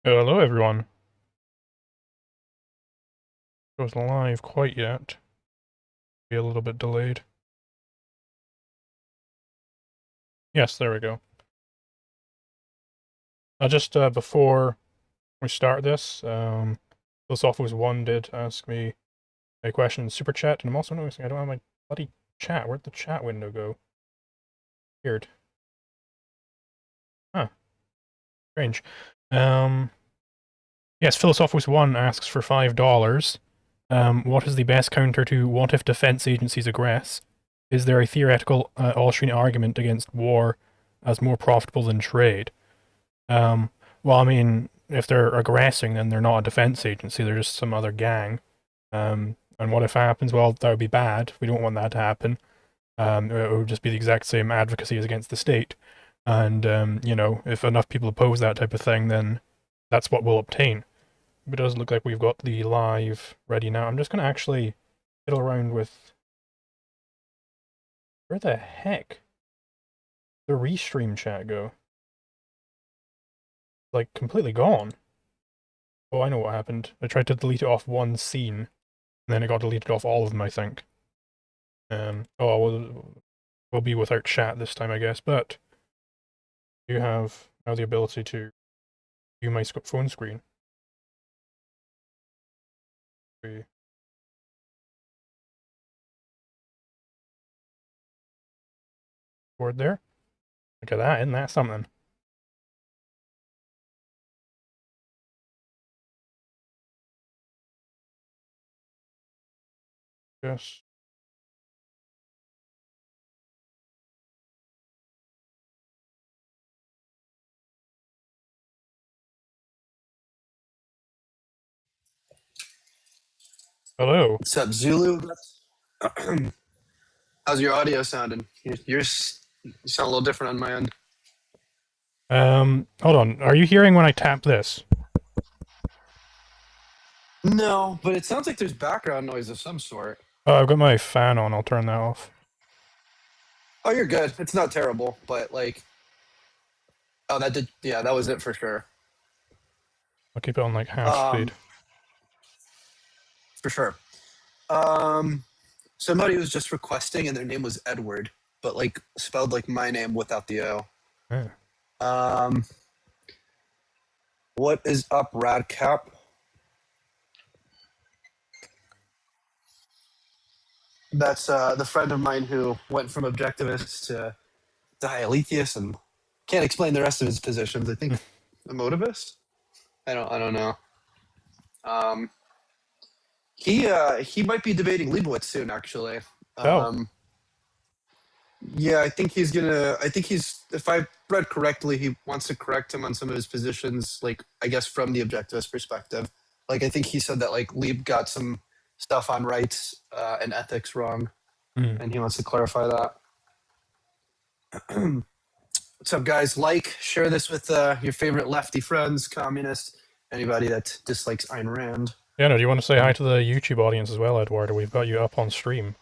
Hello, everyone. It wasn't live quite yet. Be a little bit delayed. Yes, there we go. Just before we start this, Philosophics 1 did ask me a question in Super Chat, and I'm also noticing I don't have my bloody chat. Where'd the chat window go? Weird. Huh. Strange. Yes, Philosophics 1 asks for $5. What is the best counter to what if defense agencies aggress? Is there a theoretical Austrian argument against war as more profitable than trade? Um, well, I mean, if they're aggressing, then they're not a defense agency, they're just some other gang. And what if happens? Well, that would be bad. We don't want that to happen. It would just be the exact same advocacy as against the state. And, if enough people oppose that type of thing, then that's what we'll obtain. But it doesn't look like we've got the live ready now. I'm just going to actually fiddle around with. Where the heck the restream chat go? Like, completely gone. Oh, I know what happened. I tried to delete it off one scene, and then it got deleted off all of them, I think. We'll be without chat this time, I guess, but you have now the ability to view my phone screen. Board there. Look at that, isn't that something? Yes. Hello. What's up, Zulu? How's your audio sounding? You sound a little different on my end. Hold on. Are you hearing when I tap this? No, but it sounds like there's background noise of some sort. Oh, I've got my fan on. I'll turn that off. Oh, you're good. It's not terrible, but oh, that was it for sure. I'll keep it on like half speed. For sure. Somebody was just requesting, and their name was Edward, but spelled like my name without the O. Yeah. What is up, Radcap? That's the friend of mine who went from objectivist to dialetheist and can't explain the rest of his positions. I think emotivist. I don't know. He might be debating Leibowitz soon, actually. Yeah, I think he's gonna. I think if I read correctly, he wants to correct him on some of his positions. I guess from the objectivist perspective. I think he said that Lieb got some stuff on rights and ethics wrong, and he wants to clarify that. What's up, guys? Share this with your favorite lefty friends, communists, anybody that dislikes Ayn Rand. Yeah, no, do you want to say hi to the YouTube audience as well, Edward? We've got you up on stream.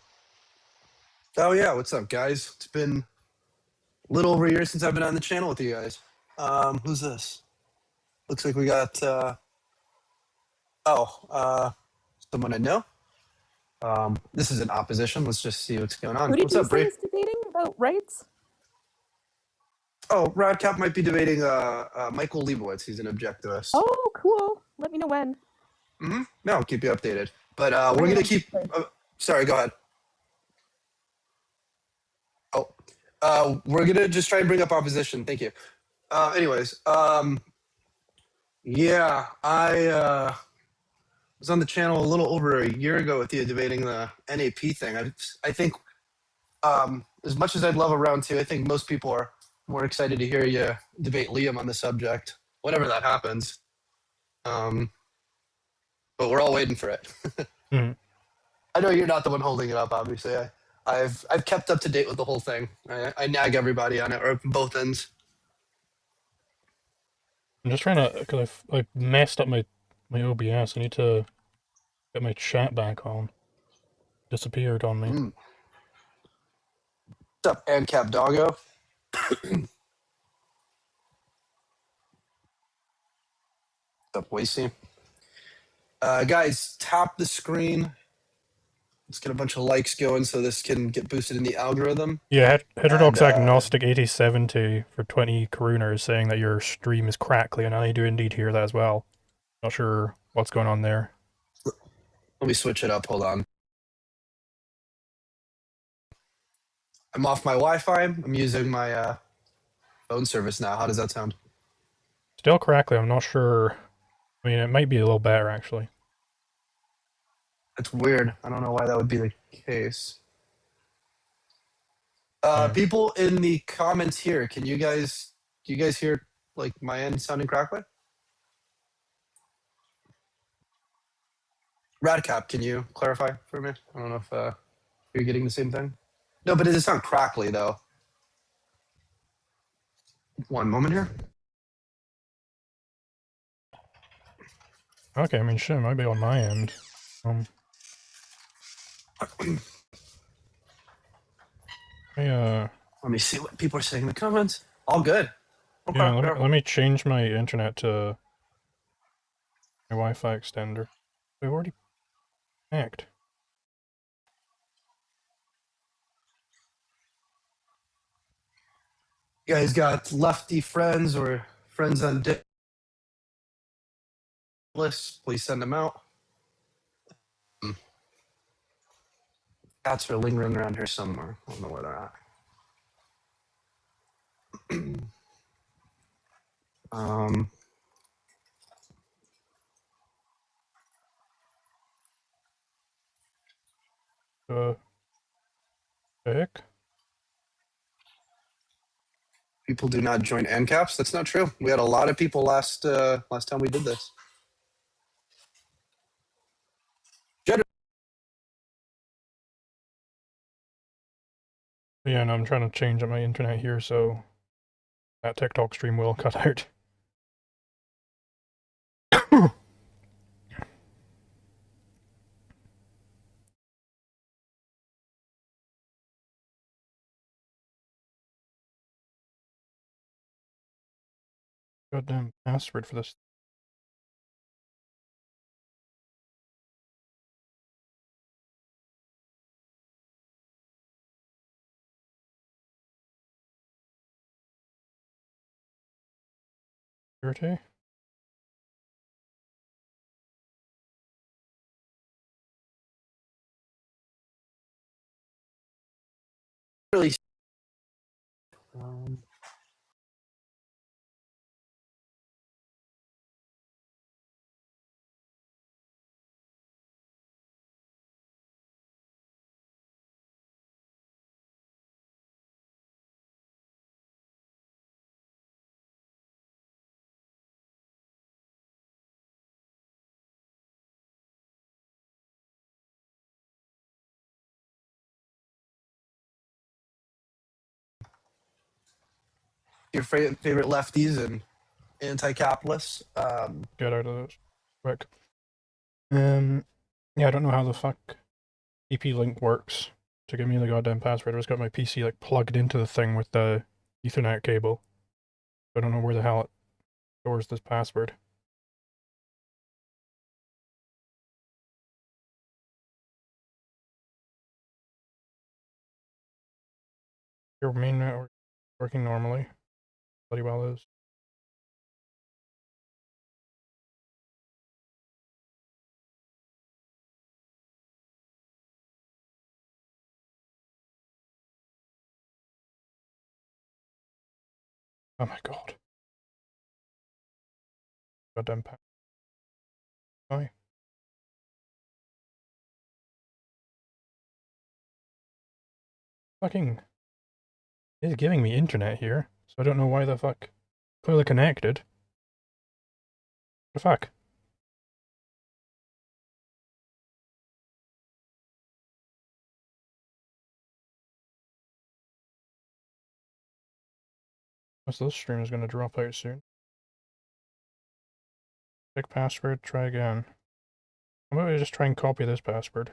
Oh, yeah. What's up, guys? It's been a little over a year since I've been on the channel with you guys. Who's this? Looks like we got, someone I know. This is an opposition. Let's just see what's going on. Who did What's you up, say Bree? is debating about rights? Oh, Radcap might be debating Michael Leibowitz. He's an objectivist. Oh, cool. Let me know when. No, I'll keep you updated. But we're going to keep... sorry, go ahead. We're going to just try and bring up opposition. Thank you. Anyways, yeah, I was on the channel a little over a year ago with you debating the NAP thing. I think as much as I'd love a round two, I think most people are more excited to hear you debate Liam on the subject, whenever that happens. But we're all waiting for it. I know you're not the one holding it up, obviously. I've kept up to date with the whole thing. I nag everybody on it, or both ends. I'm just trying to, because I messed up my OBS. I need to get my chat back on. Disappeared on me. What's up, ANCAP Doggo? What's up, Boise? Guys, tap the screen. Let's get a bunch of likes going so this can get boosted in the algorithm. Yeah, Heterodox And, Agnostic 8070 for 20 Karuna is saying that your stream is crackly, and I do indeed hear that as well. Not sure what's going on there. Let me switch it up. Hold on. I'm off my Wi-Fi. I'm using my phone service now. How does that sound? Still crackly, I'm not sure. I mean, it might be a little better, actually. That's weird. I don't know why that would be the case. Yeah. People in the comments here, do you guys hear like my end sounding crackly? Radcap, can you clarify for me? I don't know if you're getting the same thing. No, but it does sound crackly though. One moment here. Okay, I mean, shit, it might be on my end. Let me see what people are saying in the comments. All good. Okay, yeah, whatever. let me change my internet to my Wi-Fi extender. We've already connected. You guys got lefty friends or friends on dip lists, please send them out. Cats are lingering around here somewhere. I don't know where they're at. Heck? People do not join ANCAPs. That's not true. We had a lot of people last time we did this. Yeah, no, I'm trying to change up my internet here so that TikTok stream will cut out. Goddamn password for this. Security? Really. Your favorite lefties and anti-capitalists. Get out of this quick. Yeah, I don't know how the fuck TP-Link works to give me the goddamn password. I just got my PC like plugged into the thing with the Ethernet cable. I don't know where the hell it stores this password. Your main network working normally. Bloody well is. Oh my god. Goddamn password. Bye. Fucking is giving me internet here, so I don't know why the fuck. Clearly connected. The fuck? Guess this stream is gonna drop out soon. Pick password, try again. How about I just try and copy this password?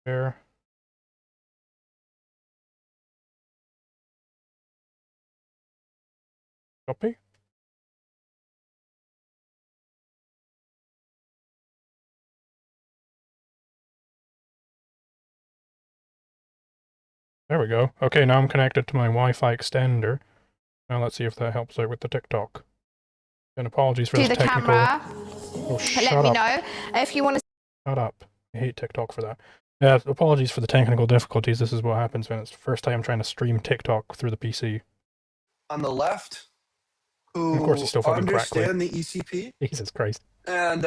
There. Copy? There we go. Okay, now I'm connected to my Wi-Fi extender. Now let's see if that helps out with the TikTok. And apologies for To this the technical... camera. Oh, Let shut me up. know if you want to. Shut up. I hate TikTok for that. Apologies for the technical difficulties. This is what happens when it's the first time trying to stream TikTok through the PC. On the left, And of course, who it's still fucking crackly. understand the ECP, Jesus Christ. and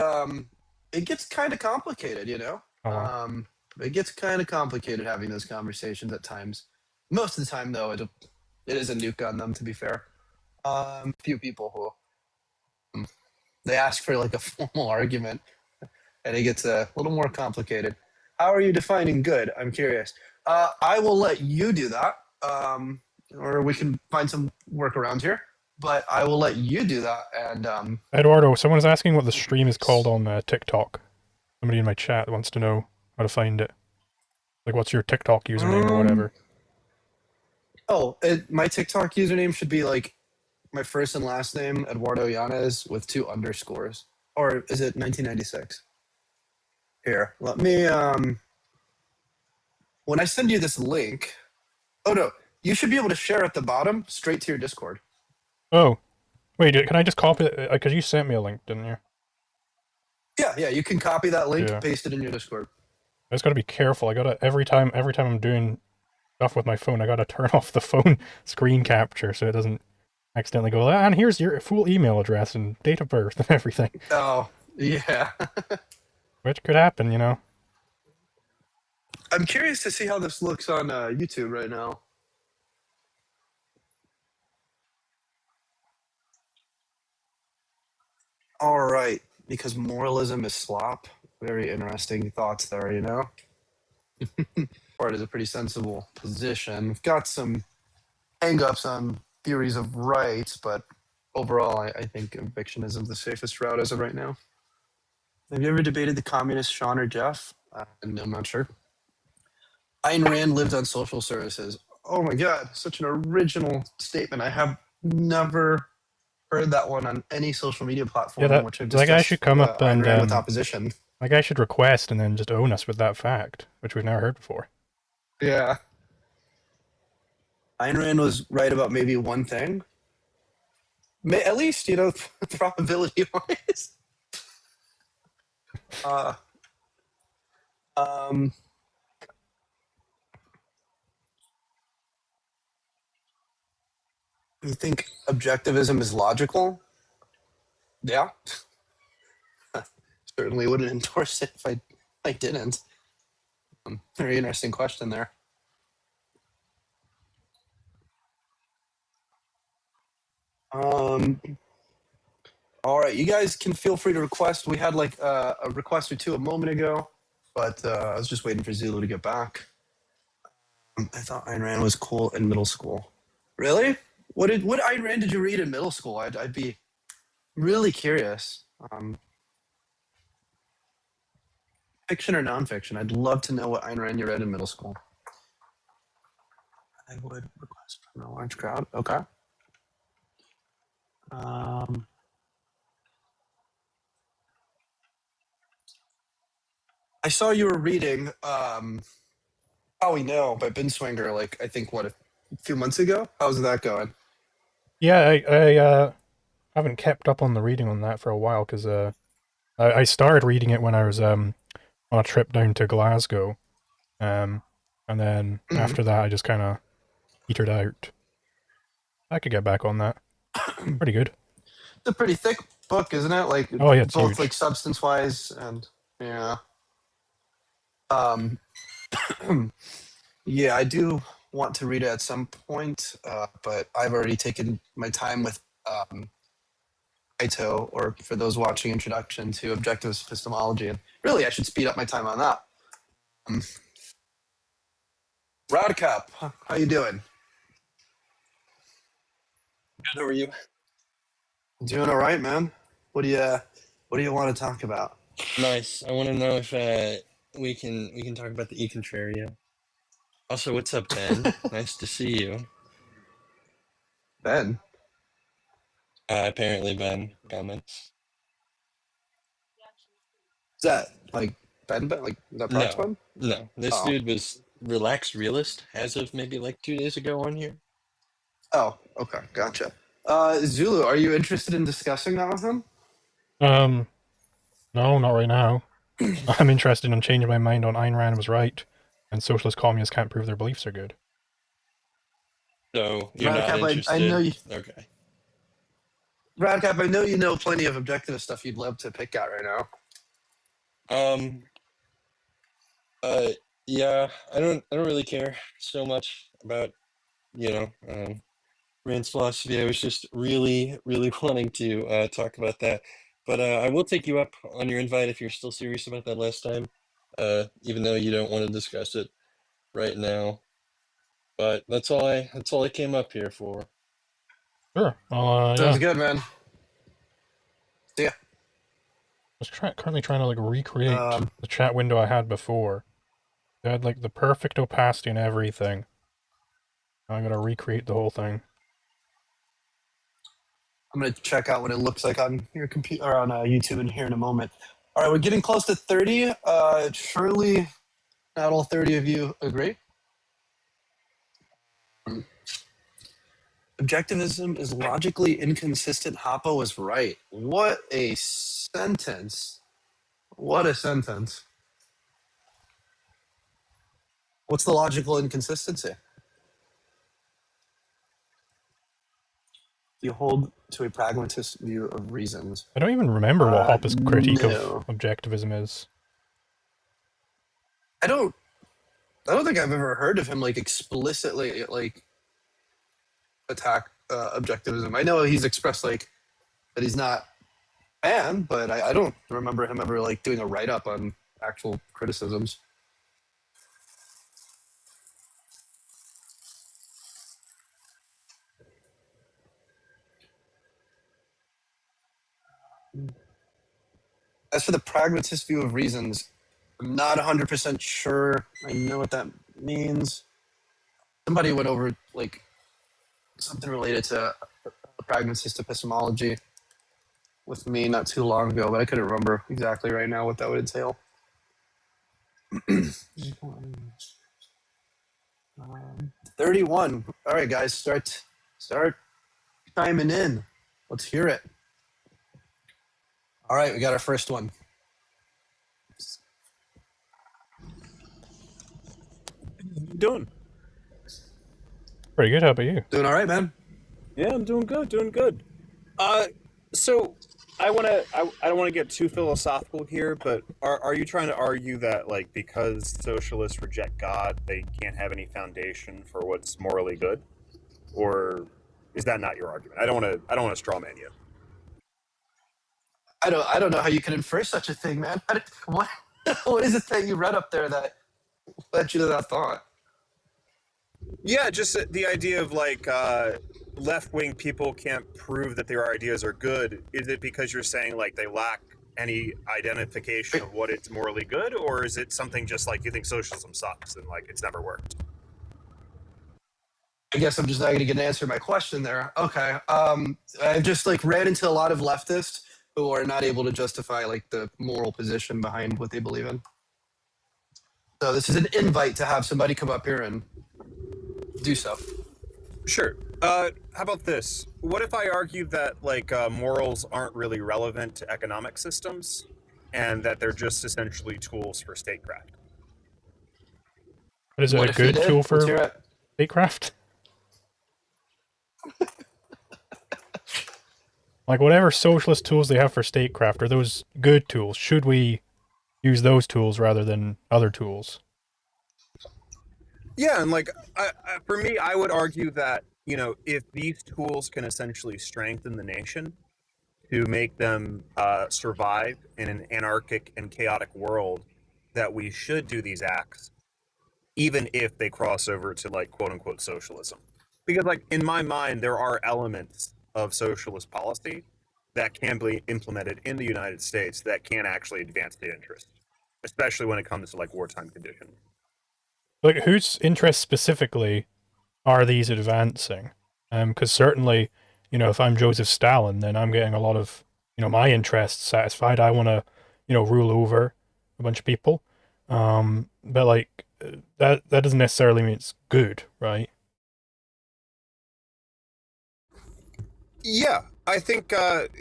it gets kind of complicated, you know. Oh, wow. It gets kind of complicated having those conversations at times. Most of the time, though, it is a nuke on them. To be fair, few people who they ask for like a formal argument, and it gets a little more complicated. How are you defining good? I'm curious. I will let you do that, or we can find some workaround here. But I will let you do that, and Eduardo, someone's asking what the stream is called on TikTok. Somebody in my chat wants to know how to find it. Like, what's your TikTok username or whatever? my TikTok username should be like my first and last name, Eduardo Yanez, with 2 underscores. Or is it 1996? Here, let me when I send you this link. Oh no, you should be able to share at the bottom straight to your Discord. Oh. Wait, can I just copy it? Because you sent me a link, didn't you? Yeah, you can copy that link, Yeah. paste it in your Discord. I just gotta be careful. I gotta, every time I'm doing stuff with my phone, I gotta turn off the phone screen capture so it doesn't accidentally go, and here's your full email address and date of birth and everything. Oh, yeah. Which could happen, you know? I'm curious to see how this looks on YouTube right now. All right, because moralism is slop. Very interesting thoughts there, you know? Part is a pretty sensible position. We've got some hang-ups on theories of rights, but overall, I think evictionism is the safest route as of right now. Have you ever debated the communist Sean or Jeff? No, I'm not sure. Ayn Rand lived on social services. Oh my God, such an original statement. I have never heard that one on any social media platform Yeah, in which I've that guy discussed should come up Ayn and Rand with opposition. that guy should request and then just own us with that fact, which we've never heard before. Yeah. Ayn Rand was right about maybe one thing. At least, you know, probability wise. You think objectivism is logical? Yeah. Certainly wouldn't endorse it if I didn't. Very interesting question there. All right, you guys can feel free to request. We had like a request or two a moment ago, but I was just waiting for Zulu to get back. I thought Ayn Rand was cool in middle school. Really? What Ayn Rand did you read in middle school? I'd be really curious. Fiction or nonfiction? I'd love to know what Ayn Rand you read in middle school. I would request from a large crowd. Okay. I saw you were reading How We Know by Binswanger, like I think a few months ago. How's that going? Yeah, I haven't kept up on the reading on that for a while because I started reading it when I was on a trip down to Glasgow, and then after that I just kind of petered out. I could get back on that. Pretty good. It's a pretty thick book, isn't it? Like Oh yeah, it's both huge. like substance wise and yeah. Yeah, I do want to read it at some point, but I've already taken my time with Ito, or for those watching, Introduction to Objectivist Epistemology, and really I should speed up my time on that. Radcap, how you doing? Good, how are you? Doing all right, man. What do you want to talk about? Nice. I want to know if we can talk about the E-Contraria. Also, what's up, Ben? Nice to see you. Ben? Apparently, Ben comments. Is that like Ben? Like is that Prox Ben? No, this Oh. dude was relaxed realist as of maybe like 2 days ago on here. Oh, okay, gotcha. Zulu, are you interested in discussing that with him? No, not right now. I'm interested in changing my mind on Ayn Rand was right, and socialist communists can't prove their beliefs are good. So you're not Radcap, I interested. know you. Okay. Radcap, I know you know plenty of objective stuff you'd love to pick at right now. Yeah, I don't really care so much about, Rand's philosophy. I was just really wanting to talk about that. But I will take you up on your invite if you're still serious about that last time. Even though you don't want to discuss it right now. But that's all I came up here for. Sure. Well, Sounds yeah. good, man. See ya. I was currently trying to like recreate Um, the chat window I had before. It had like the perfect opacity and everything. Now I gotta recreate the whole thing. I'm gonna check out what it looks like on your computer or on YouTube in here in a moment. All right, we're getting close to 30. Surely not all 30 of you agree. Objectivism is logically inconsistent. Hoppo was right. What a sentence. What a sentence. What's the logical inconsistency? You hold to a pragmatist view of reasons. I don't even remember what Hoppe's critique no. of objectivism is. I don't think I've ever heard of him like explicitly like attack objectivism. I know he's expressed like that he's not a fan, but I don't remember him ever like doing a write up on actual criticisms. As for the pragmatist view of reasons, I'm not 100% sure I know what that means. Somebody went over like something related to pragmatist epistemology with me not too long ago, but I couldn't remember exactly right now what that would entail. 31. All right, guys, start chiming in. Let's hear it. All right, we got our first one. You doing? Pretty good. How about you? Doing all right, man. Yeah, I'm doing good. So I don't want to get too philosophical here, but are you trying to argue that like because socialists reject God, they can't have any foundation for what's morally good, or is that not your argument? I don't want to straw man you. I don't know how you can infer such a thing, man. What is it that you read up there that led you to that thought? Yeah, just the idea of like left-wing people can't prove that their ideas are good. Is it because you're saying like they lack any identification of what it's morally good, or is it something just like you think socialism sucks and like it's never worked? I guess I'm just not going to get an answer to my question there. Okay. I've just like ran into a lot of leftists who are not able to justify like the moral position behind what they believe in. So this is an invite to have somebody come up here and do so. Sure. How about this? What if I argue that like morals aren't really relevant to economic systems, and that they're just essentially tools for statecraft? But is it What a if you good did? tool Let's for hear it. statecraft? Like whatever socialist tools they have for statecraft, are those good tools? Should we use those tools rather than other tools? Yeah, and like for me, I would argue that if these tools can essentially strengthen the nation to make them survive in an anarchic and chaotic world, that we should do these acts, even if they cross over to like quote unquote socialism. Because like in my mind, there are elements of socialist policy that can be implemented in the United States that can actually advance state interest, especially when it comes to like wartime conditions. Like whose interests specifically are these advancing? Because certainly, if I'm Joseph Stalin, then I'm getting a lot of, my interests satisfied. I want to, rule over a bunch of people. But like, that doesn't necessarily mean it's good, right? Yeah, I think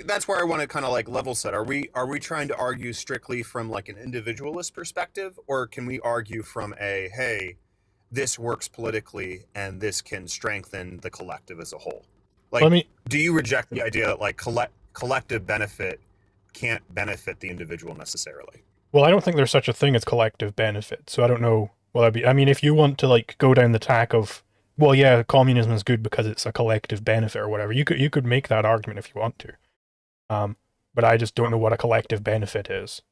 that's where I want to kind of like level set. Are we trying to argue strictly from like an individualist perspective, or can we argue from a hey, this works politically and this can strengthen the collective as a whole? Let Like, me. do you reject the idea that like collective benefit can't benefit the individual necessarily? Well, I don't think there's such a thing as collective benefit, so I don't know what that'd be. I mean, if you want to like go down the tack of, well, yeah, communism is good because it's a collective benefit or whatever, you could make that argument if you want to. But I just don't know what a collective benefit is.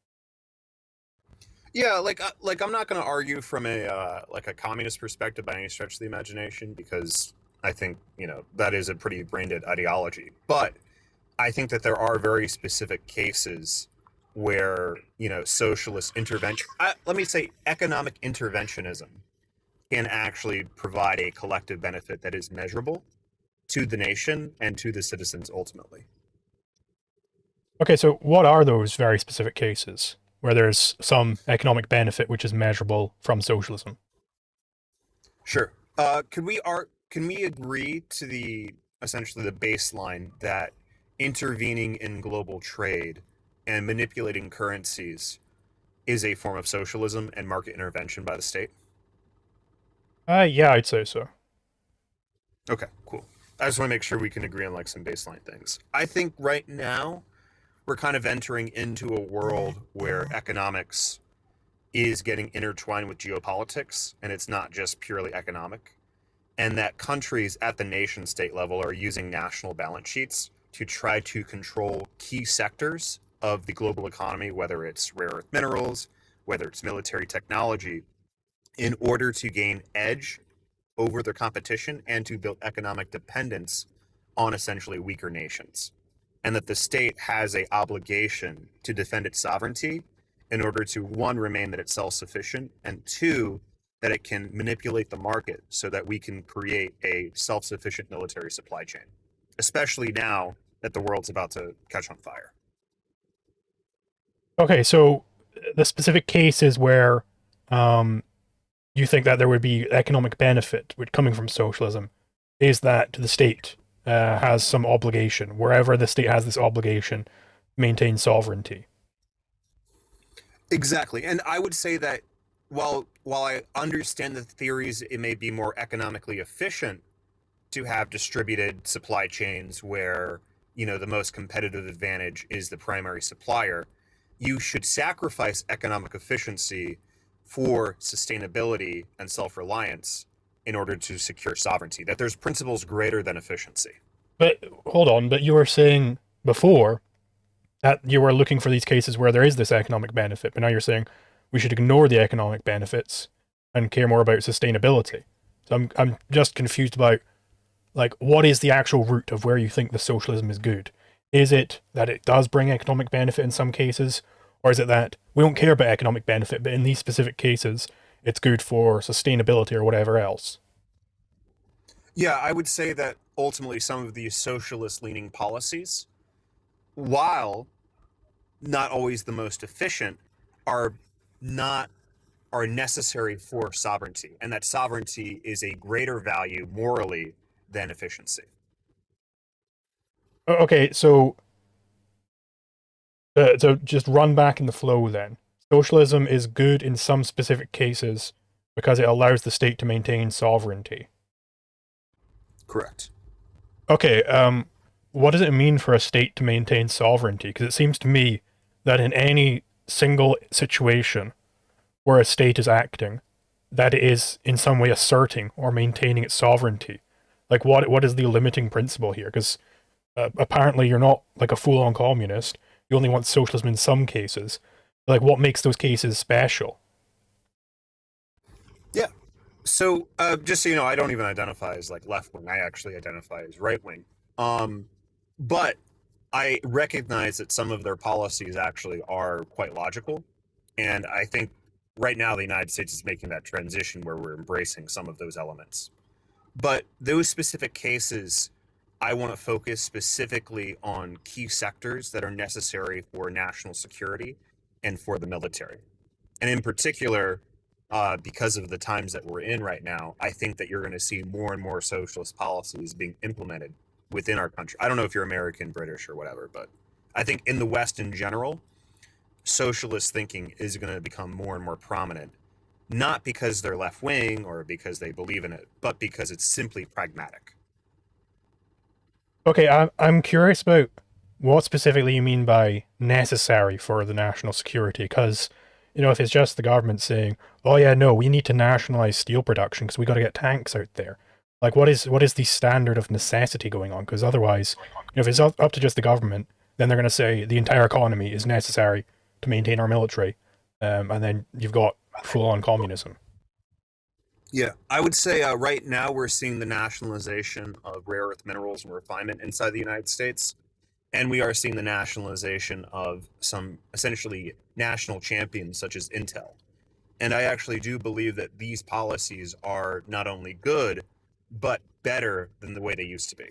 Yeah, like I'm not going to argue from a like a communist perspective by any stretch of the imagination, because I think that is a pretty brain dead ideology. But I think that there are very specific cases where socialist intervention, let me say economic interventionism, can actually provide a collective benefit that is measurable to the nation and to the citizens ultimately. Okay, so what are those very specific cases where there's some economic benefit which is measurable from socialism? Sure. Can we agree to the essentially the baseline that intervening in global trade and manipulating currencies is a form of socialism and market intervention by the state? Yeah, I'd say so. Okay, cool. I just want to make sure we can agree on like some baseline things. I think right now we're kind of entering into a world where economics is getting intertwined with geopolitics, and it's not just purely economic, and that countries at the nation state level are using national balance sheets to try to control key sectors of the global economy, whether it's rare earth minerals, whether it's military technology, in order to gain edge over their competition and to build economic dependence on essentially weaker nations. And that the state has a obligation to defend its sovereignty in order to, one, remain that it's self-sufficient, and two, that it can manipulate the market so that we can create a self-sufficient military supply chain, especially now that the world's about to catch on fire. Okay, so the specific cases where you think that there would be economic benefit coming from socialism is that the state has some obligation, wherever the state has this obligation, maintain sovereignty. Exactly. And I would say that while I understand the theories, it may be more economically efficient to have distributed supply chains where, the most competitive advantage is the primary supplier. You should sacrifice economic efficiency for sustainability and self-reliance in order to secure sovereignty, that there's principles greater than efficiency. But hold on, but you were saying before that you were looking for these cases where there is this economic benefit, but now you're saying we should ignore the economic benefits and care more about sustainability. So I'm just confused about like what is the actual root of where you think the socialism is good? Is it that it does bring economic benefit in some cases, or is it that we don't care about economic benefit, but in these specific cases it's good for sustainability or whatever else? Yeah, I would say that ultimately some of these socialist leaning policies, while not always the most efficient, are not are necessary for sovereignty, and that sovereignty is a greater value morally than efficiency. Okay, so just run back in the flow then. Socialism is good in some specific cases because it allows the state to maintain sovereignty. Correct. Okay, what does it mean for a state to maintain sovereignty? Because it seems to me that in any single situation where a state is acting, that it is in some way asserting or maintaining its sovereignty. Like, what is the limiting principle here? Because apparently you're not like a full-on communist. You only want socialism in some cases. Like, what makes those cases special? Yeah. So just so you know, I don't even identify as like left wing. I actually identify as right wing. But I recognize that some of their policies actually are quite logical, and I think right now the United States is making that transition where we're embracing some of those elements. But those specific cases, I want to focus specifically on key sectors that are necessary for national security and for the military. And in particular, because of the times that we're in right now, I think that you're going to see more and more socialist policies being implemented within our country. I don't know if you're American, British, or whatever, but I think in the West in general, socialist thinking is going to become more and more prominent, not because they're left wing or because they believe in it, but because it's simply pragmatic. Okay, I'm curious about what specifically you mean by necessary for the national security, because, you know, if it's just the government saying, oh yeah, no, we need to nationalize steel production because we got to get tanks out there. Like, what is the standard of necessity going on? Because otherwise, you know, if it's up to just the government, then they're going to say the entire economy is necessary to maintain our military, and then you've got full-on communism. Yeah, I would say right now we're seeing the nationalization of rare earth minerals and refinement inside the United States. And we are seeing the nationalization of some essentially national champions such as Intel. And I actually do believe that these policies are not only good, but better than the way they used to be.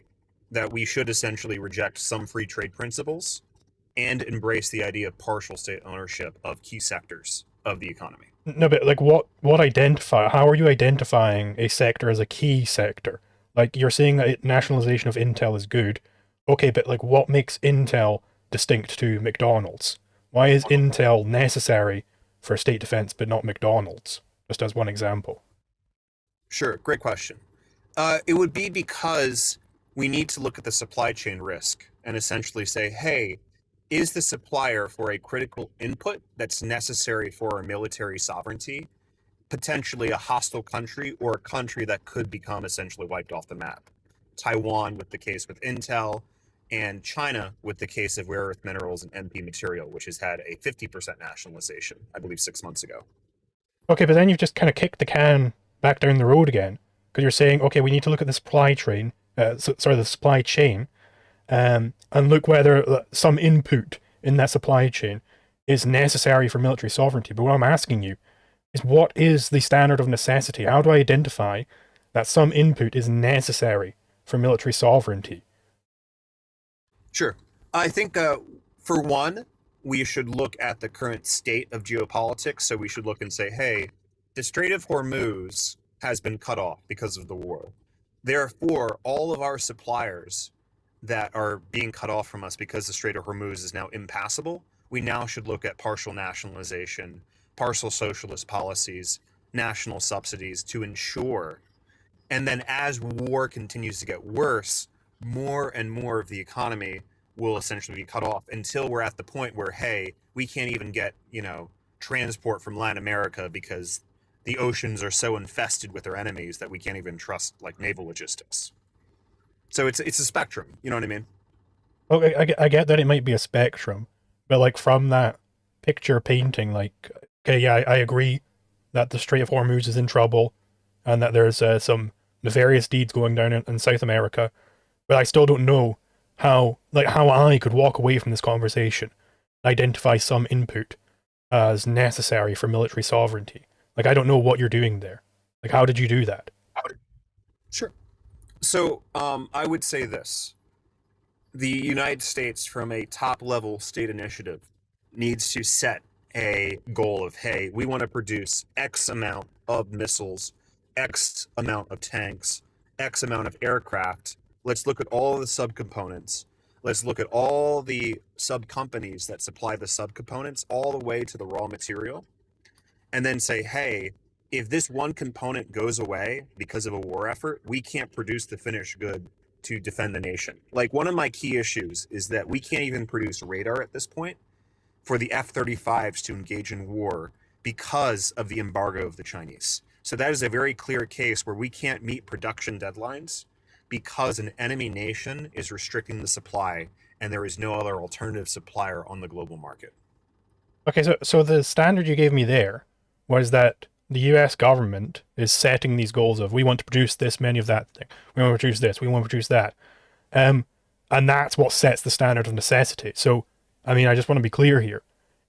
That we should essentially reject some free trade principles and embrace the idea of partial state ownership of key sectors of the economy. No, but like how are you identifying a sector as a key sector? Like, you're saying that nationalization of Intel is good. Okay, but like, what makes Intel distinct to McDonald's? Why is Intel necessary for state defense but not McDonald's? Just as one example. Sure, great question. It would be because we need to look at the supply chain risk and essentially say, hey, is the supplier for a critical input that's necessary for our military sovereignty potentially a hostile country or a country that could become essentially wiped off the map? Taiwan with the case with Intel, and China with the case of rare earth minerals and MP material, which has had a 50% nationalization, I believe 6 months ago. Okay, but then you've just kind of kicked the can back down the road again, because you're saying, okay, we need to look at the supply chain, the supply chain, and look whether some input in that supply chain is necessary for military sovereignty. But what I'm asking you is, what is the standard of necessity? How do I identify that some input is necessary for military sovereignty? Sure. I think, for one, we should look at the current state of geopolitics. So we should look and say, hey, the Strait of Hormuz has been cut off because of the war. Therefore, all of our suppliers that are being cut off from us because the Strait of Hormuz is now impassable, we now should look at partial nationalization, partial socialist policies, national subsidies to ensure. And then as war continues to get worse, more and more of the economy will essentially be cut off until we're at the point where, hey, we can't even get, transport from Latin America because the oceans are so infested with their enemies that we can't even trust like naval logistics. So it's a spectrum, you know what I mean? Okay, I get that it might be a spectrum, but like, from that picture painting, like, okay, yeah, I agree that the Strait of Hormuz is in trouble and that there's some nefarious deeds going down in South America, but I still don't know how I could walk away from this conversation and identify some input as necessary for military sovereignty. Like, I don't know what you're doing there. Like, how did you do that? Sure. So I would say this. The United States, from a top-level state initiative, needs to set a goal of, hey, we want to produce X amount of missiles, X amount of tanks, X amount of aircraft. Let's look at all the subcomponents. Let's look at all the sub-companies that supply the subcomponents all the way to the raw material. And then say, hey, if this one component goes away because of a war effort, we can't produce the finished good to defend the nation. Like, one of my key issues is that we can't even produce radar at this point for the F-35s to engage in war because of the embargo of the Chinese. So that is a very clear case where we can't meet production deadlines because an enemy nation is restricting the supply and there is no other alternative supplier on the global market. Okay, so the standard you gave me there was that the US government is setting these goals of, we want to produce this many of that thing, we want to produce this, we want to produce that. And that's what sets the standard of necessity. So, I mean, I just want to be clear here.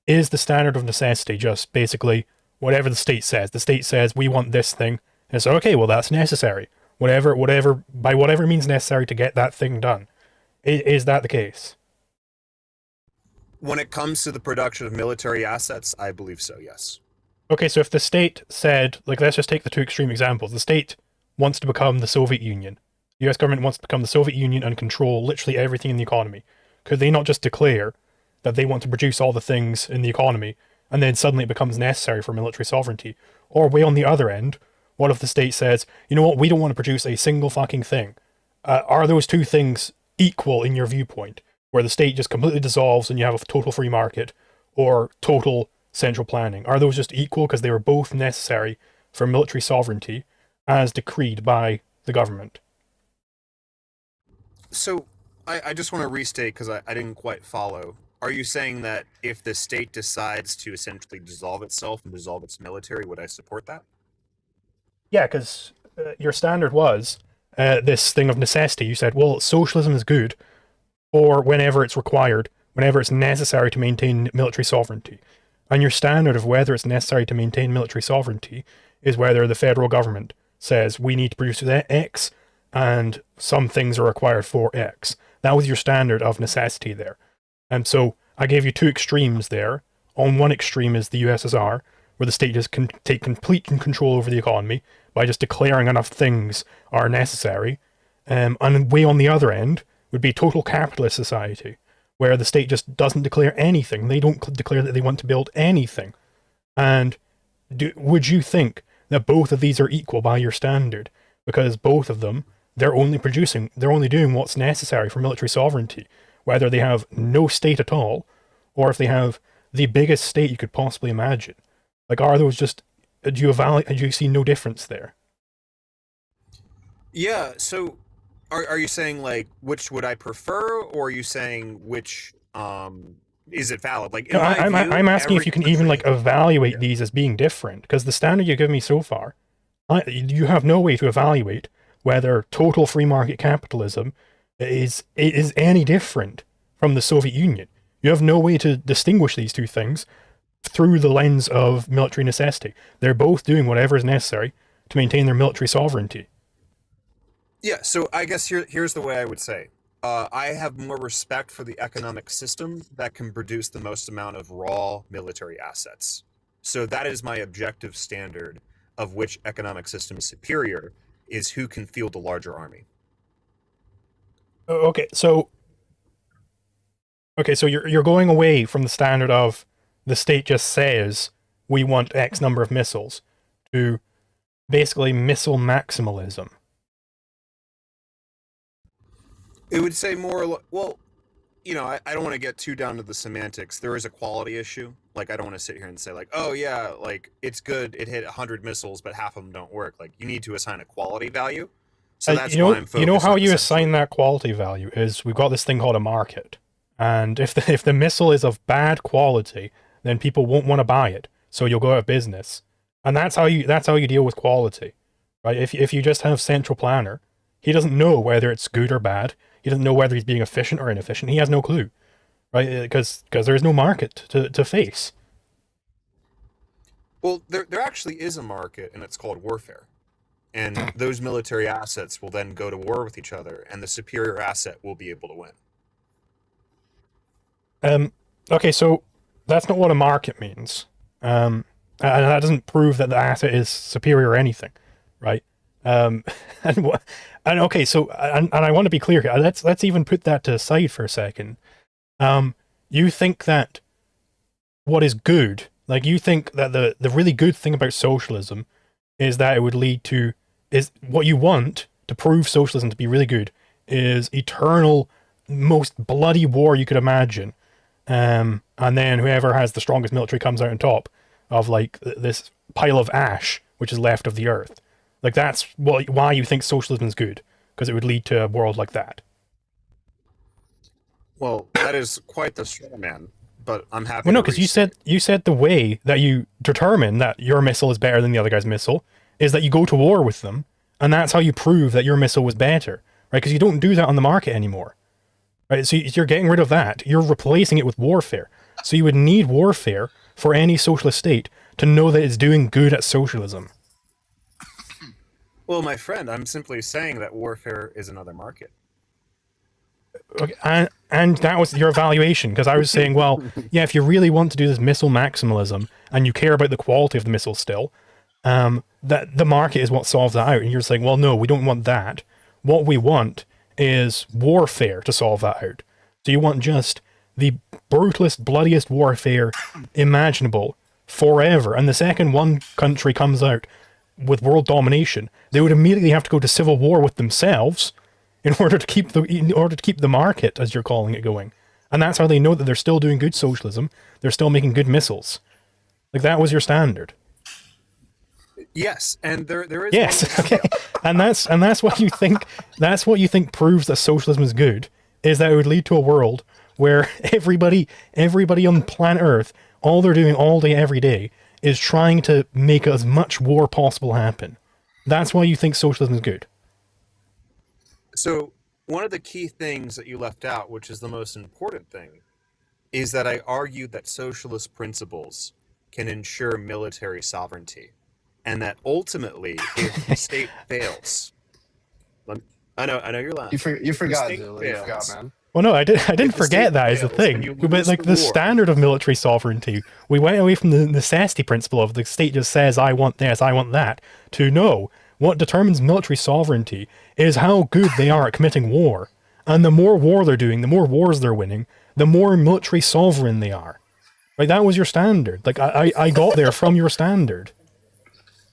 Is the standard of necessity just basically whatever the state says? The state says, we want this thing, and so, okay, well, that's necessary. By whatever means necessary to get that thing done. Is that the case? When it comes to the production of military assets, I believe so, yes. Okay, so if the state said, like, let's just take the two extreme examples. The state wants to become the Soviet Union. The US government wants to become the Soviet Union and control literally everything in the economy. Could they not just declare that they want to produce all the things in the economy and then suddenly it becomes necessary for military sovereignty? Or way on the other end, what if the state says, you know what, we don't want to produce a single fucking thing? Are those two things equal in your viewpoint, where the state just completely dissolves and you have a total free market, or total central planning? Are those just equal because they were both necessary for military sovereignty as decreed by the government? So I just want to restate because I didn't quite follow. Are you saying that if the state decides to essentially dissolve itself and dissolve its military, would I support that? Yeah, because your standard was this thing of necessity. You said, well, socialism is good or whenever it's required, whenever it's necessary to maintain military sovereignty. And your standard of whether it's necessary to maintain military sovereignty is whether the federal government says we need to produce X and some things are required for X. That was your standard of necessity there. And so I gave you two extremes there. On one extreme is the USSR, where the state just can take complete control over the economy by just declaring enough things are necessary. And way on the other end would be total capitalist society, where the state just doesn't declare anything. They don't declare that they want to build anything. And would you think that both of these are equal by your standard? Because both of them, they're only doing what's necessary for military sovereignty, whether they have no state at all, or if they have the biggest state you could possibly imagine. Like, are those just, do you see no difference there? Yeah. So are you saying like which would I prefer, or are you saying which is it valid? Like in No, my view, I'm asking if every you can even like country. evaluate Yeah. these as being different, because the standard you give me so far, you have no way to evaluate whether total free market capitalism is any different from the Soviet Union. You have no way to distinguish these two things through the lens of military necessity. They're both doing whatever is necessary to maintain their military sovereignty. Yeah, so I guess here's the way I would say. I have more respect for the economic system that can produce the most amount of raw military assets. So that is my objective standard of which economic system is superior, is who can field a larger army. Okay, so you're going away from the standard of the state just says we want X number of missiles to basically missile maximalism. It would say more, well, I don't want to get too down to the semantics. There is a quality issue. Like, I don't want to sit here and say, like, oh, yeah, like, it's good. It hit 100 missiles, but half of them don't work. Like, you need to assign a quality value. So that's why I'm You know focused how on you assign essentially. that quality value is we've got this thing called a market, and if the missile is of bad quality, then people won't want to buy it, so you'll go out of business, and that's how you deal with quality, right? If you just have central planner, he doesn't know whether it's good or bad. He doesn't know whether he's being efficient or inefficient. He has no clue, right? Because there is no market to face. Well, there actually is a market, and it's called warfare. And those military assets will then go to war with each other, and the superior asset will be able to win. Um, okay, so that's not what a market means. And that doesn't prove that the asset is superior or anything, right? Um, and okay, so and I want to be clear here. Let's even put that to the side for a second. You think that what is good, like you think that the really good thing about socialism is that it would lead to, is what you want to prove socialism to be really good is eternal, most bloody war you could imagine. And then whoever has the strongest military comes out on top of like this pile of ash which is left of the earth. Like that's why you think socialism is good, because it would lead to a world like that. Well, that is quite the straw man, but I'm happy Well, no, to because restate. you said the way that you determine that your missile is better than the other guy's missile is that you go to war with them, and that's how you prove that your missile was better, right? Because you don't do that on the market anymore, right? So you're getting rid of that. You're replacing it with warfare. So you would need warfare for any socialist state to know that it's doing good at socialism. Well, my friend, I'm simply saying that warfare is another market. Okay, and that was your evaluation, because I was saying, well, yeah, if you really want to do this missile maximalism and you care about the quality of the missile still, that the market is what solves that out. And you're saying, well, no, we don't want that. What we want is warfare to solve that out. So you want just the brutalest, bloodiest warfare imaginable forever. And the second one country comes out with world domination, they would immediately have to go to civil war with themselves in order to keep the market, as you're calling it, going. And that's how they know that they're still doing good socialism. They're still making good missiles. Like, that was your standard. Yes, and there is Yes, one okay. And that's what you think. That's what you think proves that socialism is good. Is that it would lead to a world where everybody on planet Earth, all they're doing all day, every day, is trying to make as much war possible happen. That's why you think socialism is good. So one of the key things that you left out, which is the most important thing, is that I argued that socialist principles can ensure military sovereignty, and that ultimately, if the state fails, I know you're laughing. You forgot, state Zulu. You forgot, fails. man. Well, no, I didn't the forget state that is the fails, thing. then you But lose like the the war. standard of military sovereignty, we went away from the necessity principle of the state just says, I want this, I want that, to no. What determines military sovereignty is how good they are at committing war. And the more war they're doing, the more wars they're winning, the more military sovereign they are. Like, that was your standard. Like, I got there from your standard.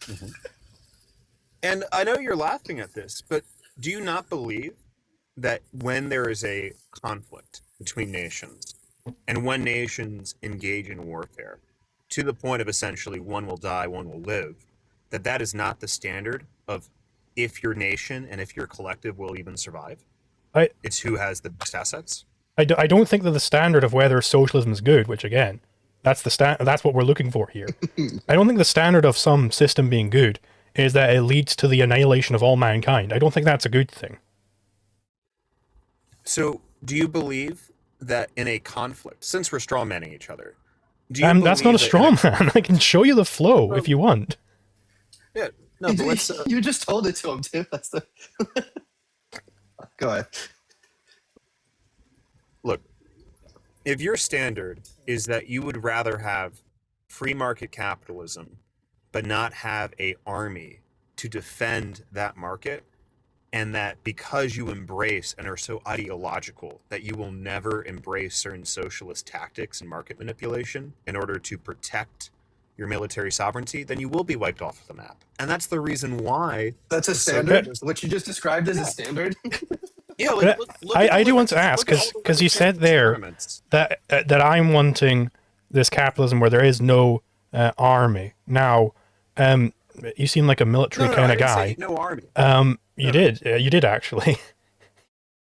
Mm-hmm. And I know you're laughing at this, but do you not believe that when there is a conflict between nations, and when nations engage in warfare, to the point of essentially one will die, one will live, that is not the standard of if your nation and if your collective will even survive? It's who has the best assets? I don't think that the standard of whether socialism is good, which again, that's what we're looking for here. I don't think the standard of some system being good is that it leads to the annihilation of all mankind. I don't think that's a good thing. So, do you believe that in a conflict, since we're strawmanning each other, do you That's not a believe straw that man. I can show you the flow if you want. yeah, no, but let's You just told it to him too. That's the. Go ahead. look. If your standard is that you would rather have free market capitalism, but not have a army to defend that market, and that because you embrace and are so ideological that you will never embrace certain socialist tactics and market manipulation in order to protect your military sovereignty, then you will be wiped off the map. And that's the reason why. That's a standard. What you just described as a standard. Yeah, But I do want to ask, because you said there that I'm wanting this capitalism where there is no army. Now, you seem like a military kind of guy. No army. You did actually.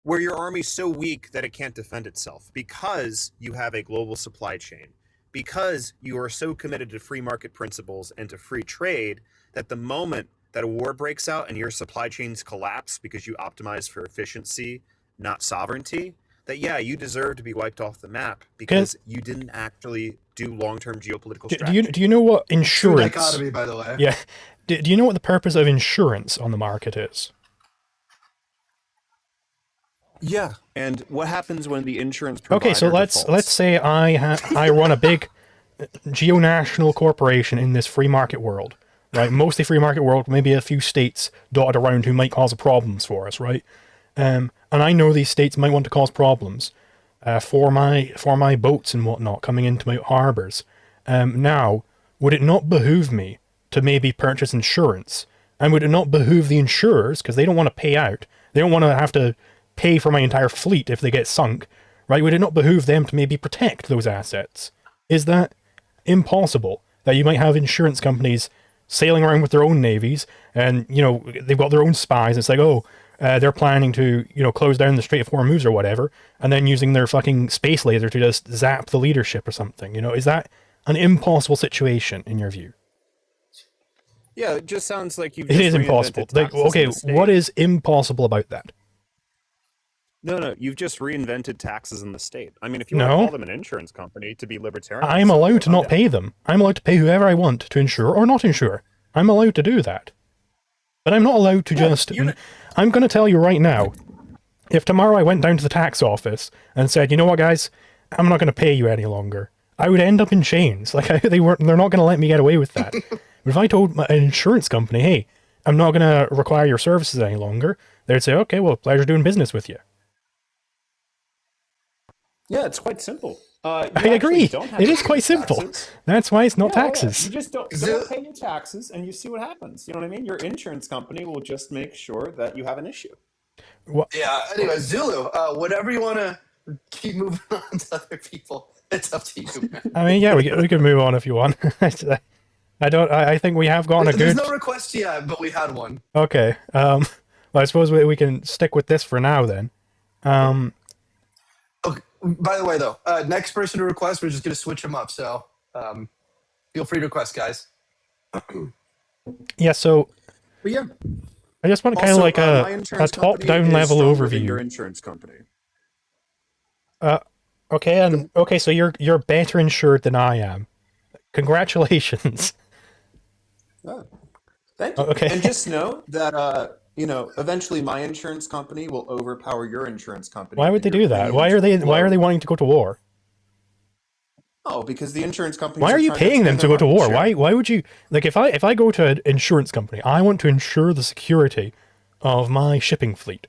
Where your army's so weak that it can't defend itself because you have a global supply chain, because you are so committed to free market principles and to free trade that the moment that a war breaks out and your supply chains collapse because you optimize for efficiency, not sovereignty, that yeah, you deserve to be wiped off the map because you didn't actually do long-term geopolitical strategy. Do you know what True insurance? dichotomy, by the way. Yeah. Do you know what the purpose of insurance on the market is? Yeah, and what happens when the insurance provider Okay, so let's say I run a big geonational corporation in this free market world, right? Mostly free market world, maybe a few states dotted around who might cause problems for us, right? And I know these states might want to cause problems for my boats and whatnot coming into my harbors. Now, would it not behoove me to maybe purchase insurance? And would it not behoove the insurers, because they don't want to pay out, they don't want to have to pay for my entire fleet if they get sunk, right? Would it not behoove them to maybe protect those assets? Is that impossible? That you might have insurance companies sailing around with their own navies, and they've got their own spies. It's like, they're planning to close down the Strait of Hormuz or whatever, and then using their fucking space laser to just zap the leadership or something. Is that an impossible situation in your view? Yeah, it just sounds like you've It is impossible. Like, okay, what is impossible about that? No, you've just reinvented taxes in the state. I mean, if you want to call them an insurance company to be libertarian, I'm allowed to not pay them. I'm allowed to pay whoever I want to insure or not insure. I'm allowed to do that. But I'm not allowed to I'm going to tell you right now, If tomorrow I went down to the tax office and said, you know what, guys, I'm not going to pay you any longer, I would end up in chains. Like they're not going to let me get away with that. But if I told an insurance company, hey, I'm not going to require your services any longer, they'd say, okay, well, pleasure doing business with you. Yeah, it's quite simple. I agree. It is quite simple. Taxes. That's why it's not Yeah, taxes. You just don't pay your taxes, and you see what happens. You know what I mean? Your insurance company will just make sure that you have an issue. Yeah. Anyway, Zulu, whatever you want to keep moving on to other people, it's up to you, man. I mean, yeah, we can move on if you want. I think we have gotten a There's good. no request yet, but we had one. Okay. Well, I suppose we can stick with this for now then. Okay. By the way, though, next person to request, we're just going to switch them up. So feel free to request, guys. Yeah. So But yeah, I just want kind of also, like my a insurance company top-down is level stronger than overview. your insurance company. Okay, so you're better insured than I am. Congratulations. Oh, thank you. Okay. And just know that eventually my insurance company will overpower your insurance company. Why would they and your do that? premiums Why are will they lower. wanting to go to war? Oh, because the insurance companies Why are you trying to paying them expand to their go to war? market share. Why would you like if I go to an insurance company, I want to ensure the security of my shipping fleet,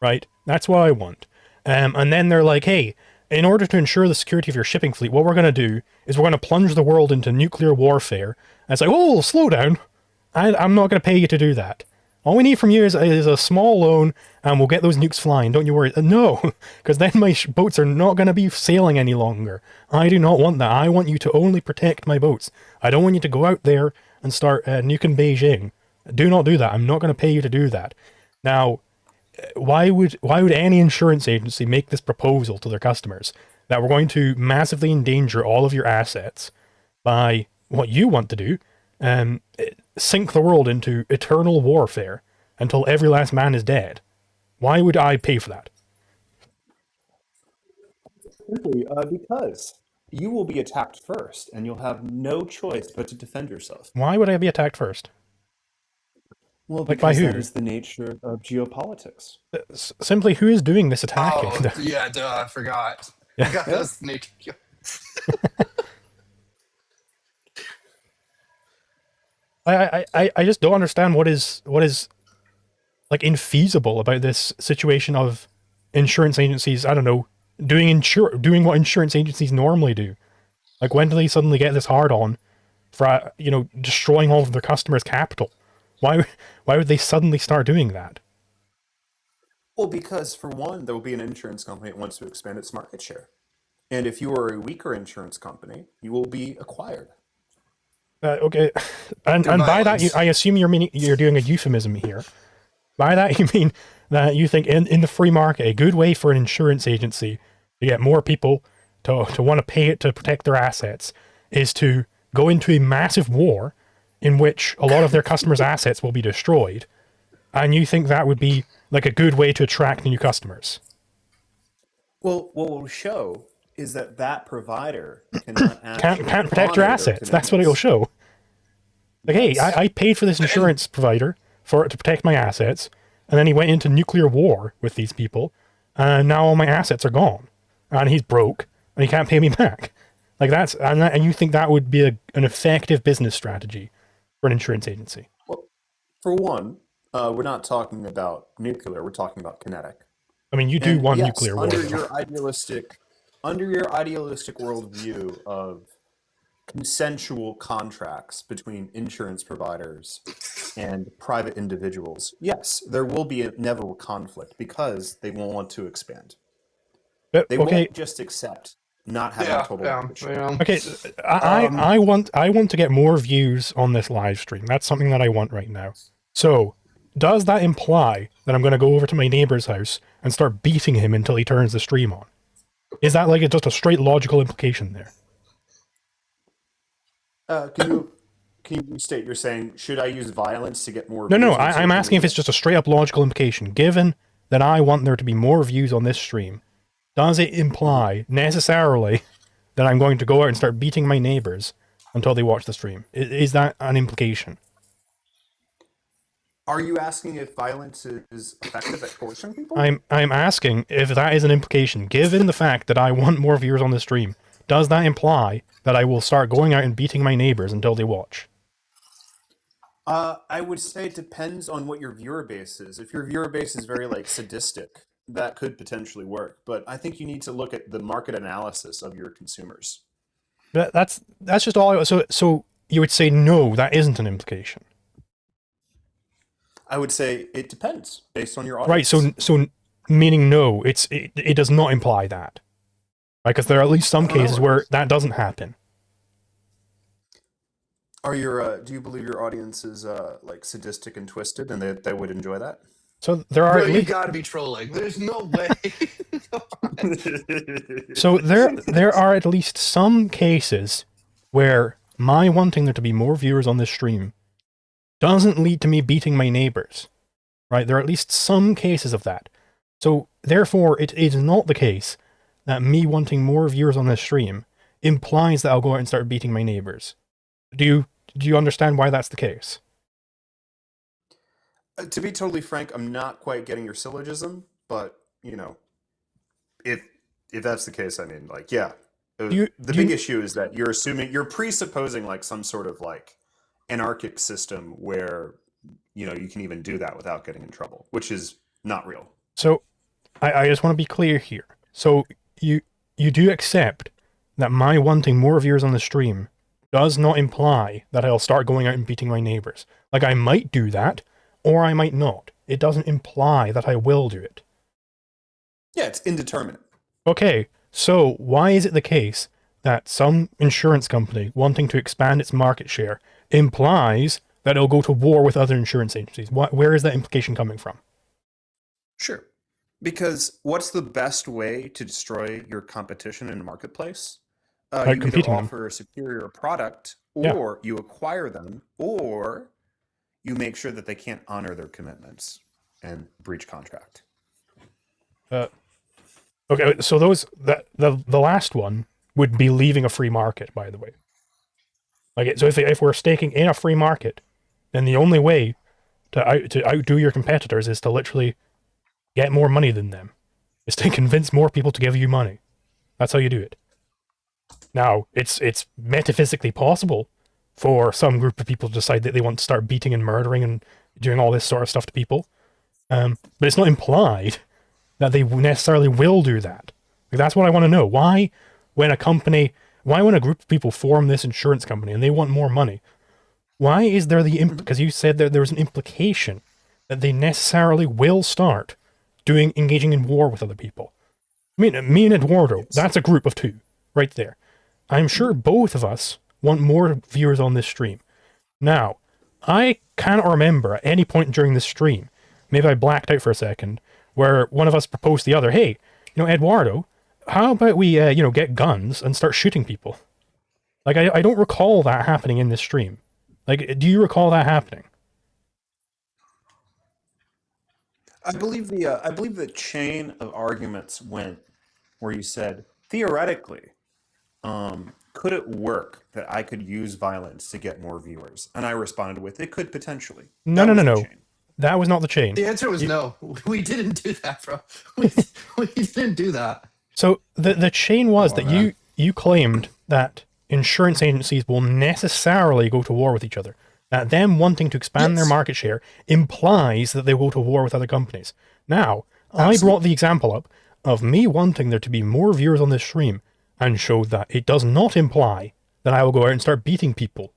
right? That's what I want. And then they're like, hey, in order to ensure the security of your shipping fleet, what we're going to do is we're going to plunge the world into nuclear warfare. And it's like, oh, slow down. I'm not going to pay you to do that. All we need from you is a small loan, and we'll get those nukes flying. Don't you worry. No, because then my boats are not going to be sailing any longer. I do not want that. I want you to only protect my boats. I don't want you to go out there and start nuking Beijing. Do not do that. I'm not going to pay you to do that. Now, why would any insurance agency make this proposal to their customers that we're going to massively endanger all of your assets by what you want to do, sink the world into eternal warfare until every last man is dead? Why would I pay for that? Simply because you will be attacked first, and you'll have no choice but to defend yourself. Why would I be attacked first? Well, Like by because who? that is the nature of geopolitics. Simply, who is doing this attacking? Oh, yeah, duh, I forgot. Yeah. I got those naked. I just don't understand what is like infeasible about this situation of insurance agencies, I don't know, doing what insurance agencies normally do. Like, when do they suddenly get this hard on for destroying all of their customers' capital? Why would they suddenly start doing that? Well, because for one, there will be an insurance company that wants to expand its market share. And if you are a weaker insurance company, you will be acquired. Okay, and Through by that violence. I assume you're doing a euphemism here. By that you mean that you think in the free market, a good way for an insurance agency to get more people to want to pay it to protect their assets is to go into a massive war in which a lot of their customers' assets will be destroyed, and you think that would be like a good way to attract new customers? Well, what will show is that provider cannot actually Can't protect your honor their assets. That's what it'll commitments. show. Like, hey, Yes. I paid for this insurance provider for it to protect my assets, and then he went into nuclear war with these people, and now all my assets are gone, and he's broke, and he can't pay me back. Like, and you think that would be an effective business strategy for an insurance agency? Well, for one, we're not talking about nuclear. We're talking about kinetic. I mean, you do And want yes, nuclear war. under though. your idealistic worldview of consensual contracts between insurance providers and private individuals, yes, there will be an inevitable conflict because they will want to expand. But, They okay, won't just accept not having Yeah, total yeah, market share. yeah. okay. I want to get more views on this live stream. That's something that I want right now. So, does that imply that I'm going to go over to my neighbor's house and start beating him until he turns the stream on? Is that like just a straight logical implication there? Can you restate? You're saying, should I use violence to get more? No, views on I'm social asking if media? it's just a straight up logical implication. Given that I want there to be more views on this stream, does it imply necessarily that I'm going to go out and start beating my neighbors until they watch the stream? Is that an implication? Are you asking if violence is effective at torturing people? I'm asking if that is an implication, given the fact that I want more viewers on the stream. Does that imply that I will start going out and beating my neighbors until they watch? I would say it depends on what your viewer base is. If your viewer base is very like sadistic, that could potentially work. But I think you need to look at the market analysis of your consumers. That's just all. So you would say no, that isn't an implication, I would say it depends based on your audience. right? So meaning no, it does not imply that, right? Because there are at least some cases where that doesn't happen. Are your do you believe your audience is like sadistic and twisted, and they would enjoy that? So there are Bro, at you least, gotta be trolling. There's no way. so there are at least some cases where my wanting there to be more viewers on this stream doesn't lead to me beating my neighbors, right? There are at least some cases of that. So therefore, it is not the case that me wanting more viewers on this stream implies that I'll go out and start beating my neighbors. Do you understand why that's the case? To be totally frank, I'm not quite getting your syllogism, but if that's the case, I mean, like, yeah. The big issue is that you're presupposing like some sort of like anarchic system where you can even do that without getting in trouble, which is not real. So I just want to be clear here. So you do accept that my wanting more viewers on the stream does not imply that I'll start going out and beating my neighbors. Like, I might do that, or I might not. It doesn't imply that I will do it. Yeah, it's indeterminate. Okay, so why is it the case that some insurance company wanting to expand its market share implies that it'll go to war with other insurance agencies? Where is that implication coming from? Sure. Because what's the best way to destroy your competition in a marketplace? By You either competing them. offer a superior product, Yeah. or you acquire them, or you make sure that they can't honor their commitments and breach contract. Okay, so the last one would be leaving a free market, by the way. Like, so if we're staking in a free market, then the only way to outdo your competitors is to literally get more money than them. Is to convince more people to give you money. That's how you do it. Now, it's metaphysically possible for some group of people to decide that they want to start beating and murdering and doing all this sort of stuff to people. But it's not implied that they necessarily will do that. Like, that's what I want to know. Why when a group of people form this insurance company and they want more money, why is there because you said that there was an implication that they necessarily will start engaging in war with other people. I mean, me and Eduardo, that's a group of two, right there. I'm sure both of us want more viewers on this stream. Now, I cannot remember at any point during this stream, maybe I blacked out for a second, where one of us proposed to the other, hey, Eduardo, how about we, get guns and start shooting people? Like, I don't recall that happening in this stream. Like, do you recall that happening? I believe the chain of arguments went where you said, theoretically, could it work that I could use violence to get more viewers? And I responded with, it could potentially. No. Chain. That was not the chain. The answer was no. We didn't do that, bro. We didn't do that. So the chain was that you claimed that insurance agencies will necessarily go to war with each other. That them wanting to expand their market share implies that they will go to war with other companies. Now, I brought the example up of me wanting there to be more viewers on this stream and showed that it does not imply that I will go out and start beating people.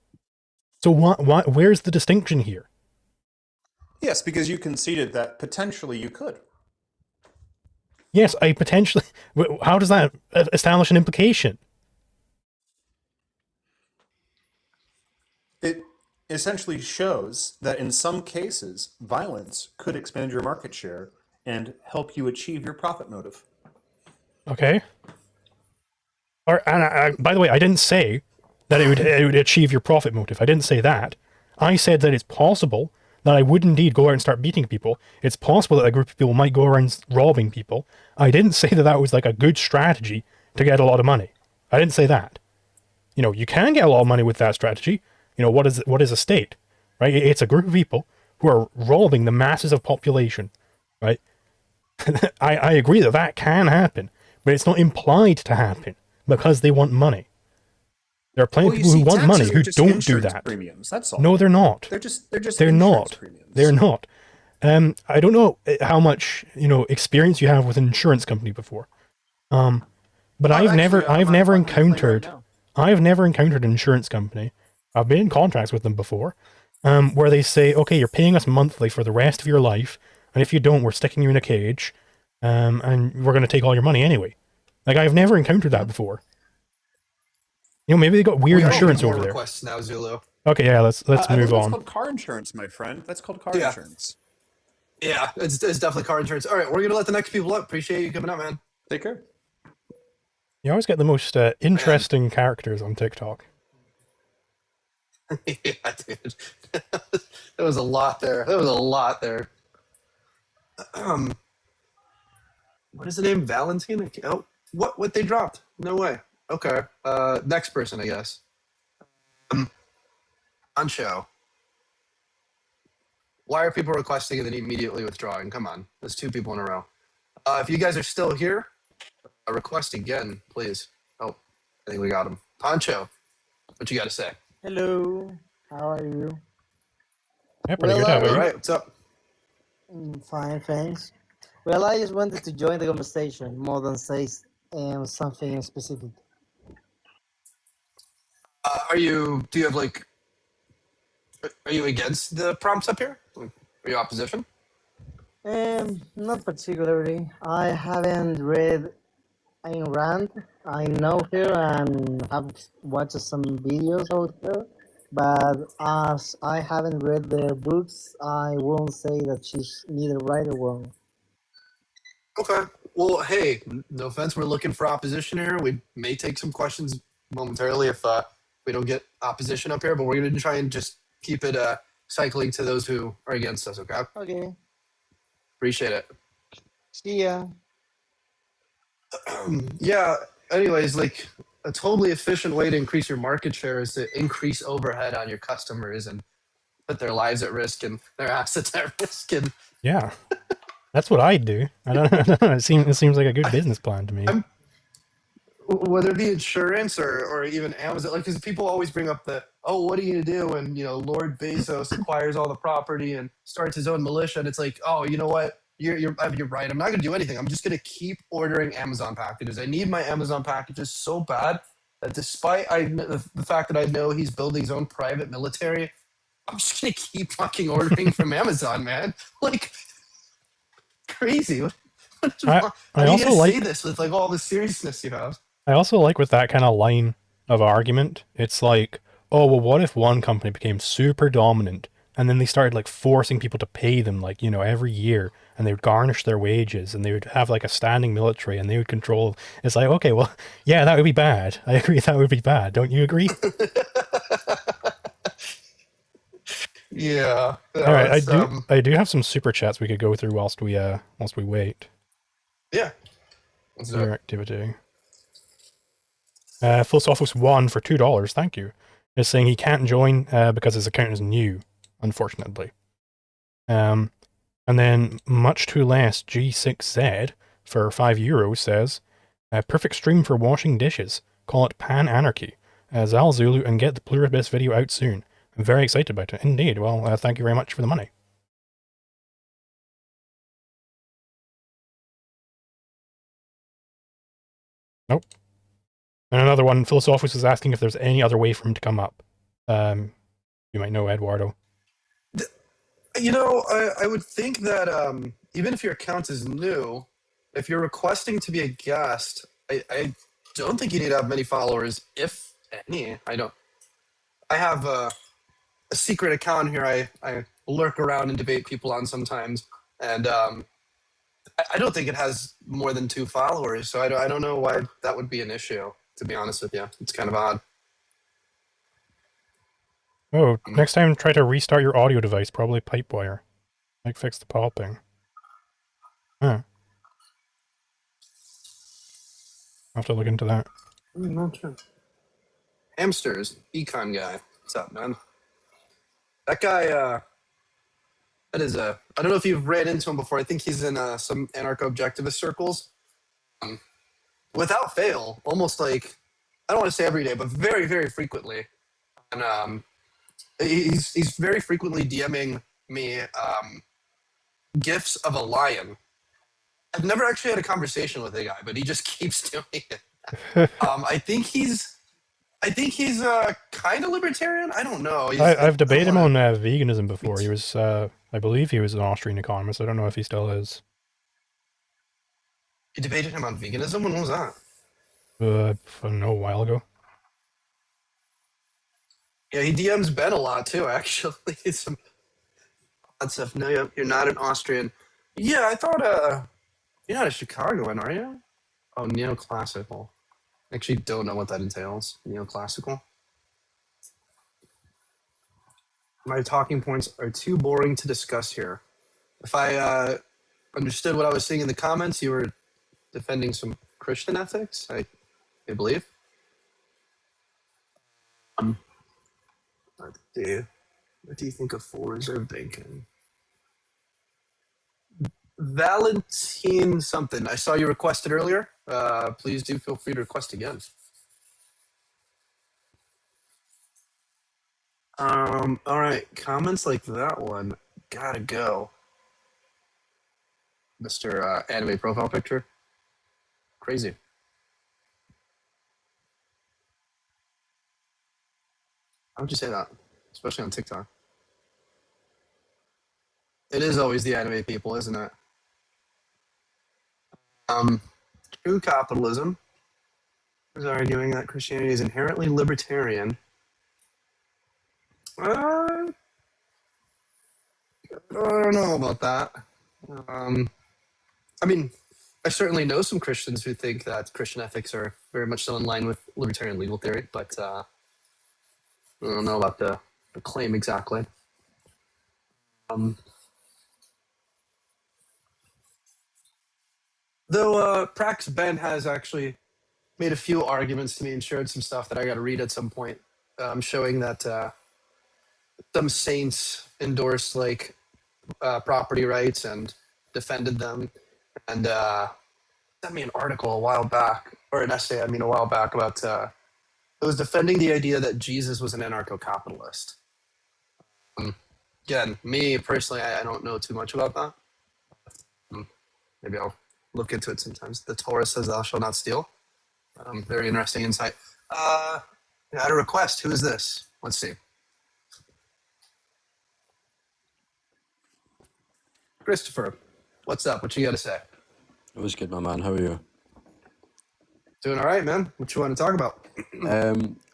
So where's the distinction here? Yes, because you conceded that potentially you could. Yes, I potentially... How does that establish an implication? It essentially shows that in some cases, violence could expand your market share and help you achieve your profit motive. Okay. By the way, I didn't say that it would achieve your profit motive. I didn't say that. I said that it's possible that I would indeed go out and start beating people. It's possible that a group of people might go around robbing people. I didn't say that was like a good strategy to get a lot of money. I didn't say that. You can get a lot of money with that strategy. What is a state, right? It's a group of people who are robbing the masses of population, right? I agree that that can happen, but it's not implied to happen because they want money. There are plenty Well, of you people who see, want money taxes are who just don't do insurance that. premiums. That's all. No, they're not. They're just They're insurance not. premiums. They're not. I don't know how much experience you have with an insurance company before, but I've never encountered an insurance company. I've been in contracts with them before, where they say, okay, you're paying us monthly for the rest of your life, and if you don't, we're sticking you in a cage, and we're going to take all your money anyway. Like, I've never encountered that before. Maybe they got weird We are insurance getting more over there. requests now, Zulu. Okay, yeah, let's I move believe on. That's called car insurance, my friend. That's called car Yeah. insurance. Yeah, it's definitely car insurance. All right, we're gonna let the next people up. Appreciate you coming up, man. Take care. You always get the most interesting characters on TikTok. Yeah, dude. There was a lot there. What is the name? Valentine? Oh, what they dropped? No way. Okay. Next person, I guess. On show. Why are people requesting and then immediately withdrawing? Come on. There's 2 people in a row. If you guys are still here, request again, please. Oh, I think we got him. Poncho, what you got to say? Hello, how are you? Yeah, pretty Well, good. How All about you? right, what's up? Fine, thanks. Well, I just wanted to join the conversation more than say something specific. Do you have are you against the prompts up here? Are you opposition? Not particularly. I haven't read Ayn Rand. I know her and have watched some videos out there, but as I haven't read their books, I won't say that she's neither right or wrong. Okay. Well, hey, no offense. We're looking for opposition here. We may take some questions momentarily if we don't get opposition up here, but we're going to try and just keep it cycling to those who are against us, okay? Okay, Appreciate it. see ya. Yeah, anyways, like a totally efficient way to increase your market share is to increase overhead on your customers and put their lives at risk and their assets at risk. And Yeah, that's what I'd do. I don't know. It seems like a good business plan to me. whether it be insurance or even Amazon, like, because people always bring up what are you gonna do when Lord Bezos acquires all the property and starts his own militia? And it's like, oh, you know what? You're right. I'm not gonna do anything. I'm just gonna keep ordering Amazon packages. I need my Amazon packages so bad that despite the fact that I know he's building his own private military, I'm just gonna keep fucking ordering from Amazon, man. Like, crazy. How I do you also guys like say this with all the seriousness you have? I also like with that kind of line of argument, it's like, oh, well, what if one company became super dominant and then they started forcing people to pay them every year, and they would garnish their wages and they would have a standing military and they would control. It's like, okay, well, yeah, that would be bad. I agree, that would be bad. Don't you agree? Yeah. All right, I do have some super chats we could go through whilst we wait. Yeah. Let's do Your it. activity. Philosophics 1 for $2. Thank you. Is saying he can't join because his account is new, unfortunately. And then much too less G6Z for €5 says, perfect stream for washing dishes. Call it Pan Anarchy. Zal Zulu, and get the Pluribus video out soon. I'm very excited about it. Indeed. Well, thank you very much for the money. Nope. And another one, Philosophus is asking if there's any other way for him to come up. You might know Eduardo. I would think that even if your account is new, if you're requesting to be a guest, I don't think you need to have many followers, if any. I have a secret account here I lurk around and debate people on sometimes, and I don't think it has more than 2 followers, so I don't know why that would be an issue, to be honest with you. It's kind of odd. Oh, next time try to restart your audio device, probably Pipewire. Might fix the popping. Huh. I'll have to look into that. Not sure. Hamsters, econ guy. What's up, man? That guy, That is a. I don't know if you've ran into him before. I think he's in some anarcho-objectivist circles. Without fail, almost like I don't want to say every day, but very, very frequently. And he's very frequently DMing me gifs of a lion. I've never actually had a conversation with the guy, but he just keeps doing it. I think he's kind of libertarian. I don't know. I've debated him on. on veganism before. He was, I believe he was an Austrian economist. I don't know if he still is. You debated him on veganism? When was that? I don't know, a while ago. Yeah, he DMs Ben a lot too, actually. Some odd stuff. No, you're not an Austrian. Yeah, I thought you're not a Chicagoan, are you? Oh, neoclassical. Actually don't know what that entails. Neoclassical. My talking points are too boring to discuss here. If I understood what I was seeing in the comments, you were defending some Christian ethics, I believe. What do you think of full reserve banking? Valentine something. I saw you requested earlier. Please do feel free to request again. All right, comments like that one gotta go. Mr. Anime profile picture. Crazy. How would you say that? Especially on TikTok. It is always the anime people, isn't it? True capitalism is arguing that Christianity is inherently libertarian. I don't know about that. I mean, I certainly know some Christians who think that Christian ethics are very much so in line with libertarian legal theory, but I don't know about the claim exactly. Though Prax Ben has actually made a few arguments to me and shared some stuff that I got to read at some point, showing that some saints endorsed like property rights and defended them, and sent me an article a while back, or an essay, a while back about it was defending the idea that Jesus was an anarcho-capitalist. Again, me personally, I don't know too much about that. Maybe I'll look into it sometimes. The Torah says thou shalt not steal. Very interesting insight. I had a request. Who is this? Let's see. Christopher, what's up? What you got to say? It was good, my man. How are you? Doing all right, man. What you want to talk about?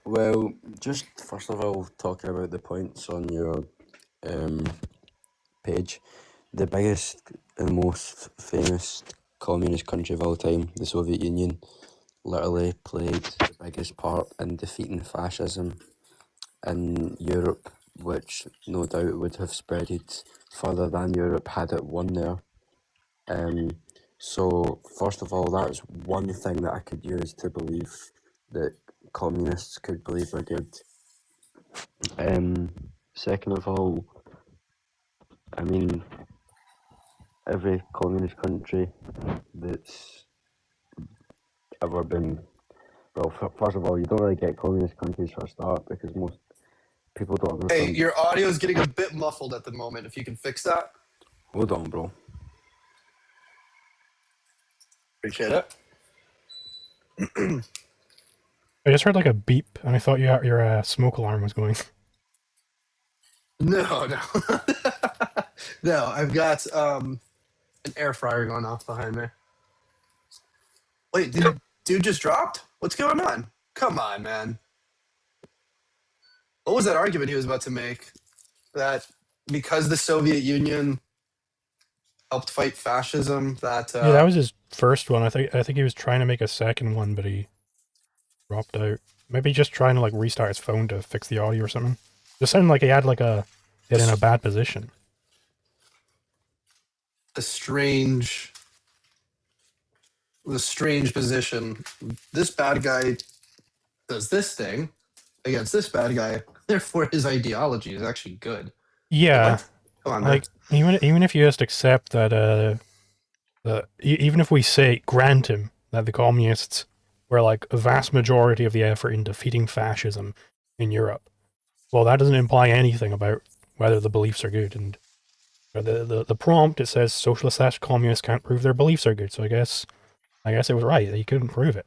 Well, just first of all, talking about the points on your page. The biggest and most famous communist country of all time, the Soviet Union, literally played the biggest part in defeating fascism in Europe, which no doubt would have spreaded further than Europe had it won there. So first of all, that's one thing that I could use to believe that communists could believe are good. Second of all, I mean, every communist country that's ever been, well, first of all, you don't really get communist countries for a start because most people don't understand. Hey, your audio is getting a bit muffled at the moment. If you can fix that. Hold on, bro. Appreciate it. I just heard like a beep, and I thought your smoke alarm was going. No. No, I've got an air fryer going off behind me. Wait, dude just dropped? What's going on? Come on, man. What was that argument he was about to make? That because the Soviet Union helped fight fascism, that Yeah, that was his first one. I think he was trying to make a second one, but he dropped out. Maybe just trying to like restart his phone to fix the audio or something. Just sounded like he had like it in a bad position. the strange position. This bad guy does this thing against this bad guy, therefore his ideology is actually good. Yeah, Come on, man. Like, even if you just accept that, even if we say, grant him that the communists were like a vast majority of the effort in defeating fascism in Europe, well, that doesn't imply anything about whether the beliefs are good. And the prompt, it says socialist / communists can't prove their beliefs are good. So I guess it was right. He couldn't prove it.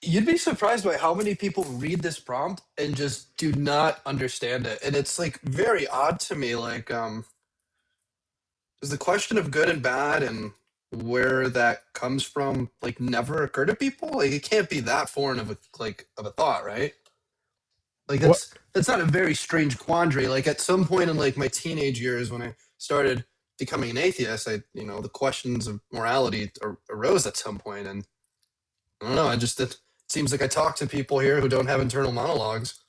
You'd be surprised by how many people read this prompt and just do not understand it. And it's like very odd to me. Like, does the question of good and bad and where that comes from like never occur to people? Like, it can't be that foreign of a thought, right? Like that's not a very strange quandary. Like at some point in like my teenage years when I started becoming an atheist, the questions of morality arose at some point, and I don't know. It seems like I talk to people here who don't have internal monologues.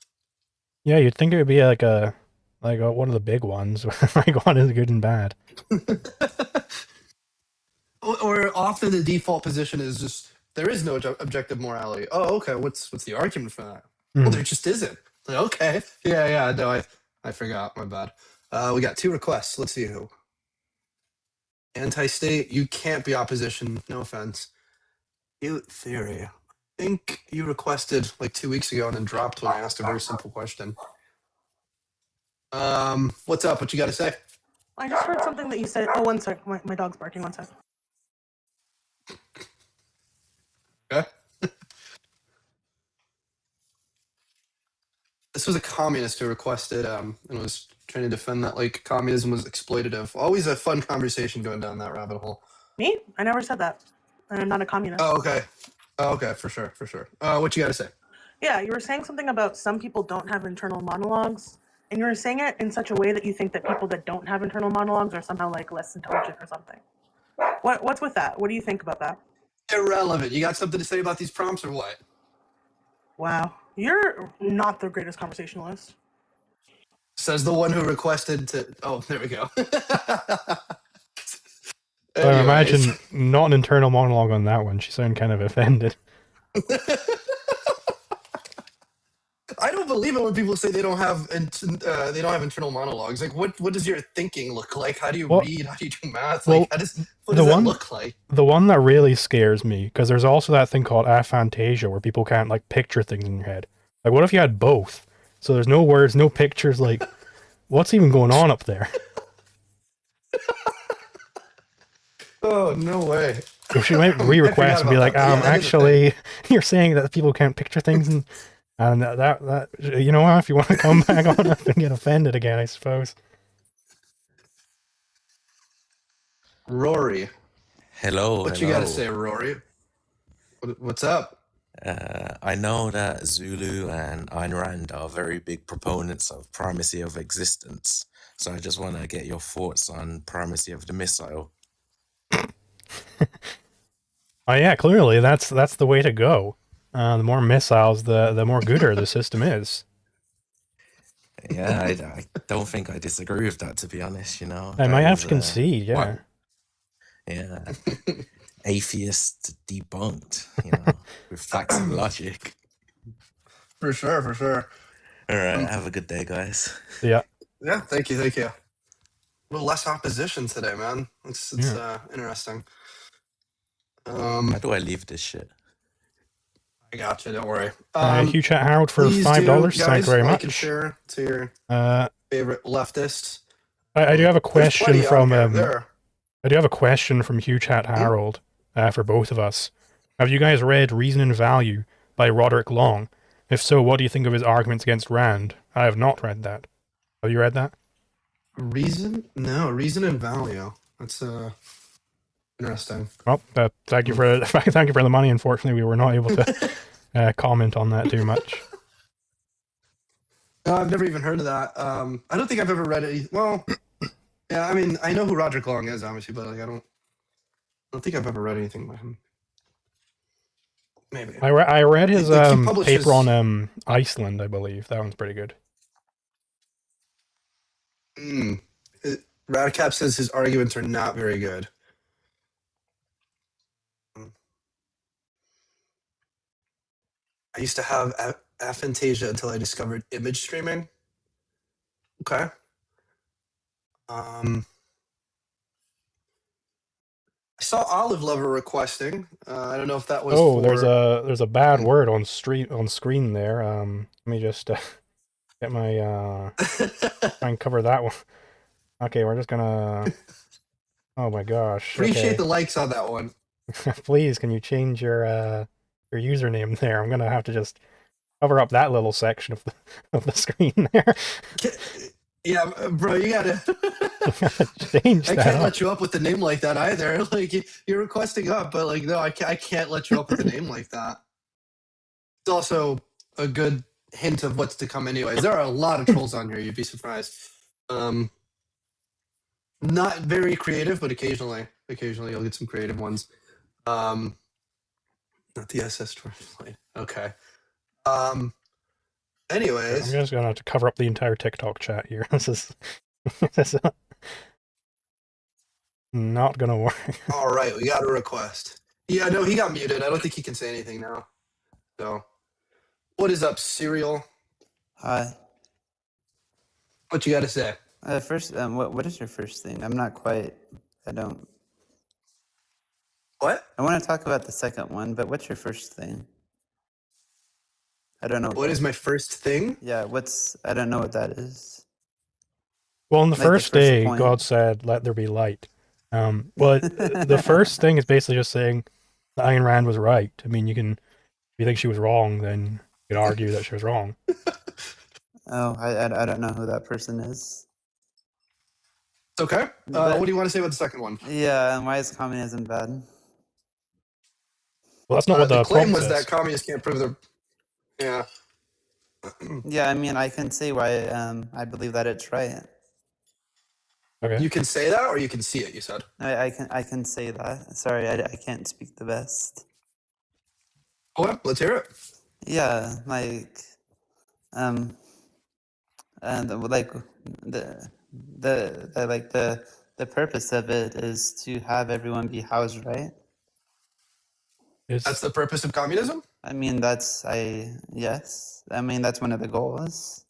Yeah, you'd think it would be like one of the big ones, like what is good and bad. Or often the default position is just there is no objective morality. Oh, okay. What's the argument for that? Well, there just isn't. Like, okay. Yeah. No, I forgot. My bad. We got 2 requests. Let's see who. Anti-state. You can't be opposition. No offense. Mute theory. I think you requested like 2 weeks ago and then dropped when I asked a very simple question. What's up? What you got to say? I just heard something that you said. Oh, one sec. My dog's barking. One sec. Okay. This was a communist who requested and was trying to defend that like communism was exploitative. Always a fun conversation going down that rabbit hole. Me? I never said that. I'm not a communist. Oh, okay. For sure. What you got to say? Yeah, you were saying something about some people don't have internal monologues, and you were saying it in such a way that you think that people that don't have internal monologues are somehow like less intelligent or something. What's with that? What do you think about that? Irrelevant. You got something to say about these prompts or what? Wow, you're not the greatest conversationalist. Says the one who requested to. Oh, there we go. I imagine not an internal monologue on that one. She sounded kind of offended. I don't believe it when people say they don't have internal monologues. Like, what does your thinking look like? How do you read? How do you do math? Like, what does that look like? The one that really scares me, because there's also that thing called aphantasia, where people can't like picture things in your head. Like, what if you had both? So there's no words, no pictures. Like, what's even going on up there? Oh, no way. She might re-request and be like, actually, you're saying that people can't picture things, and that you know what? If you want to come back on up and get offended again, I suppose. Rory. Hello. What you got to say, Rory? What's up? I know that Zulu and Ayn Rand are very big proponents of primacy of existence, so I just want to get your thoughts on primacy of the missile. Oh yeah, clearly that's the way to go. The more missiles, the more gooder the system is. Yeah, I don't think I disagree with that, to be honest. I might have to concede. Yeah. Yeah. Atheist debunked. With facts and logic. For sure. All right. Have a good day, guys. Yeah. Thank you. A little less opposition today, man. It's interesting. How do I leave this shit? I got you. Don't worry. Hugh Chat Harold for $5. Thank you very much. Like and share to your favorite leftists. I do have a question from Hugh Chat Harold for both of us. Have you guys read Reason and Value by Roderick Long? If so, what do you think of his arguments against Rand? I have not read that. Have you read that? Reason? No, Reason and Value. That's interesting. Well, thank you for the money. Unfortunately, we were not able to comment on that too much. No, I've never even heard of that. I don't think I've ever read it. Well, yeah, I mean, I know who Roderick Long is, obviously, but like, I don't think I've ever read anything by him. Maybe. I read his paper on Iceland, I believe. That one's pretty good. Radicap says his arguments are not very good. I used to have aphantasia until I discovered image streaming. Okay. I saw Olive Lover requesting. I don't know if that was Oh, for. there's a bad word on screen there. Let me just get my try and cover that one. Okay, we're just gonna. Oh my gosh. Appreciate Okay. the likes on that one. Please, can you change your username there? I'm gonna have to just cover up that little section of the screen there. Yeah, bro, you gotta. Change I that can't up. let you up with a name like that either. Like you're requesting up, but like no, I can't let you up with a name like that. It's also a good hint of what's to come, anyways. There are a lot of trolls on here. You'd be surprised. Not very creative, but occasionally you'll get some creative ones. Not the SS flight. Okay. Anyways, I'm just gonna have to cover up the entire TikTok chat here. This is not gonna work. all right, we got a request. Yeah, no, he got muted. I don't think he can say anything now. So, what is up, Serial? Hi. What you got to say? First, what is your first thing? I'm not quite. I don't. What? I want to talk about the second one, but what's your first thing? I don't know. What is my first thing? Yeah, what's? I don't know what that is. Well, on the Like the first first day, point. God said, "Let there be light." Well, the first thing is basically just saying that Ayn Rand was right. I mean, if you think she was wrong, then you could argue that she was wrong. Oh, I don't know who that person is. It's okay. But- What do you want to say about the second one? Yeah, and why is communism bad? Well, that's not what the the claim prompt was says. that communists can't prove their. Yeah. Yeah, I mean, I can say why. I believe that it's right. Okay. You can say that, or you can see it. You said. I can say that. Sorry, I can't speak the best. Okay, let's hear it. Yeah, like, and like the purpose of it is to have everyone be housed, right? That's the purpose of communism. I mean, yes. I mean, that's one of the goals.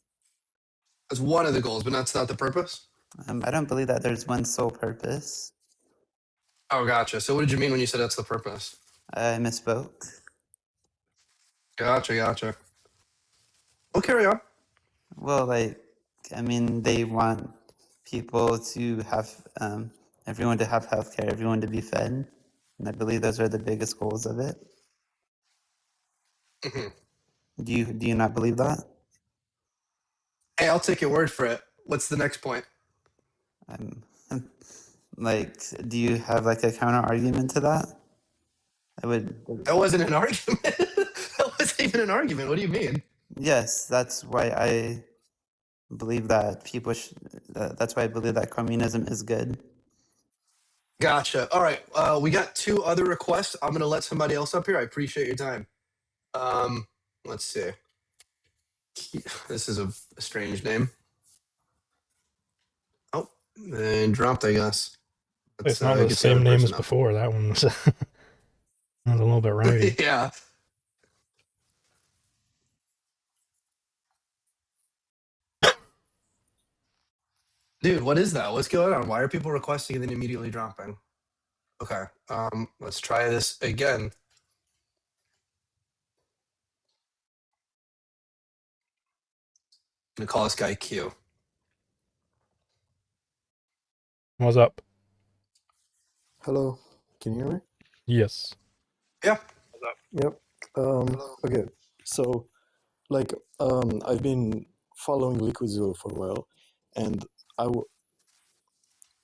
That's one of the goals, but that's not the purpose. I don't believe that there's one sole purpose. Oh, gotcha. So, what did you mean when you said that's the purpose? I misspoke. Gotcha. We'll carry on. Well, like, I mean, they want people to have everyone to have healthcare, everyone to be fed, and I believe those are the biggest goals of it. Mhm. Do you not believe that? Hey, I'll take your word for it. What's the next point? Like, do you have like a counter argument to that? That wasn't an argument. That wasn't even an argument. What do you mean? Yes, that's why I believe that that's why I believe that communism is good. Gotcha. All right. We got two other requests. I'm gonna let somebody else up here. I appreciate your time. Let's see. This is a strange name. Oh, and dropped, I guess. It's not the same name as before. That one was, that was a little bit rowdy. Yeah. Dude, what is that? What's going on? Why are people requesting and then immediately dropping? Okay. Let's try this again. I'm gonna call this guy Q. What's up? Hello, can you hear me? Yes. Yeah. Yep. Okay. So, like, I've been following Liquid Zulu for a while, and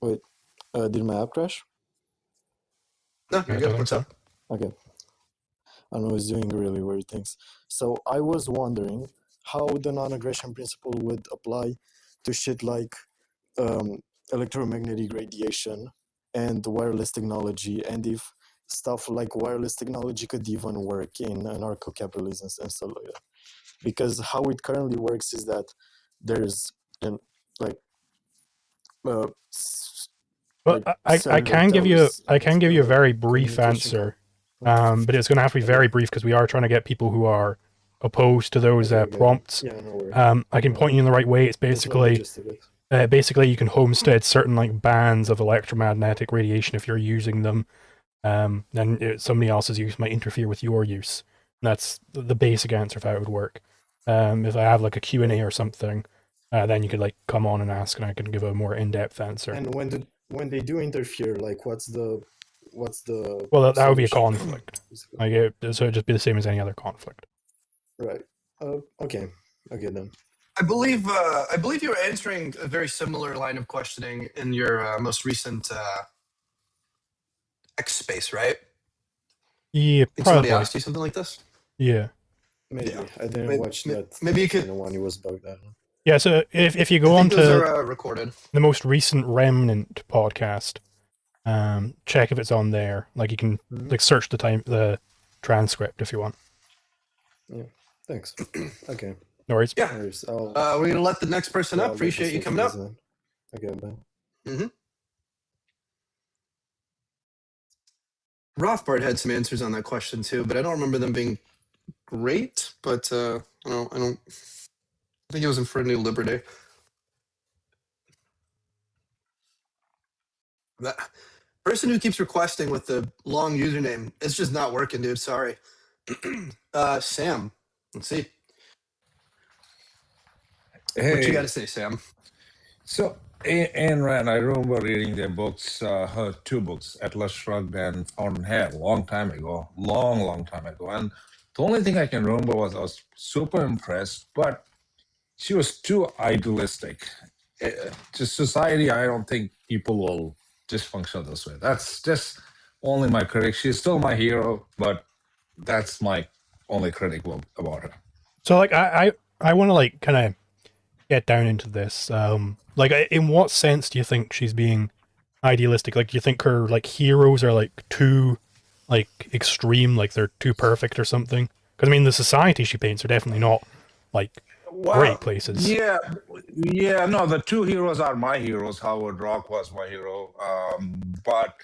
wait. Did my app crash? No, you're good. What's up? Okay. I know it's doing really weird things. So I was wondering how the non-aggression principle would apply to shit like electromagnetic radiation and wireless technology, and if stuff like wireless technology could even work in anarcho-capitalism and stuff like that. Because how it currently works is that there's Well, I can give you a very brief answer, but it's going to have to be very brief because we are trying to get people who are opposed to those prompts. Yeah, no worries. I can point you in the right way. It's basically Basically, you can homestead certain like bands of electromagnetic radiation if you're using them. Then somebody else's use might interfere with your use. And that's the basic answer of how it would work. If I have like a Q&A or something, then you could like come on and ask, and I can give a more in-depth answer. And when they do interfere, like what's the Well, that would be a solution? conflict. Like so it'd just be the same as any other conflict. Right. Okay then. I believe you were answering a very similar line of questioning in your most recent X space, right? Yeah, I think somebody probably. asked you something like this. Yeah. Maybe Yeah. I didn't watch that. Maybe you could. The one he was bugged out. Yeah, so if you I go on think those to are recorded. the most recent Remnant podcast, check if it's on there. Like you can like search the transcript if you want. Yeah. Thanks. Okay. No worries. Yeah. Anyways, We're gonna let the next person I'll up. let Appreciate this you coming up. then. Okay, bye. Rothbard had some answers on that question too, but I don't remember them being great. But I don't think it was in for New Liberty. That person who keeps requesting with the long username, it's just not working, dude. Sorry. Sam, let's see. What you got to say, Sam? So, Ayn Rand, I remember reading their books, her two books, Atlas Shrugged and Fountainhead, long time ago. And the only thing I can remember was I was super impressed, but she was too idealistic. Just society, I don't think people will just function this way. That's just only my critic. She's still my hero, but that's my only critic about her. So like I want to like kind of get down into this. Like in what sense do you think she's being idealistic? Like do you think her like heroes are like too like extreme, like they're too perfect or something? Because I mean the society she paints are definitely not like great places. Yeah, no, the two heroes are my heroes. Howard Rock was my hero. But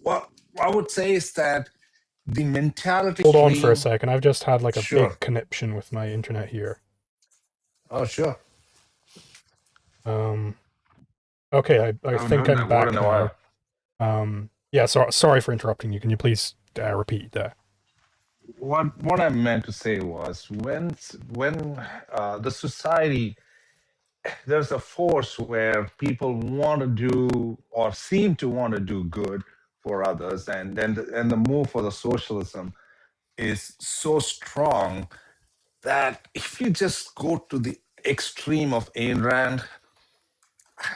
what I would say is that the mentality. Hold on for a second. I've just had like a Sure. big conniption with my internet here. Oh, sure. Okay, I think I'm back in a now. while. Yeah, sorry for interrupting you. Can you please repeat that? What I meant to say was when the society, there's a force where people want to do or seem to want to do good for others, and the move for the socialism is so strong that if you just go to the extreme of Ayn Rand,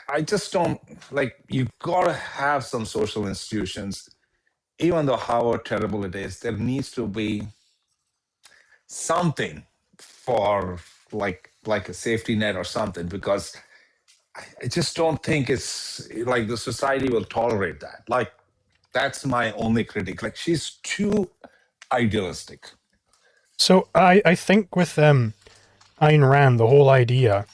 I just don't like. You gotta have some social institutions, even though however terrible it is. There needs to be something for like a safety net or something, because I just don't think it's like the society will tolerate that. Like that's my only critique. Like she's too idealistic. So I think with Ayn Rand, the whole idea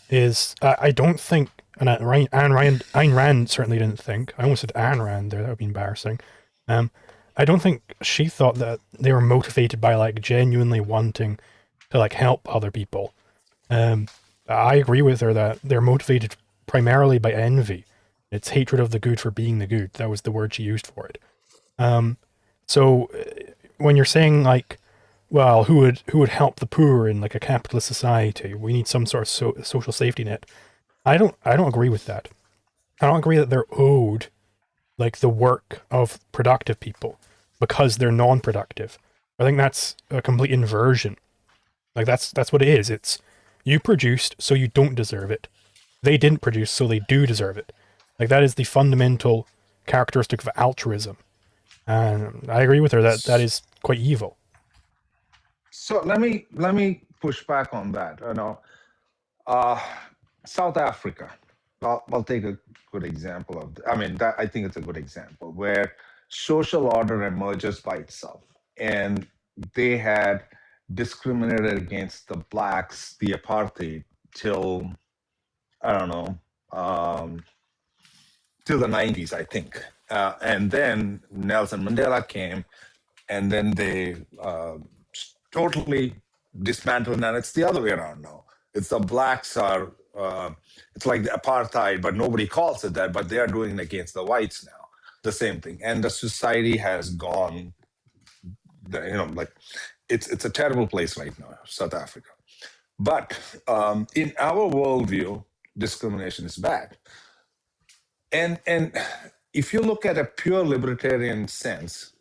is I don't think, and Ayn Rand certainly didn't think. I almost said Ayn Rand there. That would be embarrassing. I don't think she thought that they were motivated by like genuinely wanting to like help other people. I agree with her that they're motivated primarily by envy. It's hatred of the good for being the good. That was the word she used for it. So when you're saying like, well, who would help the poor in like a capitalist society? We need some sort of social safety net. I don't agree with that. I don't agree that they're owed like the work of productive people because they're non-productive. I think that's a complete inversion. Like that's what it is. It's you produced, so you don't deserve it. They didn't produce, so they do deserve it. Like that is the fundamental characteristic of altruism. And I agree with her that that is quite evil. So let me push back on that. South Africa. I'll take a good example of. I think it's a good example where social order emerges by itself, and they had discriminated against the blacks, the apartheid, till I don't know, till the 90s, I think, and then Nelson Mandela came, and then they totally dismantled, and it's the other way around now. It's the blacks are it's like the apartheid, but nobody calls it that. But they are doing it against the whites now. The same thing, and the society has gone. Like it's a terrible place right now, South Africa. But in our worldview, discrimination is bad. And if you look at a pure libertarian sense,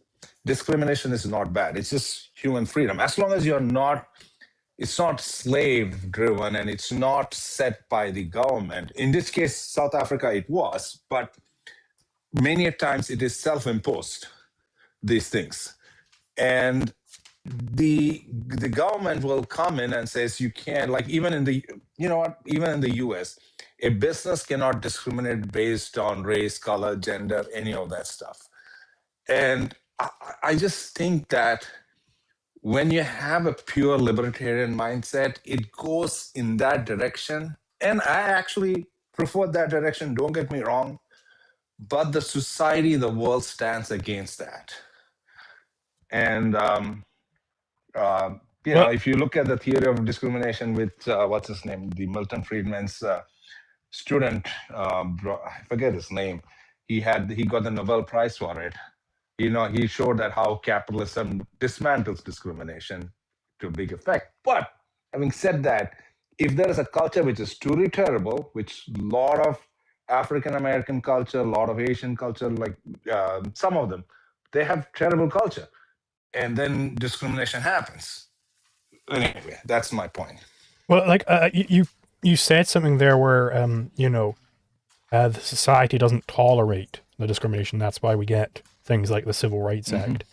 discrimination is not bad. It's just human freedom. As long as it's not slave driven and it's not set by the government. In this case, South Africa, it was, but many a times it is self-imposed, these things. And the government will come in and says you can't, like even in the US, a business cannot discriminate based on race, color, gender, any of that stuff. And I just think that when you have a pure libertarian mindset, it goes in that direction. And I actually prefer that direction, don't get me wrong. But the society, the world stands against that. And if you look at the theory of discrimination with what's his name, the Milton Friedman's student, I forget his name. He got the Nobel Prize for it. He showed that how capitalism dismantles discrimination to a big effect. But having said that, if there is a culture which is truly terrible, which a lot of African American culture, a lot of Asian culture, like some of them, they have terrible culture, and then discrimination happens. Anyway, that's my point. Well, like you said something there where the society doesn't tolerate the discrimination. That's why we get things like the Civil Rights Act.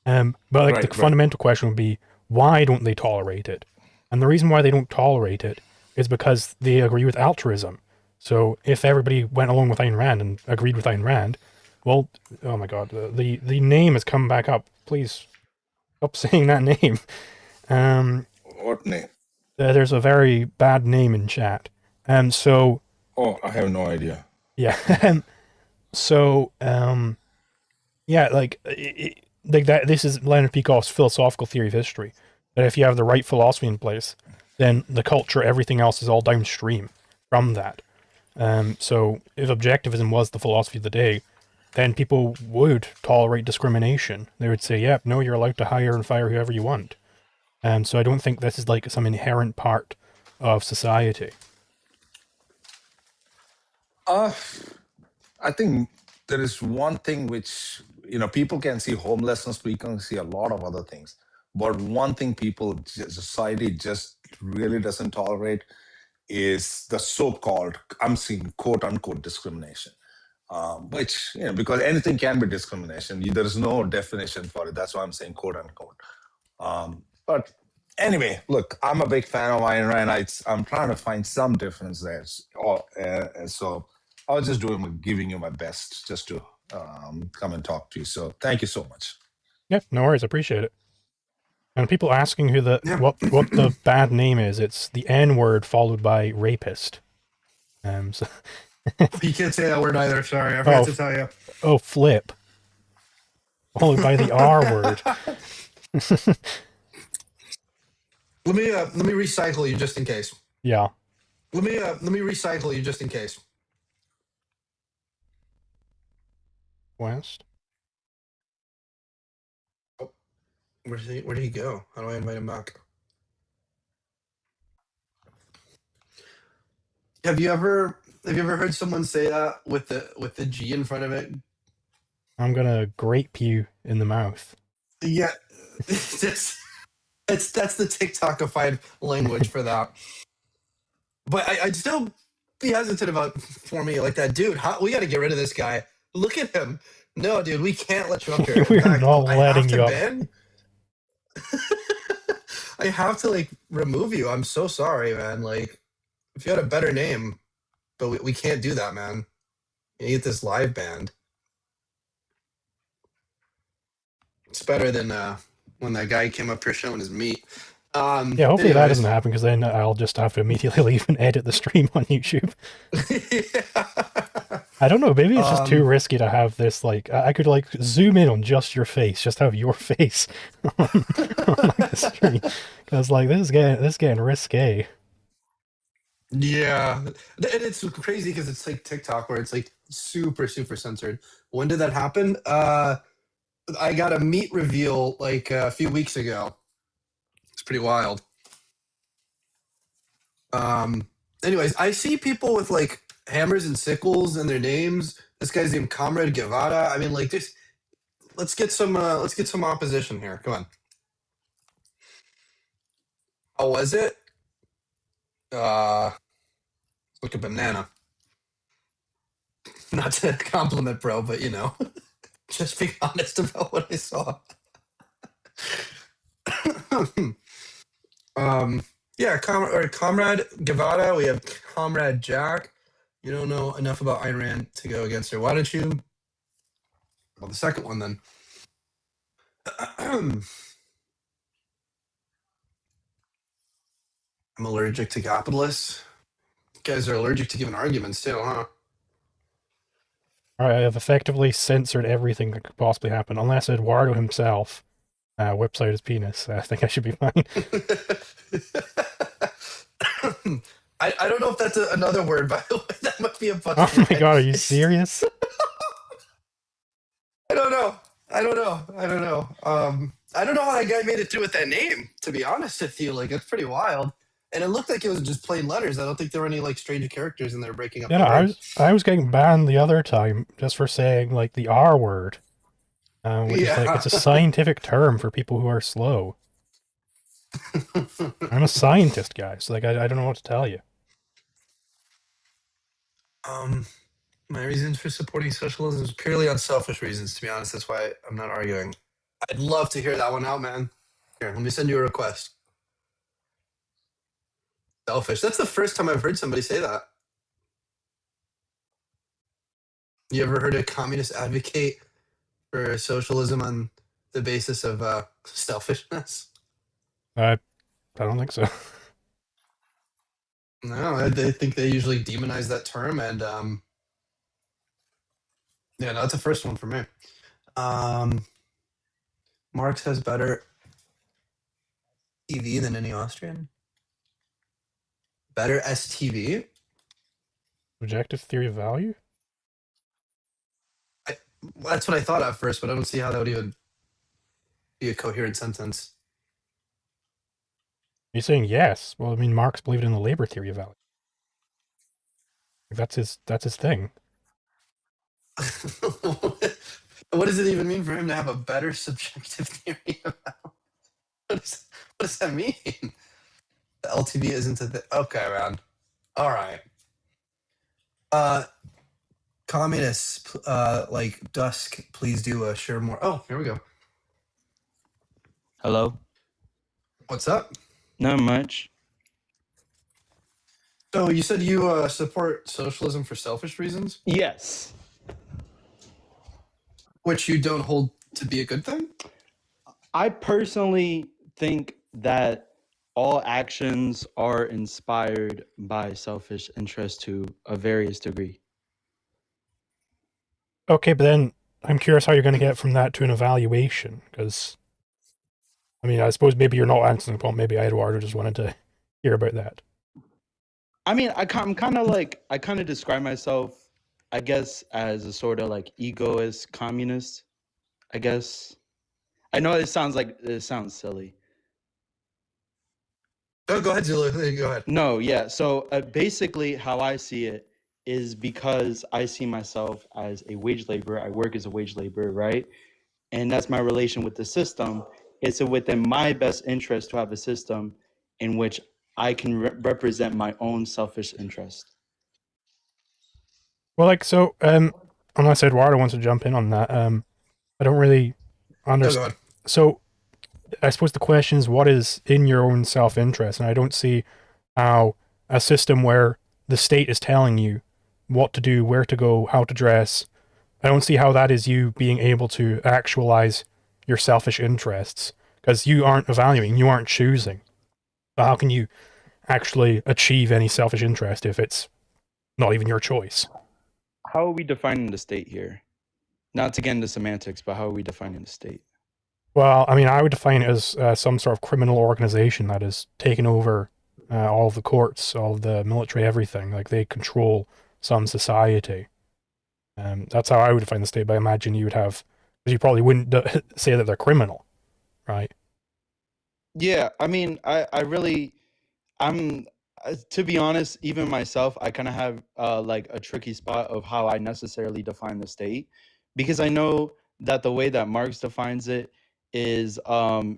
But like the fundamental question would be, why don't they tolerate it? And the reason why they don't tolerate it is because they agree with altruism. So if everybody went along with Ayn Rand and agreed with Ayn Rand, well, oh my God, the name has come back up. Please stop saying that name. What name? There's a very bad name in chat. So. Oh, I have no idea. Yeah. Like that. This is Leonard Peikoff's philosophical theory of history. That if you have the right philosophy in place, then the culture, everything else is all downstream from that. So if objectivism was the philosophy of the day, then people would tolerate discrimination. They would say, "Yep, no, you're allowed to hire and fire whoever you want." So I don't think this is like some inherent part of society. I think there is one thing which, people can see homelessness, people can see a lot of other things. But one thing society just really doesn't tolerate is the so-called, I'm seeing quote unquote discrimination, which, because anything can be discrimination. There is no definition for it. That's why I'm saying quote unquote. But anyway, look, I'm a big fan of Ayn Rand. I'm trying to find some difference there. So I was just giving you my best just to come and talk to you. So thank you so much. Yeah, no worries. I appreciate it. And people asking who what the bad name is, it's the N word followed by rapist. So You can't say that word either. Sorry, I forgot to tell you. Oh, flip. Followed by the R word. Let me recycle you just in case. Yeah. Let me recycle you just in case. West. Oh, where did he go? How do I invite him back? Have you ever heard someone say that with the G in front of it? I'm gonna grape you in the mouth. Yeah, that's the TikTokified language for that. But I'd still be hesitant about forming it like that, dude. We got to get rid of this guy. Look at him. No, dude, we can't let you up here. We're not letting you up. I have to remove you. I'm so sorry, man. If you had a better name, but we can't do that, man. You get this live band. It's better than when that guy came up here showing his meat. Yeah, hopefully that doesn't happen, because then I'll just have to immediately leave and edit the stream on YouTube. Yeah. I don't know, maybe it's just too risky to have this, I could zoom in on just your face, just have your face on the stream. Because this is getting risque. Yeah, and it's crazy because it's like TikTok where it's like super super censored. When did that happen? I got a meat reveal like a few weeks ago. It's pretty wild. Anyways, I see people with like hammers and sickles in their names. This guy's named Comrade Guevara. I mean, like, just let's get some opposition here. Come on. Oh, was it? Like a banana. Not to compliment, bro, but you know, just being honest about what I saw. Yeah, Comrade Guevara. We have Comrade Jack. You don't know enough about Ayn Rand to go against her. Why don't you? Well, the second one then. I'm allergic to capitalists. You guys are allergic to giving arguments too, huh? All right, I have effectively censored everything that could possibly happen, unless Eduardo himself whips out his penis. I think I should be fine. I don't know if that's another word, by the way. That might be a bunch. Oh my god, are you serious? I don't know. I don't know how that guy made it through with that name, to be honest with you. Like, it's pretty wild. And it looked like it was just plain letters. I don't think there were any like strange characters in there breaking up. Yeah, the I was getting banned the other time just for saying like the R word, which is like it's a scientific term for people who are slow. I'm a scientist, guys. Like I don't know what to tell you. My reasons for supporting socialism is purely on selfish reasons, to be honest. That's why I'm not arguing. I'd love to hear that one out, man. Here, let me send you a request. Selfish. That's the first time I've heard somebody say that. You ever heard a communist advocate for socialism on the basis of selfishness? I don't think so. No, I think they usually demonize that term, and yeah, no, that's the first one for me. Marx has better TV than any Austrian. Better STV? Objective theory of value? Well, that's what I thought at first, but I don't see how that would even be a coherent sentence. You're saying yes. Well, I mean, Marx believed in the labor theory of value. That's his thing. What does it even mean for him to have a better subjective theory of value? What does that mean? The LTV isn't a thing. Okay, man. All right. Communists, like Dusk, please do share more. Oh, here we go. Hello. What's up? Not much. So you said you support socialism for selfish reasons, Yes. which you don't hold to be a good thing? I personally think that all actions are inspired by selfish interest to a various degree. Okay, but then I'm curious how you're going to get from that to an evaluation, because, I mean, I suppose maybe you're not answering the point. Maybe Eduardo just wanted to hear about that. I mean, I'm kind of like, I kind of describe myself, I guess, as a sort of like egoist communist, I guess. I know it sounds silly. Oh, go ahead, Zulu. Go ahead. No, yeah. So basically, how I see it is because I see myself as a wage laborer. I work as a wage laborer, right? And that's my relation with the system. It's within my best interest to have a system in which I can represent my own selfish interest. Well, like, so, unless Eduardo wants to jump in on that, I don't really understand. So, I suppose the question is, what is in your own self-interest? And I don't see how a system where the state is telling you what to do, where to go, how to dress, I don't see how that is you being able to actualize your selfish interests, because you aren't evaluating, you aren't choosing. So how can you actually achieve any selfish interest if it's not even your choice? How are we defining the state here? Not to get into semantics, but how are we defining the state? Well, I mean, I would define it as some sort of criminal organization that has taken over all of the courts, all of the military, everything. Like they control some society. That's how I would define the state. But I imagine you would have, because you probably wouldn't say that they're criminal, right? Yeah, I mean, I really, to be honest, even myself, I kind of have like a tricky spot of how I necessarily define the state, because I know that the way that Marx defines it is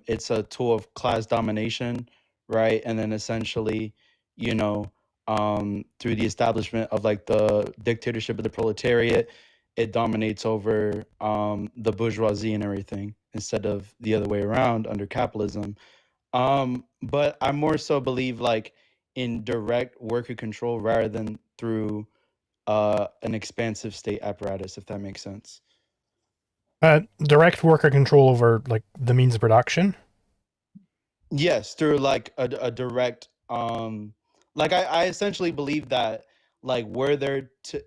it's a tool of class domination, right? And then essentially, you know, through the establishment of like the dictatorship of the proletariat, it dominates over the bourgeoisie and everything instead of the other way around under capitalism. But I more so believe like in direct worker control rather than through an expansive state apparatus, if that makes sense. Direct worker control over like the means of production. Yes, through like a direct like I essentially believe that like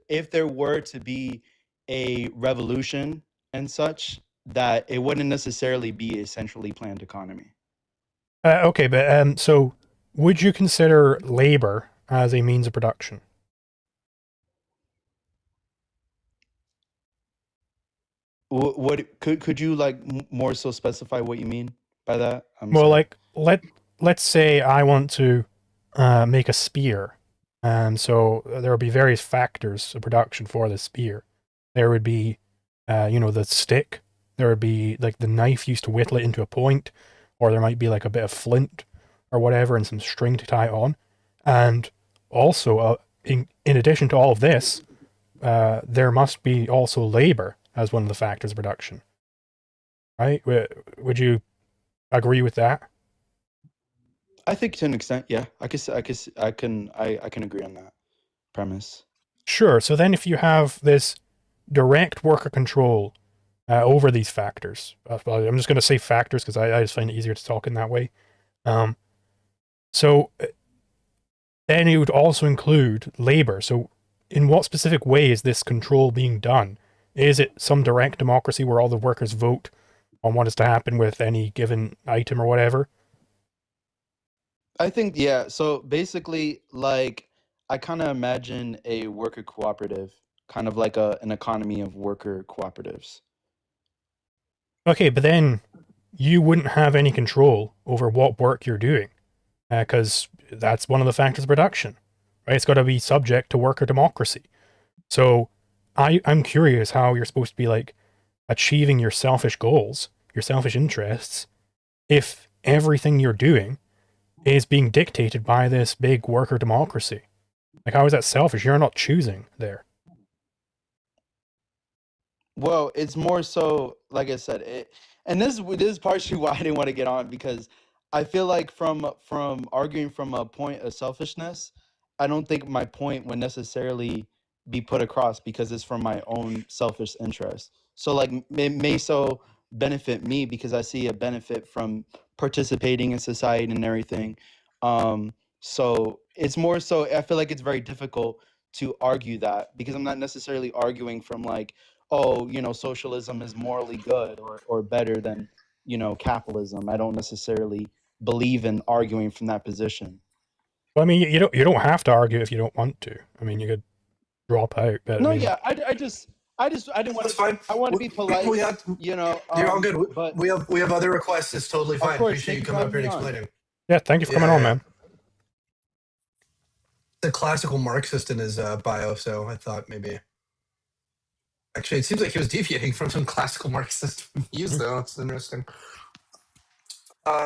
if there were to be a revolution and such, that it wouldn't necessarily be a centrally planned economy. Okay, but so would you consider labor as a means of production? What could you like more so specify what you mean by that? Well, like let's say I want to make a spear, and so there would be various factors of production for the spear. There would be, the stick. There would be like the knife used to whittle it into a point, or there might be like a bit of flint or whatever, and some string to tie it on. And also, in addition to all of this, there must be also labor as one of the factors of production. Right? Would you agree with that? I think to an extent, yeah. I can agree on that premise. Sure. So then if you have this direct worker control over these factors, well, I'm just going to say factors because I just find it easier to talk in that way. So then it would also include labor. So in what specific way is this control being done? Is it some direct democracy where all the workers vote on what is to happen with any given item or whatever? I think, yeah. So basically, like, I kind of imagine a worker cooperative, kind of like an economy of worker cooperatives. Okay, but then you wouldn't have any control over what work you're doing, because that's one of the factors of production, right? It's got to be subject to worker democracy. So I'm curious how you're supposed to be like achieving your selfish goals, your selfish interests, if everything you're doing is being dictated by this big worker democracy. Like, how is that selfish? You're not choosing there. Well, it's more so, like I said, and this is partially why I didn't want to get on, because I feel like from arguing from a point of selfishness, I don't think my point would necessarily be put across because it's from my own selfish interest. So like it may so benefit me because I see a benefit from participating in society and everything. So it's more so I feel like it's very difficult to argue that because I'm not necessarily arguing from like, oh, socialism is morally good or better than, capitalism. I don't necessarily believe in arguing from that position. Well, I mean, you don't have to argue if you don't want to. I mean, you could drop out. But No, I mean, yeah, I didn't want That's to. fine. I want to be polite. You're all good. But We have other requests. It's totally fine. course, Appreciate you thank you coming for up here and having me on. explaining. yeah, thank you for coming on, man. The classical Marxist in his bio, so I thought maybe. Actually, it seems like he was deviating from some classical Marxist views, though. It's interesting.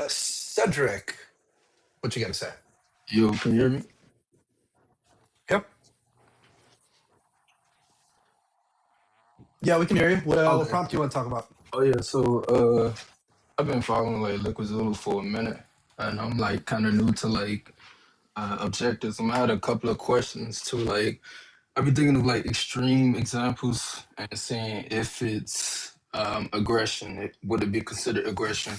Cedric, what you got to say? Yo, can you hear me? Yep. Yeah, we can hear you. What prompt do you want to talk about? Oh yeah, so I've been following like Liquid Zulu for a minute, and I'm like kind of new to like objectives. I had a couple of questions to like. I've been thinking of like extreme examples and seeing if it's aggression. Would it be considered aggression?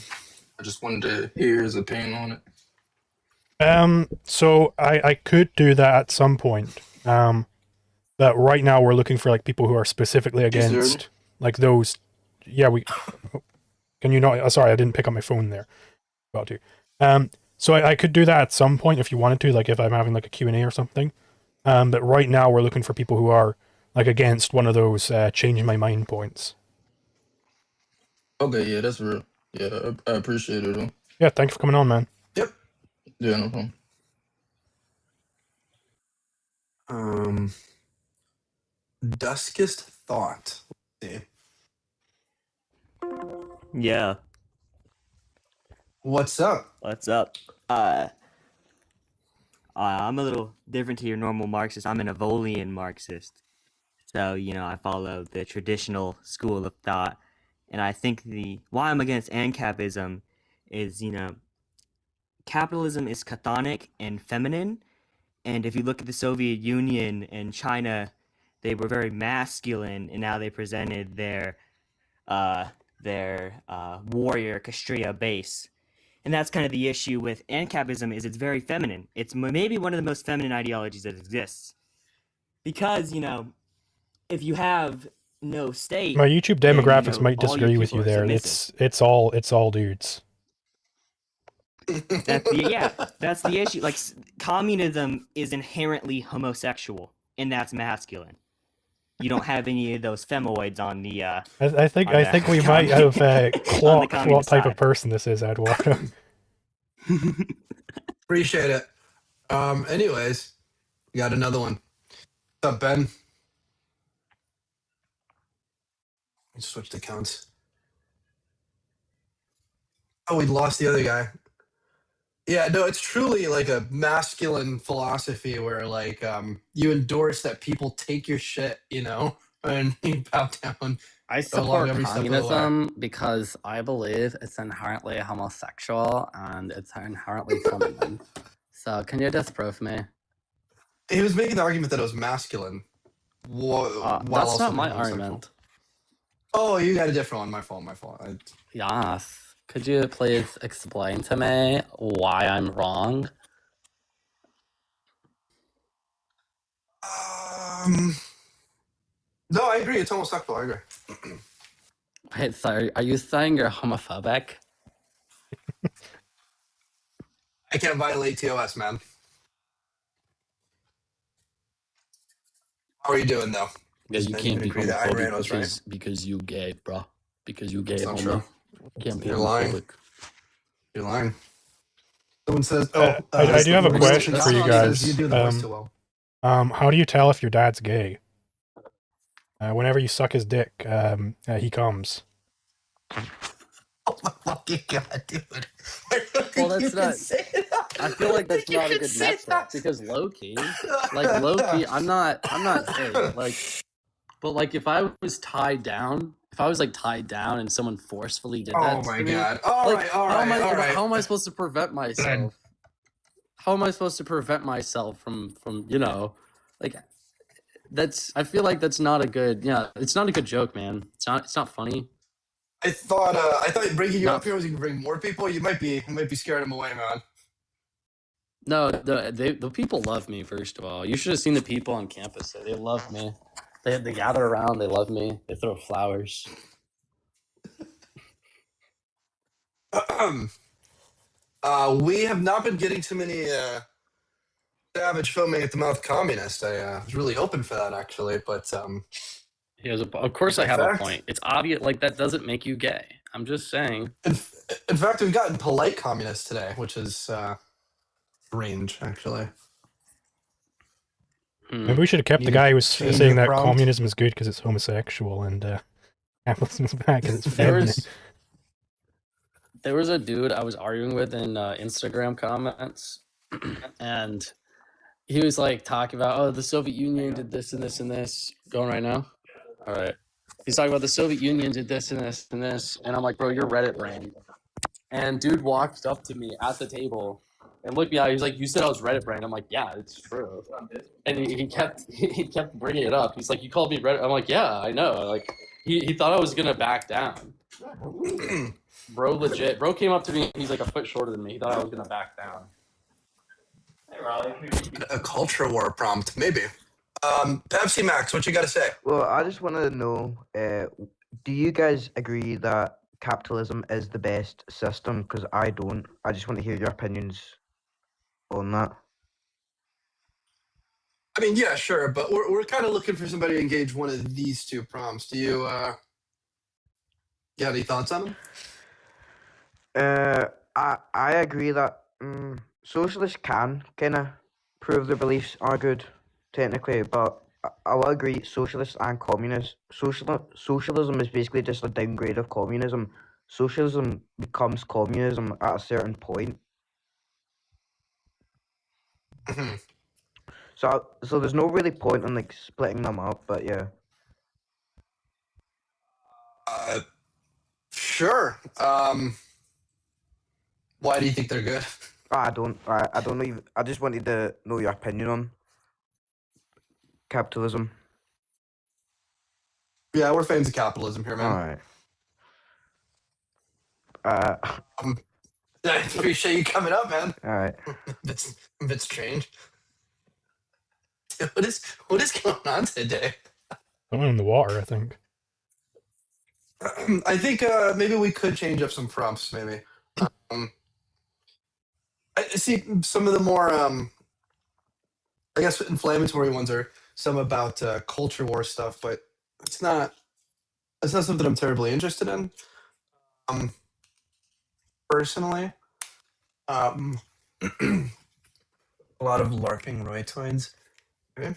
I just wanted to hear his opinion on it. So I could do that at some point. But right now we're looking for like people who are specifically against like those. Yeah, can you not? Sorry, I didn't pick up my phone there. About to. So I could do that at some point if you wanted to, like if I'm having like a Q&A or something. But right now we're looking for people who are like against one of those changing my mind points. Okay, yeah, that's real. Yeah, I appreciate it. Though. Yeah, thanks for coming on, man. Yep. Yeah, no problem. Duskest thought. Let's see. Yeah. What's up? What's up? I'm a little different to your normal Marxist. I'm an Evolian Marxist. So, you know, I follow the traditional school of thought. And I think why I'm against ANCAPism is, you know, capitalism is chthonic and feminine. And if you look at the Soviet Union and China, they were very masculine, and now they presented their warrior Kastria base. And that's kind of the issue with ANCAPism, is it's very feminine. It's maybe one of the most feminine ideologies that exists. Because, you know, if you have no state... My YouTube then, demographics you know, might all your disagree with people you are there. submissive. It's all dudes. That's the issue. Like, communism is inherently homosexual, and that's masculine. You don't have any of those femoids on the. I think we might have clocked what type of person this is, Eduardo. Appreciate it. Anyways, we got another one. What's up, Ben? Let's switch the counts. Oh, we lost the other guy. Yeah, no, it's truly like a masculine philosophy where like you endorse that people take your shit, you know, and you bow down. I along support every step of the way. communism because I believe it's inherently homosexual and it's inherently feminine. So can you disprove me? He was making the argument that it was masculine. While That's also not my being homosexual. argument. Oh, you got a different one. My fault. Yes. Could you please explain to me why I'm wrong? No, I agree. It's homosexual. I agree. Wait, so are you saying you're homophobic? I can't violate TOS, man. How are you doing, though? Yeah, you Just can't be agree that Ayn Rand was homophobic because you gay, bro. Because you gay, That's not homo. true. You can't be You're lying. homophobic. You're lying. Someone says, I do have a question for you guys. You do the voice too well. How do you tell if your dad's gay? Whenever you suck his dick, he comes. Oh my fucking god, dude! Well, that's not. I feel like that's not a good metric because low key, I'm not saying like, but like if I was tied down, and someone forcefully did that, Oh my to me, god! All like, right. how am I supposed to prevent myself? How am I supposed to prevent myself from you know, like that's? I feel like that's not a good. Yeah, it's not a good joke, man. It's not funny. I thought bringing you up here was you can bring more people. You might be scaring them away, man. No, the people love me. First of all, you should have seen the people on campus. They love me. They gather around. They love me. They throw flowers. We have not been getting too many savage filming at the mouth communist. I was really hoping for that actually, but Of course, I have a fact- point. It's obvious. Like that doesn't make you gay. I'm just saying. in fact, we've gotten polite communists today, which is strange actually. Maybe we should have kept the You guy who was change saying your that prompt? communism is good because it's homosexual and capitalism is bad because it's There feminine. was a dude I was arguing with in Instagram comments, and he was like talking about, oh, the Soviet Union did this and this and this. Going right now? All right. He's talking about the Soviet Union did this and this and this, and I'm like, bro, you're Reddit brain. And dude walked up to me at the table and looked me out. He's like, you said I was Reddit brain. I'm like, yeah, it's true. And he kept bringing it up. He's like, you called me Reddit. I'm like, yeah, I know. Like he thought I was gonna back down. Bro, legit. Bro came up to me. He's like a foot shorter than me. He thought I was gonna back down. A culture war prompt, maybe. Pepsi Max, what you got to say? Well, I just want to know, do you guys agree that capitalism is the best system? Because I don't. I just want to hear your opinions on that. I mean, yeah, sure, but we're kind of looking for somebody to engage one of these two prompts. Do you got any thoughts on them? I agree that socialists can kind of prove their beliefs are good, technically, but I will agree socialists and communists. Socialism is basically just a downgrade of communism. Socialism becomes communism at a certain point. So there's no really point in like splitting them up, but yeah. Sure. Why do you think they're good? I don't know. I just wanted to know your opinion on capitalism. Yeah, we're fans of capitalism here, man. All right. I appreciate you coming up, man. All right. It's a bit strange. What is going on today? Someone in the water, I think. I think maybe we could change up some prompts. Maybe. I see some of the more, I guess, inflammatory ones are some about culture war stuff, but it's not something I'm terribly interested in. Personally, a lot of LARPing roitoids. Okay.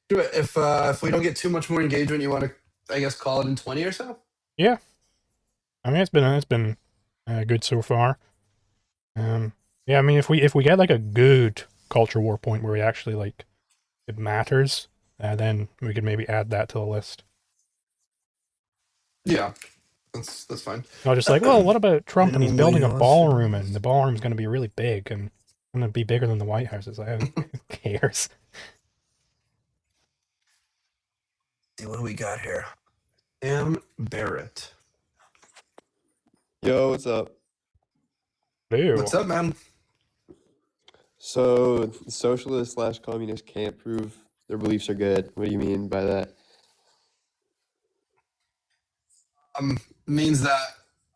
Do it if we don't get too much more engagement. You want to, I guess, call it in 20 or so. Yeah. I mean, it's been good so far. Yeah, I mean, if we get like a good culture war point where we actually like it matters, then we could maybe add that to the list. Yeah, that's fine. Not just like, well, what about Trump and he's building a ballroom and the ballroom's going to be really big and going to be bigger than the White House. It's like, who cares? See what do we got here? Sam Barrett. Yo, what's up? Ew. What's up, man? So, socialists / communists can't prove their beliefs are good. What do you mean by that? Means that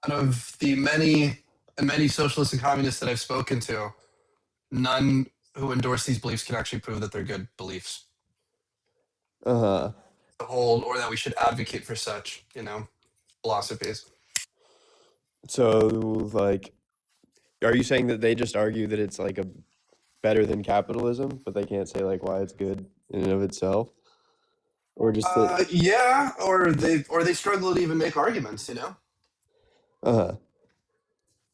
out of the many socialists and communists that I've spoken to, none who endorse these beliefs can actually prove that they're good beliefs. Uh-huh. The whole, or that we should advocate for such, philosophies. So, like, are you saying that they just argue that it's like a better than capitalism, but they can't say like why it's good in and of itself? Or just that Yeah, or they struggle to even make arguments, uh-huh.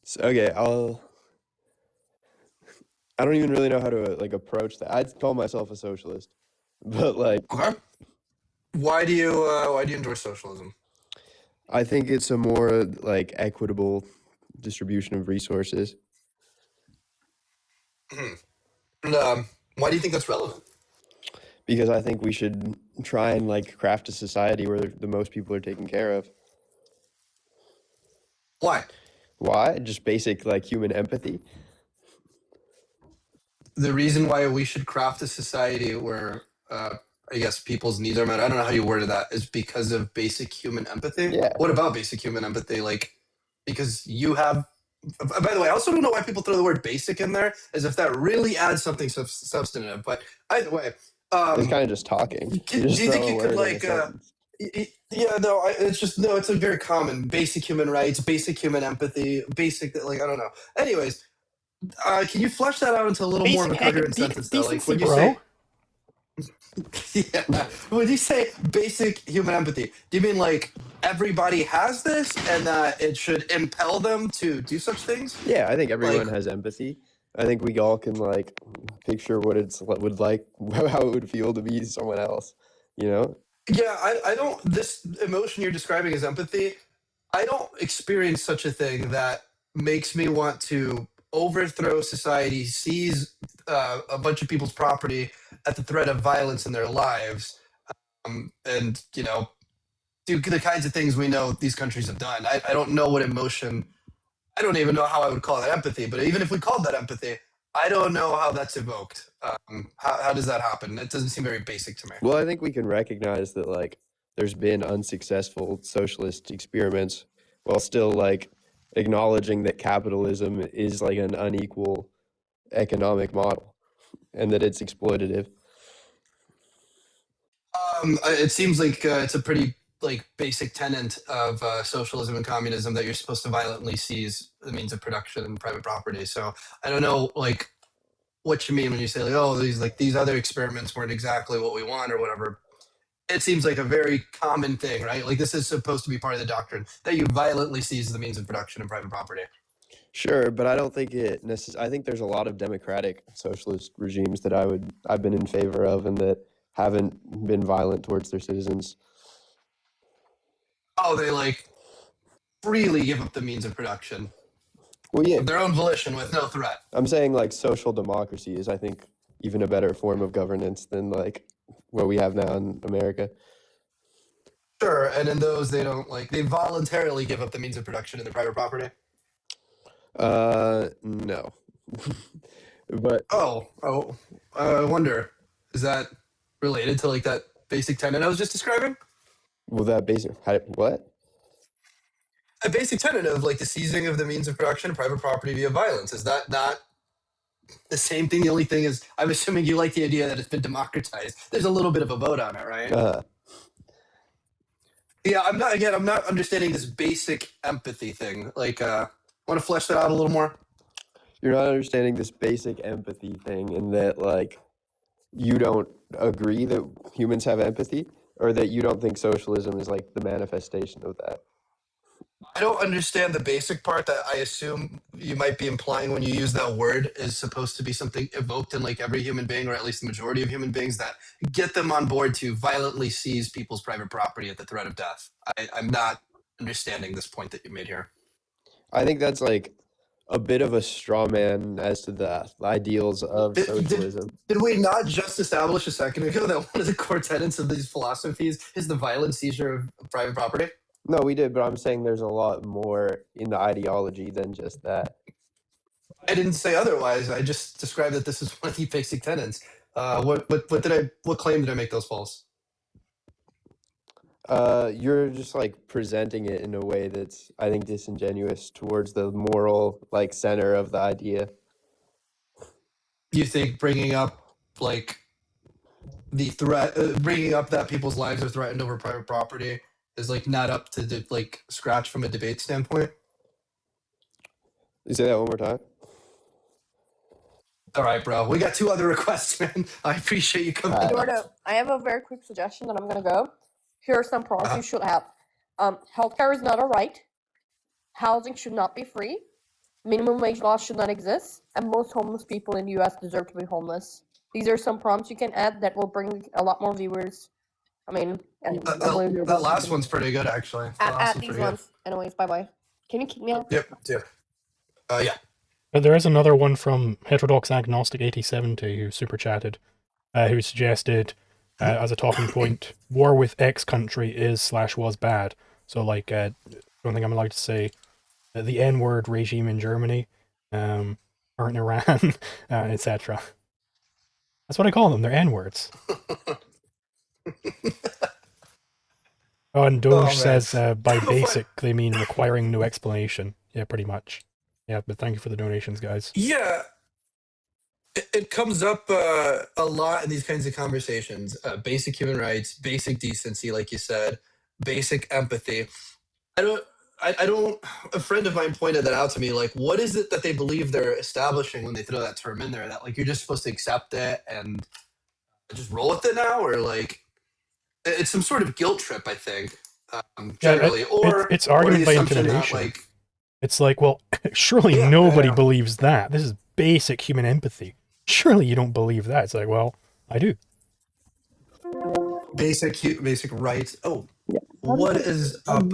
So, okay, I don't even really know how to like approach that. I'd call myself a socialist. But like Okay. Why do you endorse socialism? I think it's a more like equitable distribution of resources. And why do you think that's relevant? Because I think we should try and like craft a society where the most people are taken care of. Why? Why? Just basic like human empathy. The reason why we should craft a society where I guess people's needs are met, I don't know how you worded that, is because of basic human empathy. Yeah. What about basic human empathy? Like, because you have, by the way, I also don't know why people throw the word basic in there, as if that really adds something substantive. But either way, It's kind of just talking. do You just you think throw a you could word in a like, sentence. yeah, no, it's like very common. Basic human rights, basic human empathy, basic, like, I don't know. Anyways, can you flesh that out into a little more of a coherent sentence, though? Like, when you say, yeah, when you say basic human empathy, do you mean like everybody has this and that it should impel them to do such things? Yeah, I think everyone Like, has empathy. I think we all can like picture what would like how it would feel to be someone else, you know? yeah, I don't, this emotion you're describing as empathy, I don't experience such a thing that makes me want to overthrow society, seize a bunch of people's property at the threat of violence in their lives, and do the kinds of things we know these countries have done. I don't know what emotion. I don't even know how I would call that empathy. But even if we called that empathy, I don't know how that's evoked. How does that happen? It doesn't seem very basic to me. Well, I think we can recognize that like there's been unsuccessful socialist experiments while still like acknowledging that capitalism is like an unequal economic model and that it's exploitative. It seems like it's a pretty like basic tenet of socialism and communism that you're supposed to violently seize the means of production and private property. So I don't know like what you mean when you say like, oh, these other experiments weren't exactly what we want or whatever. It seems like a very common thing, right? Like this is supposed to be part of the doctrine that you violently seize the means of production and private property. Sure, but I don't think it I think there's a lot of democratic socialist regimes that I've been in favor of and that haven't been violent towards their citizens. Oh, they like freely give up the means of production Well, yeah, of their own volition with no threat. I'm saying like social democracy is, I think, even a better form of governance than like what we have now in America. Sure, and in those they don't like they voluntarily give up the means of production in their private property. No. But I wonder, is that related to like that basic tenet I was just describing? well, that basic what? A basic tenet of like the seizing of the means of production and private property via violence. Is that not the same thing? The only thing is, I'm assuming you like the idea that it's been democratized. There's a little bit of a vote on it, right? Yeah, I'm not understanding this basic empathy thing. Like, want to flesh that out a little more? You're not understanding this basic empathy thing in that like you don't agree that humans have empathy, or that you don't think socialism is like the manifestation of that. I don't understand the basic part that I assume you might be implying when you use that word is supposed to be something evoked in like every human being, or at least the majority of human beings, that get them on board to violently seize people's private property at the threat of death. I'm not understanding this point that you made here. I think that's like a bit of a straw man as to the ideals of socialism. Did we not just establish a second ago that one of the core tenets of these philosophies is the violent seizure of private property? No, we did, but I'm saying there's a lot more in the ideology than just that. I didn't say otherwise. I just described that this is one of the basic tenets. What claim did I make those false? You're just like presenting it in a way that's, I think, disingenuous towards the moral like center of the idea. You think bringing up like the threat, bringing up that people's lives are threatened over private property is like not up to like scratch from a debate standpoint? You say that one more time? All right, bro. We got two other requests, man. I appreciate you coming. Eduardo, I have a very quick suggestion that I'm gonna go. Here are some pros you should have. Healthcare is not a right. Housing should not be free. Minimum wage laws should not exist. And most homeless people in the US deserve to be homeless. These are some prompts you can add that will bring a lot more viewers. I mean, and that last one's pretty good, actually. The last add one's these pretty good. ones. Anyways, bye-bye. Can you kick me out? Yep. Yeah. But there is another one from Heterodox Agnostic 8070 who super chatted, who suggested as a talking point, war with X country is/was bad. So like, I don't think I'm allowed to say the N-word regime in Germany, or in Iran, etc. That's what I call them. They're N-words. Oh, and Doge says by basic they mean requiring no explanation. Yeah, pretty much. Yeah, but thank you for the donations, guys. Yeah. It comes up a lot in these kinds of conversations. Basic human rights, basic decency, like you said, basic empathy. I don't. A friend of mine pointed that out to me. Like, what is it that they believe they're establishing when they throw that term in there? That like you're just supposed to accept it and just roll with it now, or like it's some sort of guilt trip, I think. Generally, it's argument by intimidation. It's like, well, surely nobody believes that. This is basic human empathy. Surely you don't believe that. It's like, well, I do. Basic rights. Oh, what is up?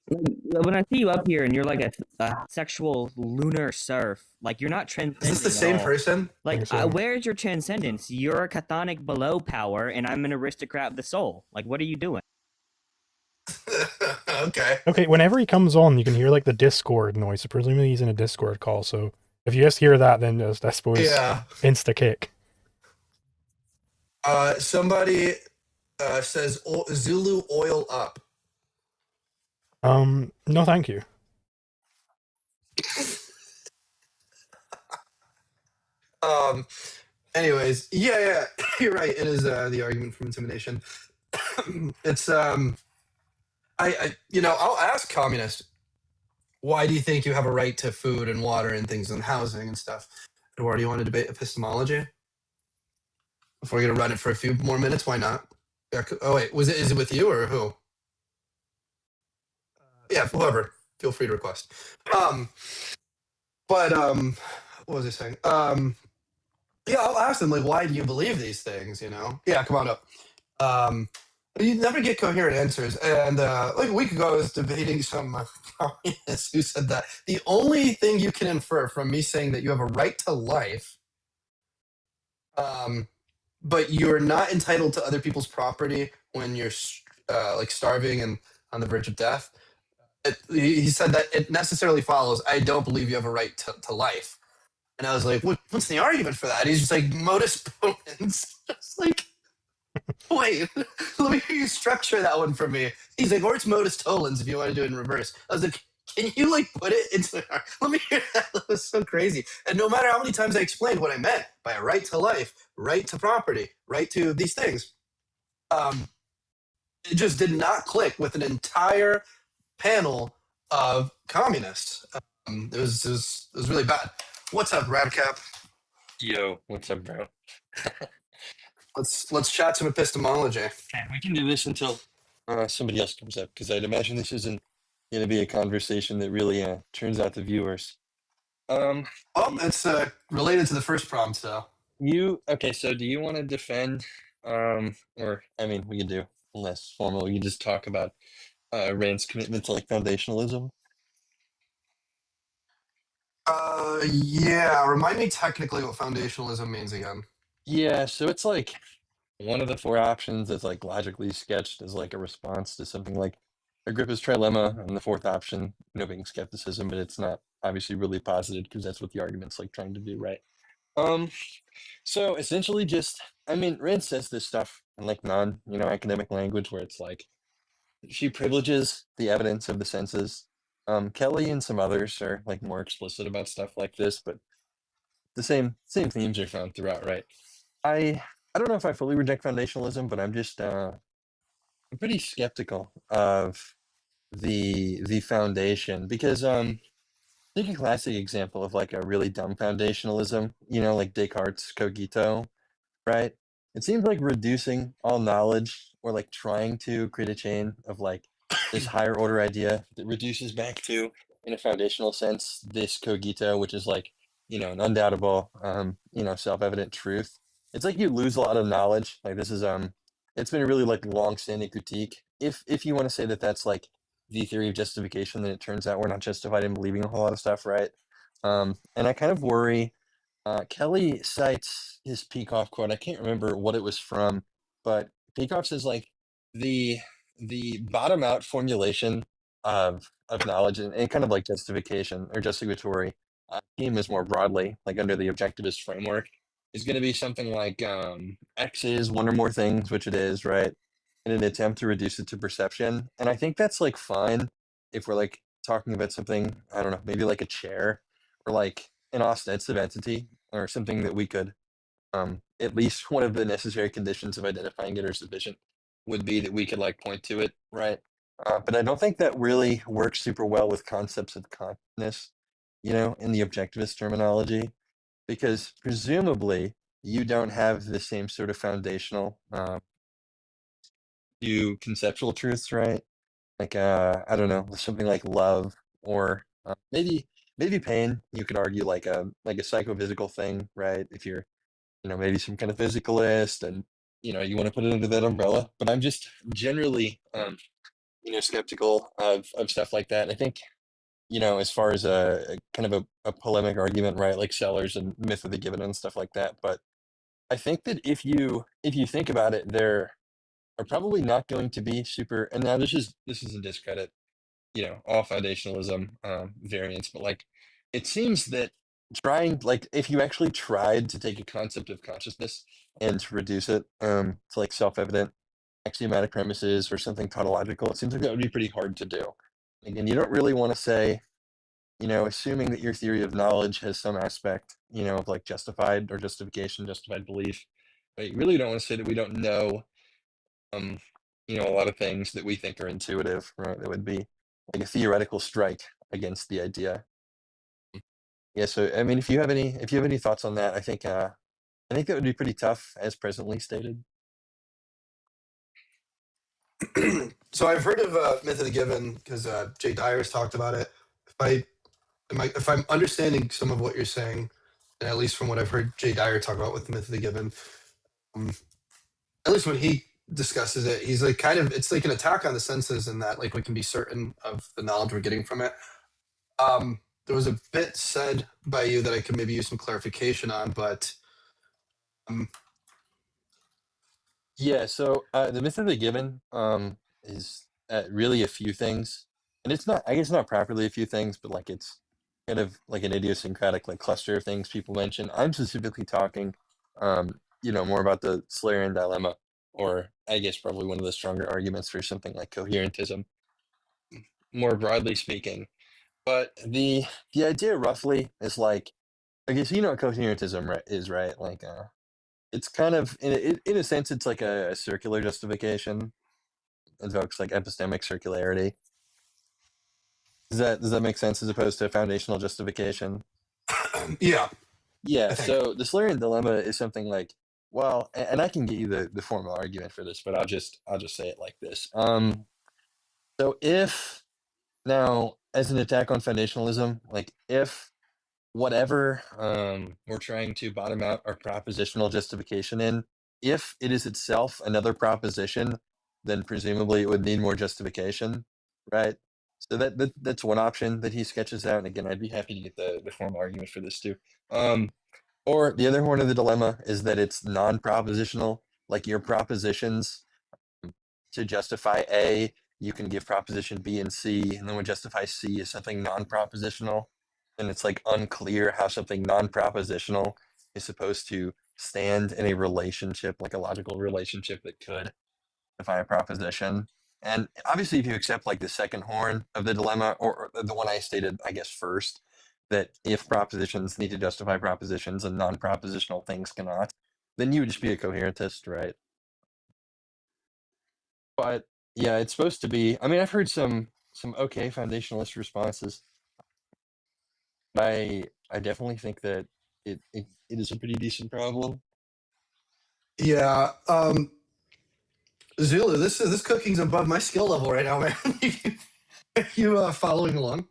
When I see you up here and you're like a sexual lunar serf, like you're not transcendent. Is this the same person? Like, where's your transcendence? You're a chthonic below power, and I'm an aristocrat of the soul. Like, what are you doing? Okay, whenever he comes on, you can hear like the Discord noise. So presumably he's in a Discord call. So if you just hear that, then just, I suppose, insta kick. Somebody says Zulu oil up. No, thank you. Anyways, yeah, you're right. It is the argument from intimidation. It's I'll ask communists, why do you think you have a right to food and water and things and housing and stuff? Eduardo, do you want to debate epistemology? If we're gonna run it for a few more minutes, why not? Yeah, oh wait, is it with you or who? Yeah, whoever. Feel free to request. But what was I saying? Yeah, I'll ask them, like, why do you believe these things? Yeah, come on up. You never get coherent answers. And like a week ago, I was debating some communists who said that the only thing you can infer from me saying that you have a right to life, but you're not entitled to other people's property when you're like starving and on the verge of death. He said that it necessarily follows, I don't believe you have a right to life. And I was like, what's the argument for that? He's just like, modus ponens. Just like, wait, let me hear you structure that one for me. He's like, or it's modus tollens if you want to do it in reverse. I was like, can you like put it into, let me hear that. That was so crazy. And no matter how many times I explained what I meant by a right to life, right to property, right to these things, it just did not click with an entire panel of communists. It was really bad. What's up, Radcap? Yo, what's up, bro? Let's chat some epistemology. Okay, we can do this until somebody else comes up, because I'd imagine this isn't going to be a conversation that really turns out the viewers. Well, it's related to the first prompt, so. Okay, so do you want to defend, or, I mean, we can do less formal, we can just talk about Rand's commitment to like foundationalism? Yeah, remind me technically what foundationalism means again. Yeah, so it's like one of the four options that's like logically sketched as like a response to something like Agrippa's trilemma, and the fourth option, being skepticism, but it's not obviously really posited because that's what the argument's like trying to do, right? So essentially just, I mean, Rand says this stuff in like academic language where it's like she privileges the evidence of the senses. Kelly and some others are like more explicit about stuff like this, but the same themes are found throughout, right? I don't know if I fully reject foundationalism, but I'm just I'm pretty skeptical of the foundation, because take a classic example of like a really dumb foundationalism, like Descartes' cogito, right? It seems like reducing all knowledge, or like trying to create a chain of like this higher order idea that reduces back to, in a foundational sense, this cogito, which is like, an undoubtable, self-evident truth. It's like you lose a lot of knowledge. Like this is, it's been a really like long-standing critique. If you want to say that that's like the theory of justification, then it turns out we're not justified in believing a whole lot of stuff, right? And I kind of worry. Kelly cites his Peikoff quote. I can't remember what it was from, but Peikoff says like the bottom out formulation of knowledge and kind of like justification or justificatory theme is more broadly like under the objectivist framework is going to be something like X is one or more things, which it is, right? In an attempt to reduce it to perception. And I think that's like fine if we're like talking about something, I don't know, maybe like a chair or like an ostensive entity or something that we could, at least one of the necessary conditions of identifying it or sufficient would be that we could like point to it, right? But I don't think that really works super well with concepts of consciousness, in the objectivist terminology, because presumably you don't have the same sort of foundational conceptual truths, right? Like I don't know, something like love, or maybe pain. You could argue like a psychophysical thing, right? If you're maybe some kind of physicalist, and you want to put it under that umbrella. But I'm just generally skeptical of stuff like that. I think as far as a kind of a polemic argument, right, like Sellers and Myth of the Given and stuff like that. But I think that if you think about it, there are probably not going to be super, and now this is a discredit, all foundationalism variants, but like it seems that trying, like if you actually tried to take a concept of consciousness and to reduce it to like self-evident axiomatic premises or something tautological, it seems like that would be pretty hard to do. Again, you don't really want to say, assuming that your theory of knowledge has some aspect, of like justified or justification, justified belief, but you really don't want to say that we don't know, a lot of things that we think are intuitive, right? That would be like a theoretical strike against the idea. Yeah, so I mean, if you have any thoughts on that, I think that would be pretty tough as presently stated. So I've heard of Myth of the Given because Jay Dyer's talked about it. If I'm understanding some of what you're saying, and at least from what I've heard Jay Dyer talk about with the Myth of the Given, at least when he discusses it, he's like it's like an attack on the senses in that like we can be certain of the knowledge we're getting from it. There was a bit said by you that I could maybe use some clarification on, but Yeah, so the myth of the given is really a few things, and it's not, I guess, not properly a few things, but like it's kind of like an idiosyncratic like cluster of things people mention. I'm specifically talking, more about the Slayerian dilemma, or I guess probably one of the stronger arguments for something like coherentism, more broadly speaking. But the idea roughly is like, I guess you know what coherentism is, right? Like it's kind of in a sense it's like a circular justification. It invokes like epistemic circularity. Does that make sense as opposed to a foundational justification? Yeah. Yeah, so the Slayerian dilemma is something like, well, and I can get you the formal argument for this, but I'll just say it like this. So if now, as an attack on foundationalism, like if whatever we're trying to bottom out our propositional justification in, if it is itself another proposition, then presumably it would need more justification, right? So that's one option that he sketches out. And again, I'd be happy to get the formal argument for this too. Or the other horn of the dilemma is that it's non-propositional, like your propositions to justify A, you can give proposition B and C, and then when justify C is something non-propositional, then it's like unclear how something non-propositional is supposed to stand in a relationship, like a logical relationship that could justify a proposition. And obviously, if you accept like the second horn of the dilemma, or the one I stated, I guess, first, that if propositions need to justify propositions and non-propositional things cannot, then you would just be a coherentist, right? But yeah, it's supposed to be. I mean, I've heard some okay foundationalist responses. I definitely think that it is a pretty decent problem. Yeah. Zulu, this cooking's above my skill level right now, man. you following along?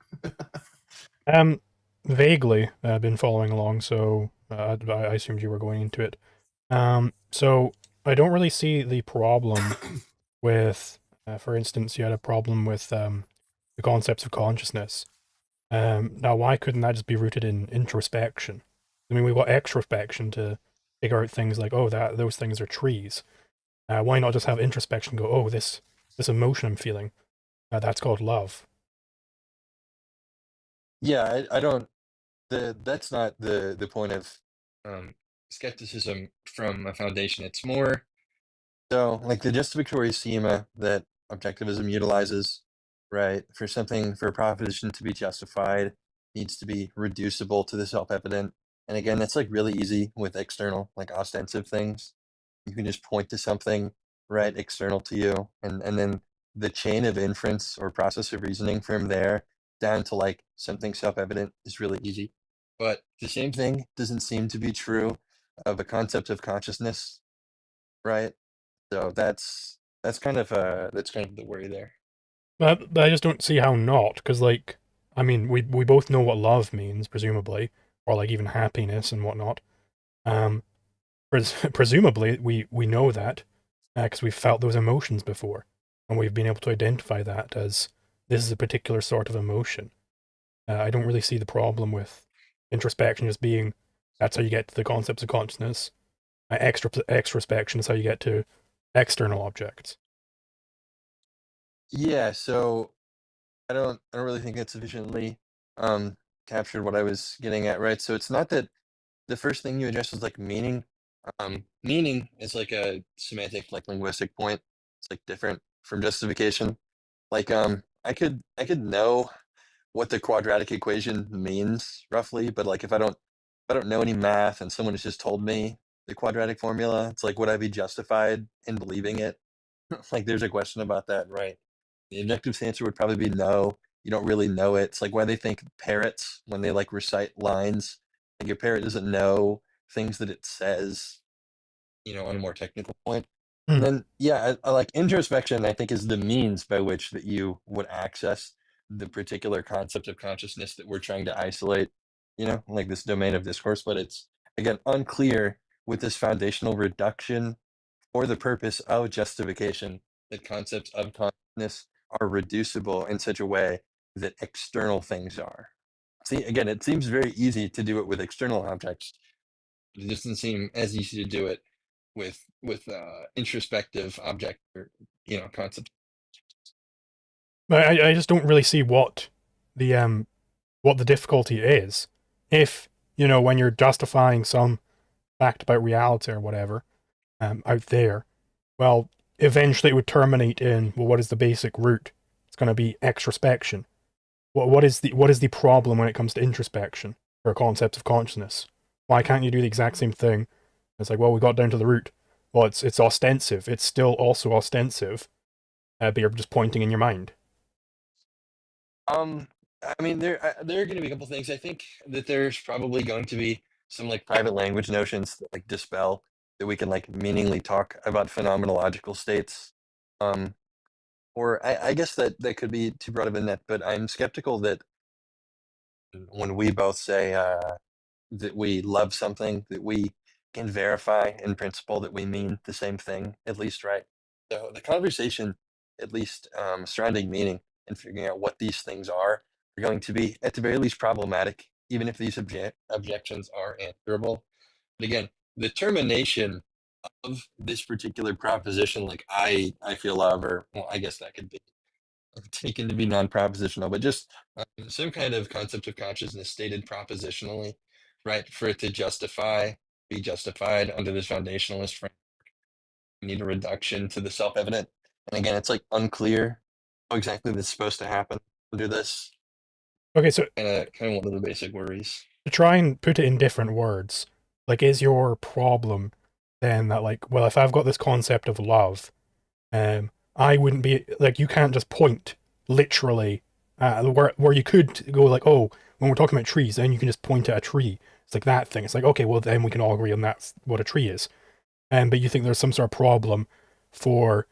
Vaguely been following along, so I assumed you were going into it. So I don't really see the problem with, for instance, you had a problem with the concepts of consciousness. Now, why couldn't that just be rooted in introspection? I mean, we've got extrospection to figure out things like, oh, those things are trees. Why not just have introspection go, oh, this emotion I'm feeling, that's called love. Yeah, I don't. That's not the point of skepticism from a foundation. It's more so like the justificatory schema that objectivism utilizes, right? For a proposition to be justified, needs to be reducible to the self-evident. And again, that's like really easy with external, like ostensive things. You can just point to something, right, external to you, and then the chain of inference or process of reasoning from there down to like something self-evident is really easy. But the same thing doesn't seem to be true of a concept of consciousness, right? So that's kind of the worry there. But I just don't see how not, because like, I mean, we both know what love means, presumably, or like even happiness and whatnot. Presumably, we know that because we've felt those emotions before, and we've been able to identify that as this is a particular sort of emotion. I don't really see the problem with introspection as being that's how you get to the concepts of consciousness. Extrospection is how you get to external objects. Yeah, so I don't really think it sufficiently captured what I was getting at, right? So it's not that the first thing you address is like meaning. Meaning is like a semantic, like linguistic point. It's like different from justification. Like I could know what the quadratic equation means roughly, but like if I don't know any math and someone has just told me the quadratic formula, it's like would I be justified in believing it? Like there's a question about that, right? The objective answer would probably be no. You don't really know it. It's like why they think parrots when they like recite lines, like your parrot doesn't know things that it says, on a more technical point. And then yeah, I like introspection, I think is the means by which that you would access the particular concept of consciousness that we're trying to isolate, like this domain of discourse, but it's again unclear with this foundational reduction for the purpose of justification that concepts of consciousness are reducible in such a way that external things are. See, again, it seems very easy to do it with external objects. It doesn't seem as easy to do it with introspective object or concepts. But I just don't really see what the difficulty is. If, when you're justifying some fact about reality or whatever, out there, well, eventually it would terminate in, well, what is the basic root? It's going to be extrospection. What is the problem when it comes to introspection for concepts of consciousness? Why can't you do the exact same thing? It's like, well, we got down to the root. Well, it's ostensive. It's still also ostensive, but you're just pointing in your mind. I mean, there are going to be a couple things. I think that there's probably going to be some like private language notions that like dispel that we can like meaningly talk about phenomenological states. Or I guess that could be too broad of a net, but I'm skeptical that when we both say that we love something, that we can verify in principle that we mean the same thing, at least, right? So the conversation, at least surrounding meaning and figuring out what these things are going to be, at the very least, problematic, even if these objections are answerable. But again, the termination of this particular proposition, like I feel love, or well, I guess that could be taken to be non-propositional, but just some kind of concept of consciousness stated propositionally, right? For it to be justified under this foundationalist framework, we need a reduction to the self-evident. And again, it's like unclear how exactly this is supposed to happen under this. Okay, so kind of one of the basic worries. To try and put it in different words, like, is your problem then that, like, well, if I've got this concept of love, I wouldn't be, like, you can't just point literally where you could go like, oh, when we're talking about trees, then you can just point at a tree. It's like that thing. It's like, okay, well, then we can all agree on that's what a tree is. But you think there's some sort of problem for,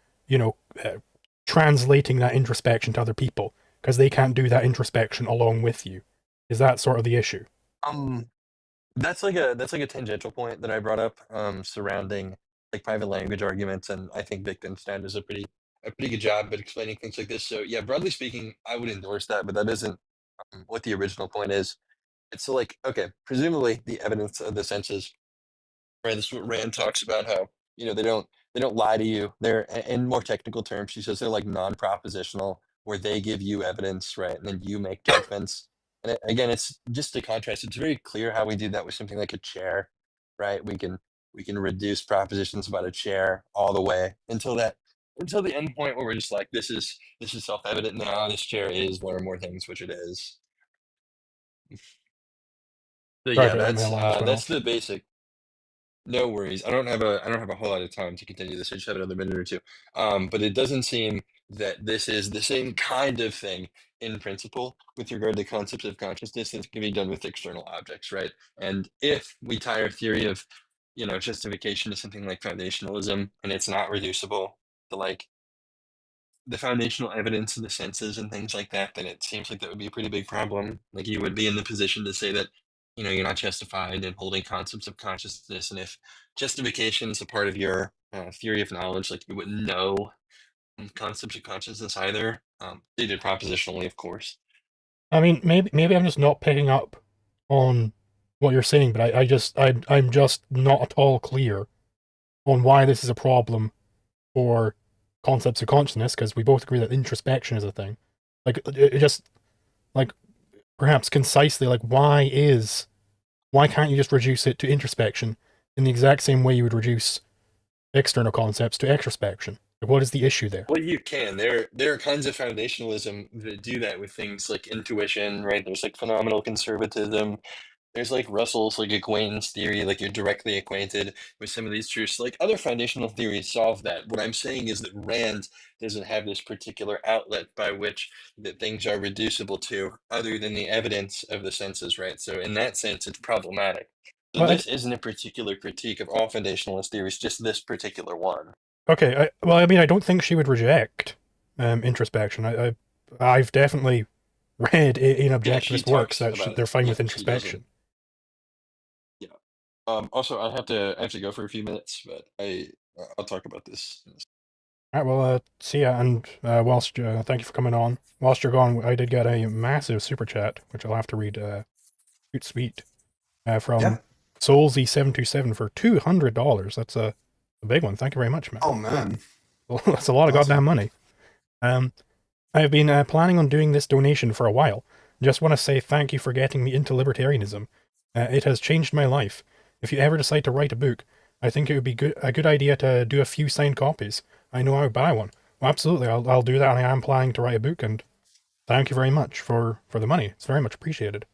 translating that introspection to other people because they can't do that introspection along with you. Is that sort of the issue? That's like a tangential point that I brought up surrounding like private language arguments, and I think Wittgenstein does a pretty good job at explaining things like this. So yeah, broadly speaking, I would endorse that, but that isn't what the original point is. It's like, okay, presumably the evidence of the senses, right? This is what Rand talks about, how they don't lie to you. They're, in more technical terms, she says they're like non-propositional, where they give you evidence, right, and then you make judgments. And again, it's just a contrast. It's very clear how we do that with something like a chair, right? We can reduce propositions about a chair all the way until the end point where we're just like, this is self-evident now. This chair is one or more things, which it is. So yeah, that's the basic. No worries. I don't have a whole lot of time to continue this. I just have another minute or two. But it doesn't seem that this is the same kind of thing in principle with regard to concepts of consciousness that can be done with external objects, right? And if we tie our theory of, justification to something like foundationalism, and it's not reducible to like the foundational evidence of the senses and things like that, then it seems like that would be a pretty big problem. Like you would be in the position to say that, you're not justified in holding concepts of consciousness. And if justification is a part of your theory of knowledge, like you wouldn't know concepts of consciousness either, stated propositionally, of course. I mean, maybe I'm just not picking up on what you're saying, but I'm just not at all clear on why this is a problem for concepts of consciousness, because we both agree that introspection is a thing. Like, it just, like, perhaps concisely, like, why can't you just reduce it to introspection in the exact same way you would reduce external concepts to extrospection? What is the issue there? Well, you can. There are kinds of foundationalism that do that with things like intuition, right? There's like phenomenal conservatism. There's like Russell's like acquaintance theory, like you're directly acquainted with some of these truths. Like other foundational theories solve that. What I'm saying is that Rand doesn't have this particular outlet by which that things are reducible to other than the evidence of the senses, right? So in that sense, it's problematic. So Well, this isn't a particular critique of all foundationalist theories, just this particular one. okay, well, I mean, I don't think she would reject introspection. I've definitely read in Yeah, she objectivist works talks that about it. they're fine Yeah, with she doesn't. introspection. Yeah. Also, I have to go for a few minutes, but I'll talk about this. All right, well, see ya, and whilst thank you for coming on. Whilst you're gone, I did get a massive super chat, which I'll have to read. Sweet, from Yeah. Soulsy727 for $200. That's a big one. Thank you very much, man. Oh man, Well, that's a lot of goddamn money. I have been planning on doing this donation for a while. Just want to say thank you for getting me into libertarianism. It has changed my life. If you ever decide to write a book, I think it would be a good idea to do a few signed copies. I know I would buy one. Well, absolutely, I'll do that, and I am planning to write a book, and thank you very much for the money. It's very much appreciated.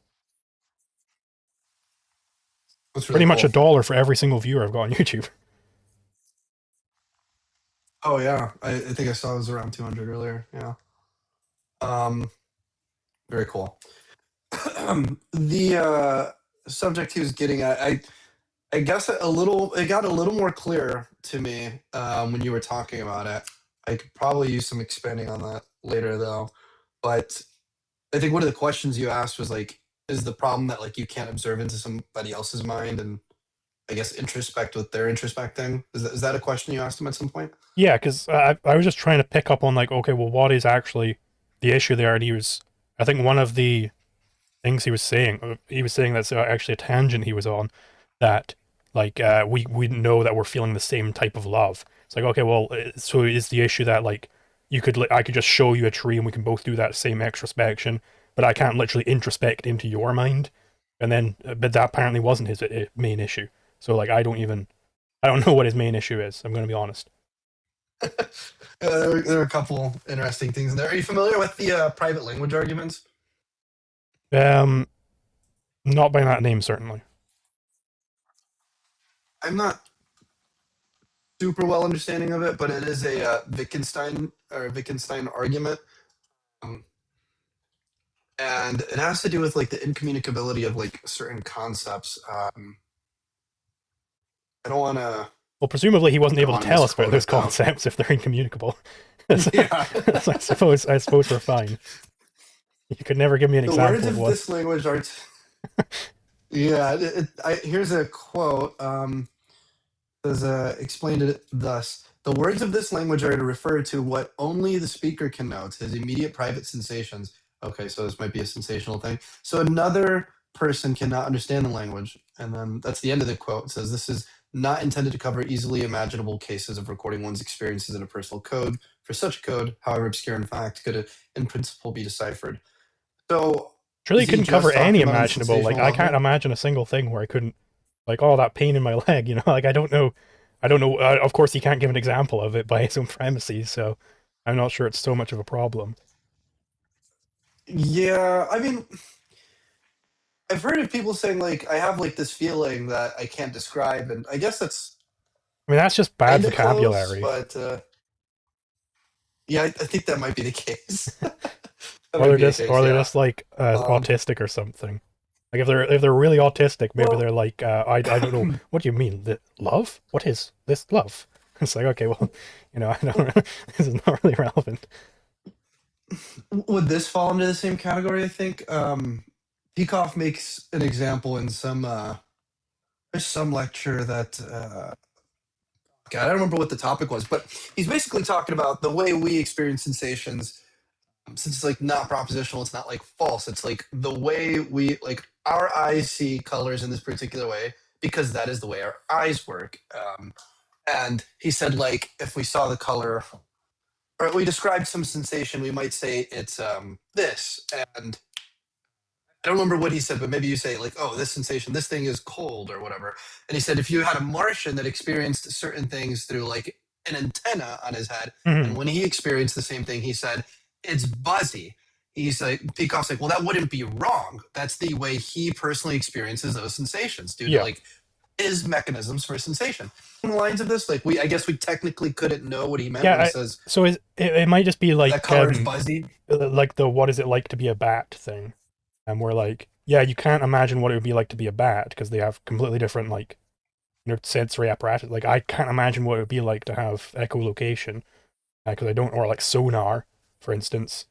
that's Pretty really much cool. $1 for every single viewer I've got on YouTube. Oh yeah, I think I saw it was around 200 earlier. Yeah. Very cool. The subject he was getting at, I guess it got a little more clear to me when you were talking about it. I could probably use some expanding on that later though. But I think one of the questions you asked was like, is the problem that like you can't observe into somebody else's mind and I guess introspect what they're introspecting? Is that a question you asked him at some point? Yeah, because I was just trying to pick up on like, okay, well, what is actually the issue there? And I think one of the things he was saying that's actually a tangent he was on, that like we know that we're feeling the same type of love. It's like, okay, well, so is the issue that like I could just show you a tree and we can both do that same extrospection, but I can't literally introspect into your mind, and then but that apparently wasn't his main issue. So like I don't know what his main issue is. I'm going to be honest. There were a couple interesting things in there. Are you familiar with the private language arguments? Not by that name, certainly. I'm not super well understanding of it, but it is a Wittgenstein argument, and it has to do with like the incommunicability of like certain concepts. I don't want to. Well, presumably he wasn't able on to tell this us about quote, those though. concepts if they're incommunicable. Yeah. So I suppose we're fine. You could never give me an The example words of of what. this language are. Yeah, here's a quote. Explained it thus: the words of this language are to refer to what only the speaker can know, to his immediate private sensations. Okay, so this might be a sensational thing. So another person cannot understand the language, and then that's the end of the quote. It says this is not intended to cover easily imaginable cases of recording one's experiences in a personal code. For such code, however obscure in fact, could in principle be deciphered. So Surely is you he couldn't just cover any talking about on a imaginable. Like sensational I can't level? imagine a single thing where I couldn't, like, oh, that pain in my leg. You know, like I don't know. Of course, he can't give an example of it by his own premises, so I'm not sure it's so much of a problem. Yeah, I mean, I've heard of people saying like I have like this feeling that I can't describe, and I guess that's I mean, that's just bad kind of close, vocabulary. but yeah, I think that might be the case. That Or might they're be the just, case, or they're yeah. just like autistic or something. Like if they're really autistic, maybe Well- they're like, I don't know. What do you mean? Love? What is this love? It's like, okay, well, you know, I don't. This is not really relevant. Would this fall into the same category? I think Peikoff makes an example in some there's some lecture that God, I don't remember what the topic was, but he's basically talking about the way we experience sensations. Since it's like not propositional, it's not like false. It's like the way we like our eyes see colors in this particular way because that is the way our eyes work. And he said like if we saw the color or we described some sensation, we might say it's this. And I don't remember what he said, but maybe you say like, oh, this sensation, this thing is cold or whatever. And he said if you had a Martian that experienced certain things through like an antenna on his head. Mhm. And when he experienced the same thing, he said, it's buzzy. He's like, Peacock's like, well, that wouldn't be wrong. That's the way he personally experiences those sensations due to Yeah. like his mechanisms for sensation. In the lines of this, like I guess we technically couldn't know what he meant when Yeah, he says so it might just be like that color is buzzy. like the what is it like to be a bat thing, and we're like, yeah, you can't imagine what it would be like to be a bat because they have completely different like sensory apparatus. Like I can't imagine what it would be like to have echolocation because I don't, or like sonar, for instance.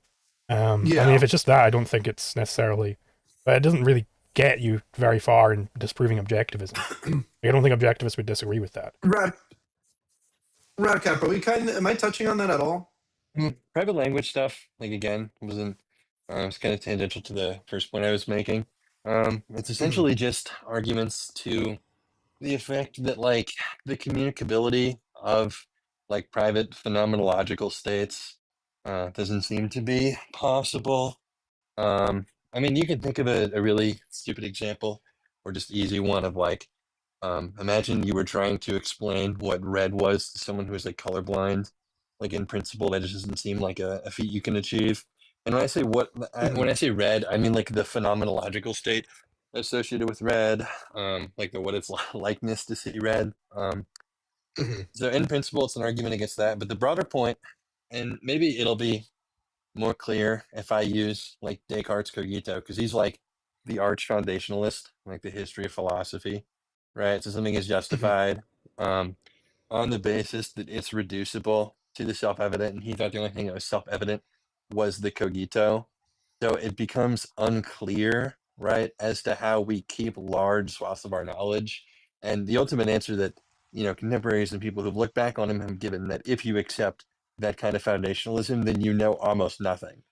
I mean, Yeah. if it's just that, I don't think it's necessarily, but it doesn't really get you very far in disproving objectivism. I don't think objectivists would disagree with that. Radcap, are we am I touching on that at all? Private language stuff, like again, wasn't it's kind of tangential to the first point I was making. It's essentially just arguments to the effect that like the communicability of like private phenomenological states doesn't seem to be possible. I mean, you can think of a really stupid example or just easy one of like, imagine you were trying to explain what red was to someone who is like colorblind. Like in principle, that just doesn't seem like a feat you can achieve. And when I say when I say red, I mean like the phenomenological state associated with red, like the what it's likeness to see red. So in principle, it's an argument against that. But the broader point, and maybe it'll be more clear if I use like Descartes' cogito, because he's like the arch foundationalist, like the history of philosophy, right? So something is justified on the basis that it's reducible to the self-evident, and he thought the only thing that was self-evident was the cogito. So it becomes unclear, right, as to how we keep large swaths of our knowledge. And the ultimate answer that, you know, contemporaries and people who've looked back on him have given, that if you accept that kind of foundationalism, then you know almost nothing,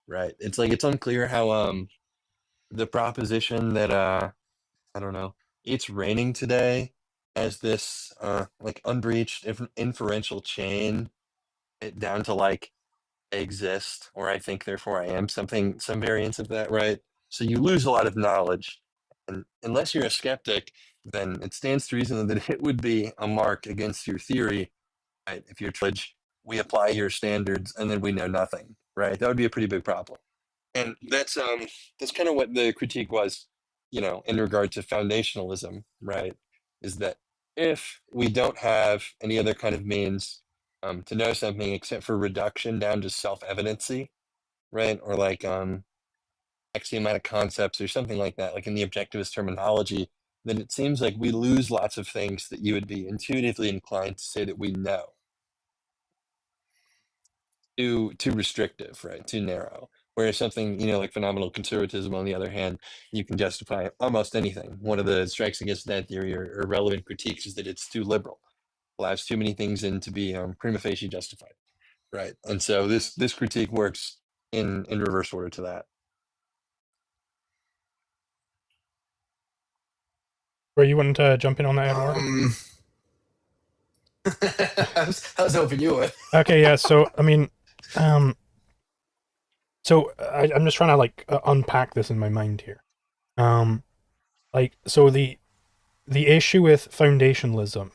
right? It's like it's unclear how the proposition that I don't know, it's raining today as this like unbreached inferential chain down to like exist, or I think therefore I am, some variance of that, right? So you lose a lot of knowledge, and unless you're a skeptic, then it stands to reason that it would be a mark against your theory, right? If you're we apply your standards and then we know nothing, right? That would be a pretty big problem. And that's kind of what the critique was, you know, in regard to foundationalism, right? Is that if we don't have any other kind of means to know something except for reduction down to self-evidency, right? Or like axiomatic concepts or something like that, like in the objectivist terminology, then it seems like we lose lots of things that you would be intuitively inclined to say that we know. Too restrictive, right? Too narrow. Whereas something, you know, like phenomenal conservatism, on the other hand, you can justify almost anything. One of the strikes against that theory or relevant critiques is that it's too liberal, allows too many things in to be prima facie justified, right? And so this critique works in reverse order to that. Were you wanting to jump in on that, Edward? I was hoping you would. Okay, yeah. So I mean, so I'm just trying to like unpack this in my mind here. Like, so the issue with foundationalism,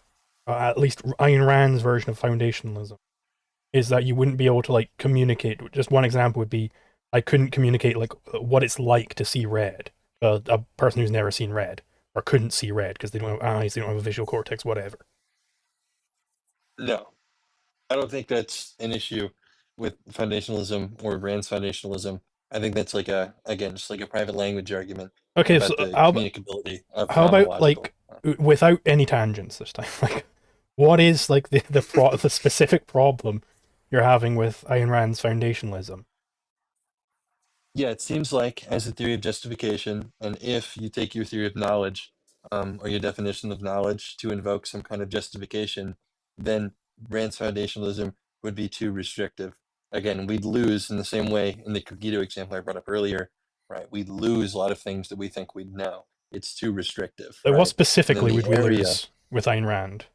at least Ayn Rand's version of foundationalism, is that you wouldn't be able to like communicate. Just one example would be, I couldn't communicate like what it's like to see red. A person who's never seen red or couldn't see red because they don't have eyes, they don't have a visual cortex, whatever. No, I don't think that's an issue with foundationalism or Rand's foundationalism. I think that's like just like a private language argument. Okay, about so the communicability of how about phenomenological. like without any tangents this time? Like, what is like the specific problem you're having with Ayn Rand's foundationalism? Yeah, it seems like as a theory of justification, and if you take your theory of knowledge or your definition of knowledge to invoke some kind of justification, then Rand's foundationalism would be too restrictive. Again, we'd lose in the same way in the cogito example I brought up earlier, right? We'd lose a lot of things that we think we'd know. It's too restrictive. Like, right? what specifically Then would the we area- lose with Ayn Rand?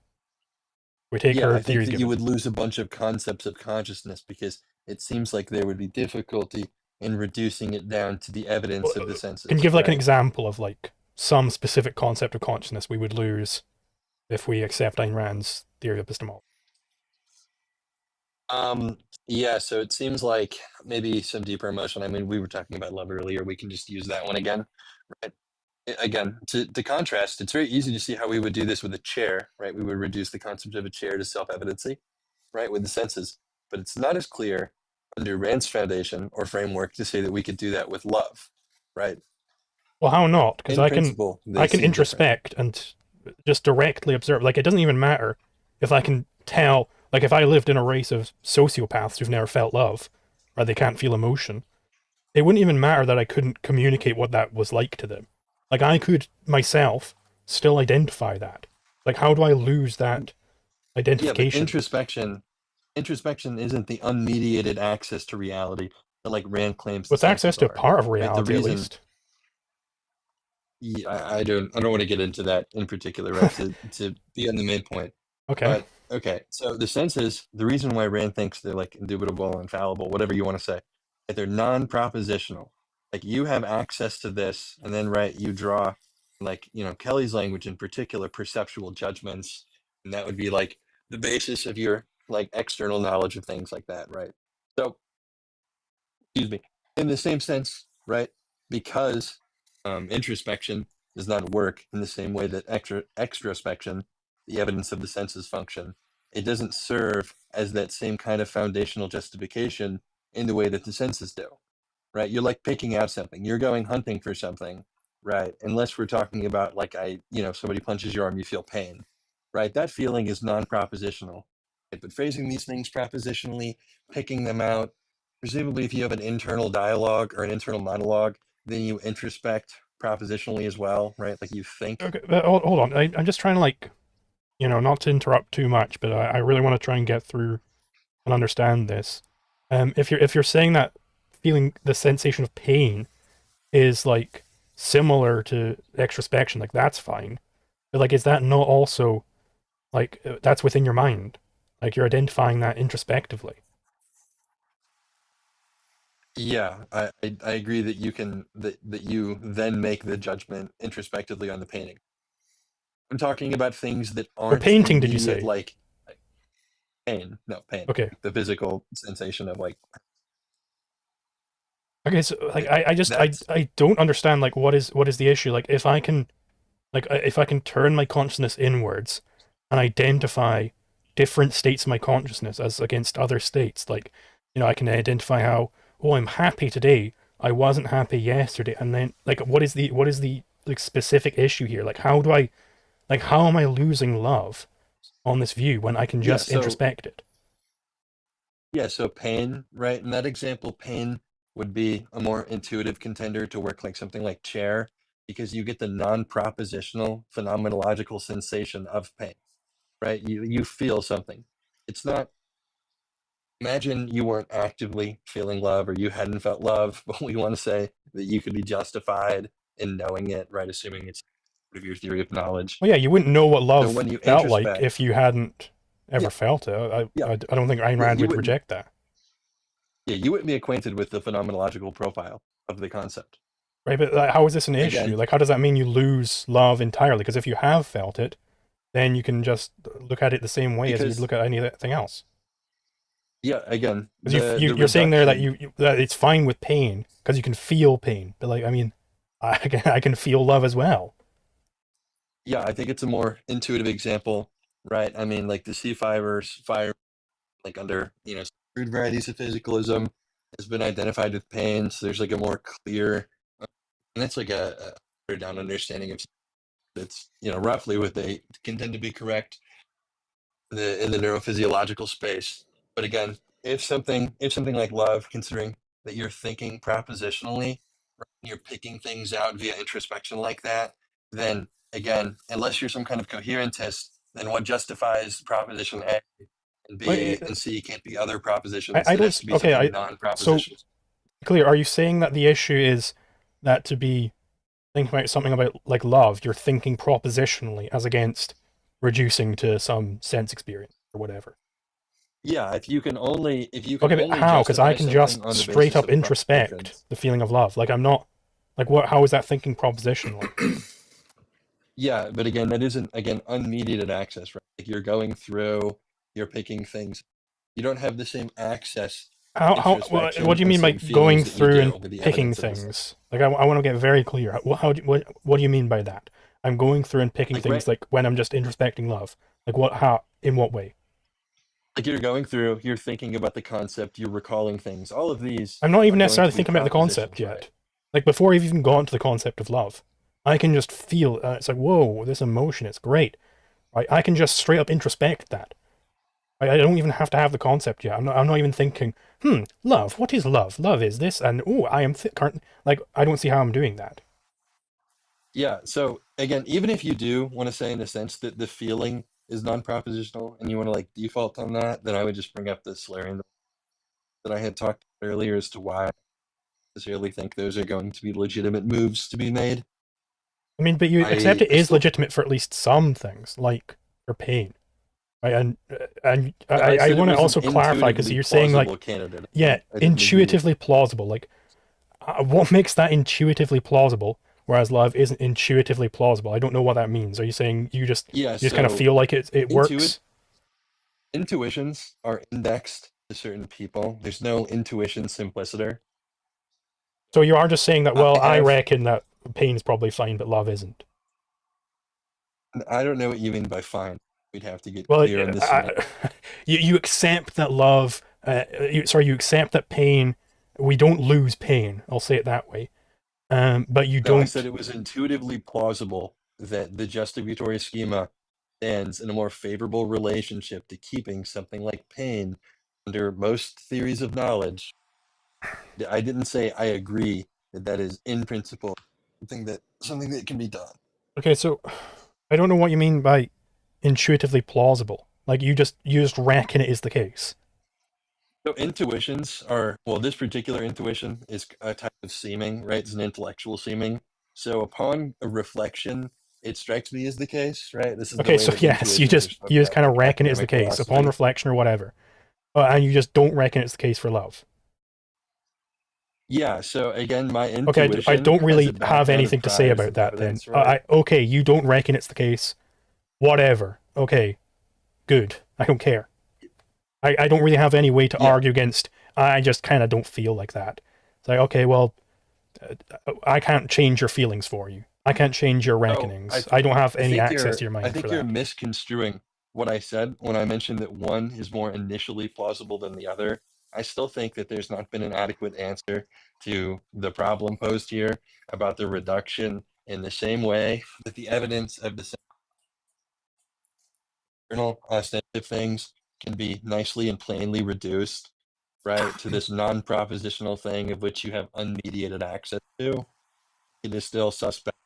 We take Yeah, her I think theories that you given. would lose a bunch of concepts of consciousness because it seems like there would be difficulty in reducing it down to the evidence of the senses. Can you give like an right? example of like some specific concept of consciousness we would lose if we accept Ayn Rand's theory of epistemology? Yeah, so it seems like maybe some deeper emotion. I mean, we were talking about love earlier. We can just use that one again, right? Again, to contrast, it's very easy to see how we would do this with a chair, right? We would reduce the concept of a chair to self-evidency, right, with the senses. But it's not as clear under Rand's foundation or framework to say that we could do that with love, right? Well, how not? Because In I can principle, they I can seem different. introspect and just directly observe. Like, it doesn't even matter if I can tell. Like, if I lived in a race of sociopaths who've never felt love, or they can't feel emotion, it wouldn't even matter that I couldn't communicate what that was like to them. Like, I could myself still identify that. Like, how do I lose that Yeah, but identification? introspection isn't the unmediated access to reality that like Rand claims the With access senses to a are. part of Right? The reality, at reason least. Yeah, I don't want to get into that in particular, right? To be on the main point. Okay. But okay, so the senses, the reason why Rand thinks they're like indubitable, infallible, whatever you want to say, that they're non-propositional. Like you have access to this, and then right, you draw like Kelly's language in particular, perceptual judgments, and that would be like the basis of your like external knowledge of things like that, right? So excuse me, in the same sense, right? Because introspection does not work in the same way that extrospection, the evidence of the senses function, it doesn't serve as that same kind of foundational justification in the way that the senses do, right? You're like picking out something. You're going hunting for something, right? Unless we're talking about like somebody punches your arm, you feel pain, right? That feeling is non-propositional. Right? But phrasing these things propositionally, picking them out, presumably if you have an internal dialogue or an internal monologue, then you introspect propositionally as well, right? Like you think. Okay, but hold on. I'm just trying to, like, not to interrupt too much, but I really want to try and get through and understand this. If you're saying that feeling the sensation of pain is like similar to extrospection, like that's fine. But like, is that not also like that's within your mind? Like you're identifying that introspectively. Yeah, I agree that you can that you then make the judgment introspectively on the painting. I'm talking about things that Or aren't painting, did you immediate, say? like pain. No, pain. Okay. The physical sensation of like Okay, so like I don't understand like what is the issue? Like if I can turn my consciousness inwards and identify different states of my consciousness as against other states, like I can identify how, oh, I'm happy today, I wasn't happy yesterday, and then like what is the like specific issue here? Like how am I losing love on this view when I can Yeah, just so introspect it? yeah, so pain, right? In that example, pain would be a more intuitive contender to work like something like chair because you get the non-propositional phenomenological sensation of pain, right? You feel something. It's not imagine you weren't actively feeling love or you hadn't felt love, but we want to say that you could be justified in knowing it, right? Assuming it's part of your theory of knowledge. Well, yeah, you wouldn't know what So love when you felt like introspect, if you hadn't ever yeah, felt it. yeah, I don't think Ayn yeah, Rand you would wouldn't, reject that. yeah, you wouldn't be acquainted with the phenomenological profile of the concept. Right, but like, how is this an Again, issue? Like, how does that mean you lose love entirely? Because if you have felt it, then you can just look at it the same way as you'd because look at anything else. yeah, again, Because the you're saying there that reduction, that it's fine with pain because you can feel pain. But like, I mean, I can feel love as well. yeah, I think it's a more intuitive example, right? I mean, like the C fibers, fire, like under crude varieties of physicalism has been identified with pain. So there's like a more clear, and that's like a clear down understanding of that's roughly what they contend to be correct in the neurophysiological space. But again, if something like love, considering that you're thinking propositionally, right, you're picking things out via introspection like that, then again, unless you're some kind of coherentist, then what justifies proposition A and B Wait, and C can't be other propositions. I It has don't. to be Okay, something so non-propositions. clear. Are you saying that the issue is that to be thinking about something about like love, you're thinking propositionally as against reducing to some sense experience or whatever? Yeah, if you can only Okay, but how? Because I justify can something just on the straight basis up of introspect propositions. the feeling of love. Like I'm not like what? How is that thinking propositionally? Yeah, but again, that isn't again unmediated access, right? Like you're going through, you're picking things. You don't have the same access what do you mean by introspection, going feelings that you through do and with the picking evidence of this. things? Like, I want to get very clear. What do you mean by that? I'm going through and picking Like, things right, like when I'm just introspecting love. Like in what way? like you're going through, you're thinking about the concept, you're recalling things. All of these I'm not even are going necessarily to be thinking about the concept propositions, right? yet. Like, before I've even gone to the concept of love, I can just feel, it's like, whoa, this emotion, it's great. Right? I can just straight up introspect that. I don't even have to have the concept yet. I'm not even thinking, love, what is love? Love is this, and I am current. Like, I don't see how I'm doing that. Yeah, so again, even if you do want to say in a sense that the feeling is non-propositional and you want to like default on that, then I would just bring up the Solarian that I had talked about earlier as to why I necessarily think those are going to be legitimate moves to be made. I mean, but you accept I it is still, legitimate for at least some things, like for pain. Right? And I I said it want to was an also clarify, because intuitively you're saying, like, plausible candidate. yeah, I didn't agree. intuitively plausible. Like, what makes that intuitively plausible, whereas love isn't intuitively plausible? I don't know what that means. Are you saying you just Yeah, kind of so feel like it works? intuitions are indexed to certain people. There's no intuition simpliciter. So you are just saying that, I well, I have, reckon that pain's probably fine, but love isn't. I don't know what you mean by fine. We'd have to get Well, clear on this scenario. you accept that love, you accept that pain, we don't lose pain, I'll say it that way. But you No, I don't. said it was intuitively plausible that the justificatory schema stands in a more favorable relationship to keeping something like pain under most theories of knowledge. I didn't say I agree that that is in principle something that can be done. Okay, so I don't know what you mean by intuitively plausible. Like, you just reckon it is the case. So intuitions are, well, this particular intuition is a type of seeming, right? It's an intellectual seeming. So upon a reflection, it strikes me as the case, right? This is the Okay, way so that yes, you intuitions are just spoken of kind of in reckon it's the academic case upon philosophy. reflection or whatever, and you just don't reckon it's the case for love. Yeah, so again, my Okay, intuition I don't has a really have background of anything to say priors about of that then. evidence, right? Okay, you don't reckon it's the case. Whatever. Okay, good. I don't care. I don't really have any way to Yeah. argue against. I just kind of don't feel like that. It's like, okay, well, I can't change your feelings for you. I can't change your So reckonings. I don't have any think access to your I mind think for you're that. misconstruing what I said when I mentioned that one is more initially plausible than the other. I still think that there's not been an adequate answer to the problem posed here about the reduction in the same way that the evidence of the external sensitive things can be nicely and plainly reduced, right, to this non-propositional thing of which you have unmediated access to. It is still suspect.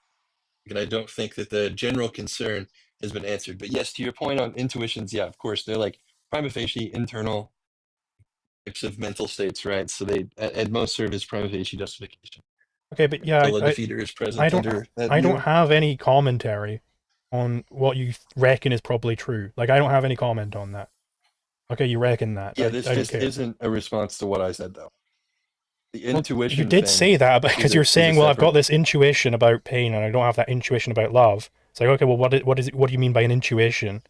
And I don't think that the general concern has been answered. But yes, to your point on intuitions, yeah, of course, they're like prima facie internal types of mental states, right? So they at most serve as prima facie justification. Okay, but yeah, Until a defeater is present I don't under that I view. don't have any commentary on what you reckon is probably true. Like, I don't have any comment on that. Okay, you reckon that. Yeah, I this don't just care. isn't a response to what I said, though. The Well, intuition you did thing say that, is because a- you're is a saying, well, I've got separate- this intuition about pain, and I don't have that intuition about love. It's like, okay, well, what do you mean by an intuition?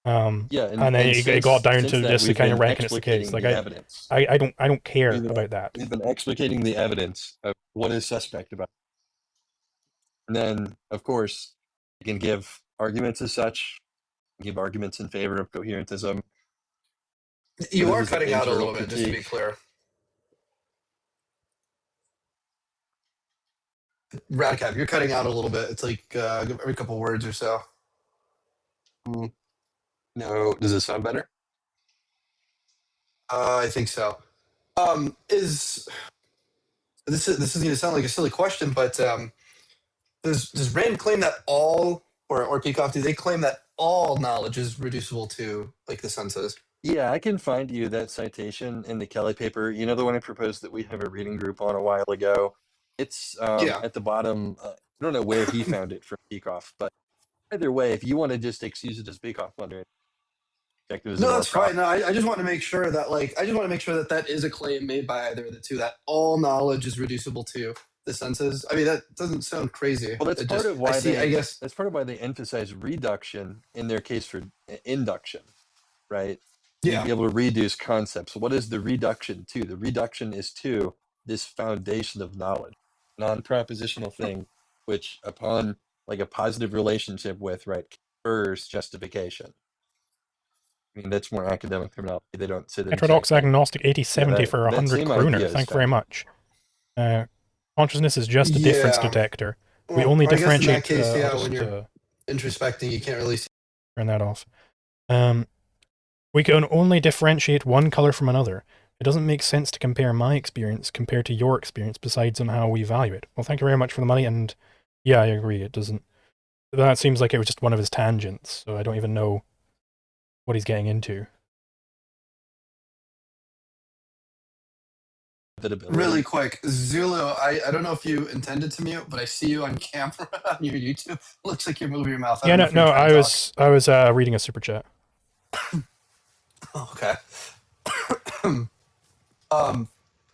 Yeah, and then it got down to just to we've kind of been reckon it's the case. explicating Like, the evidence. I don't care We've been- about that. We've been explicating the evidence of what is suspect about it. And then, of course, you can give arguments as such, give arguments in favor of coherentism. You This are is an cutting out a internal little bit, just to be critique. clear. Radicap, you're cutting out a little bit. It's like every couple words or so. No, does it sound better? I think so. Is this is going to sound like a silly question, but does Rand claim that all, or Peacock, do they claim that all knowledge is reducible to like the senses? Yeah, I can find you that citation in the Kelly paper. You know, the one I proposed that we have a reading group on a while ago. It's Yeah. at the bottom. I don't know where he found it from Peacock, but either way, if you want to just excuse it as Peacock wondering, No, that's fine. No, I just want to make sure that that is a claim made by either of the two, that all knowledge is reducible to the senses. I mean, that doesn't sound crazy. Well, that's It part just, of why I guess. that's part of why they emphasize reduction in their case for induction, right? Yeah. Be able to reduce concepts. What is the reduction to? The reduction is to this foundation of knowledge, non-propositional thing, which upon like a positive relationship with, right, confers justification. I mean, that's more academic terminology. They don't sit and say, Heterodox agnostic 8070 that- for that 100 same kroner. idea is Thank you very much. Consciousness is just a difference Yeah. detector. We Well, only I guess in differentiate. that case, I'll yeah, just, when you're introspecting, you can't really see. turn that off. We can only differentiate one color from another. It doesn't make sense to compare my experience compared to your experience besides on how we value it. Well, thank you very much for the money, and yeah, I agree, it doesn't... That seems like it was just one of his tangents, so I don't even know what he's getting into. Really quick, Zulu, I don't know if you intended to mute, but I see you on camera on your YouTube. Looks like you're moving your mouth. I Yeah, don't no, know if you're no, trying to I was reading a super chat. Okay.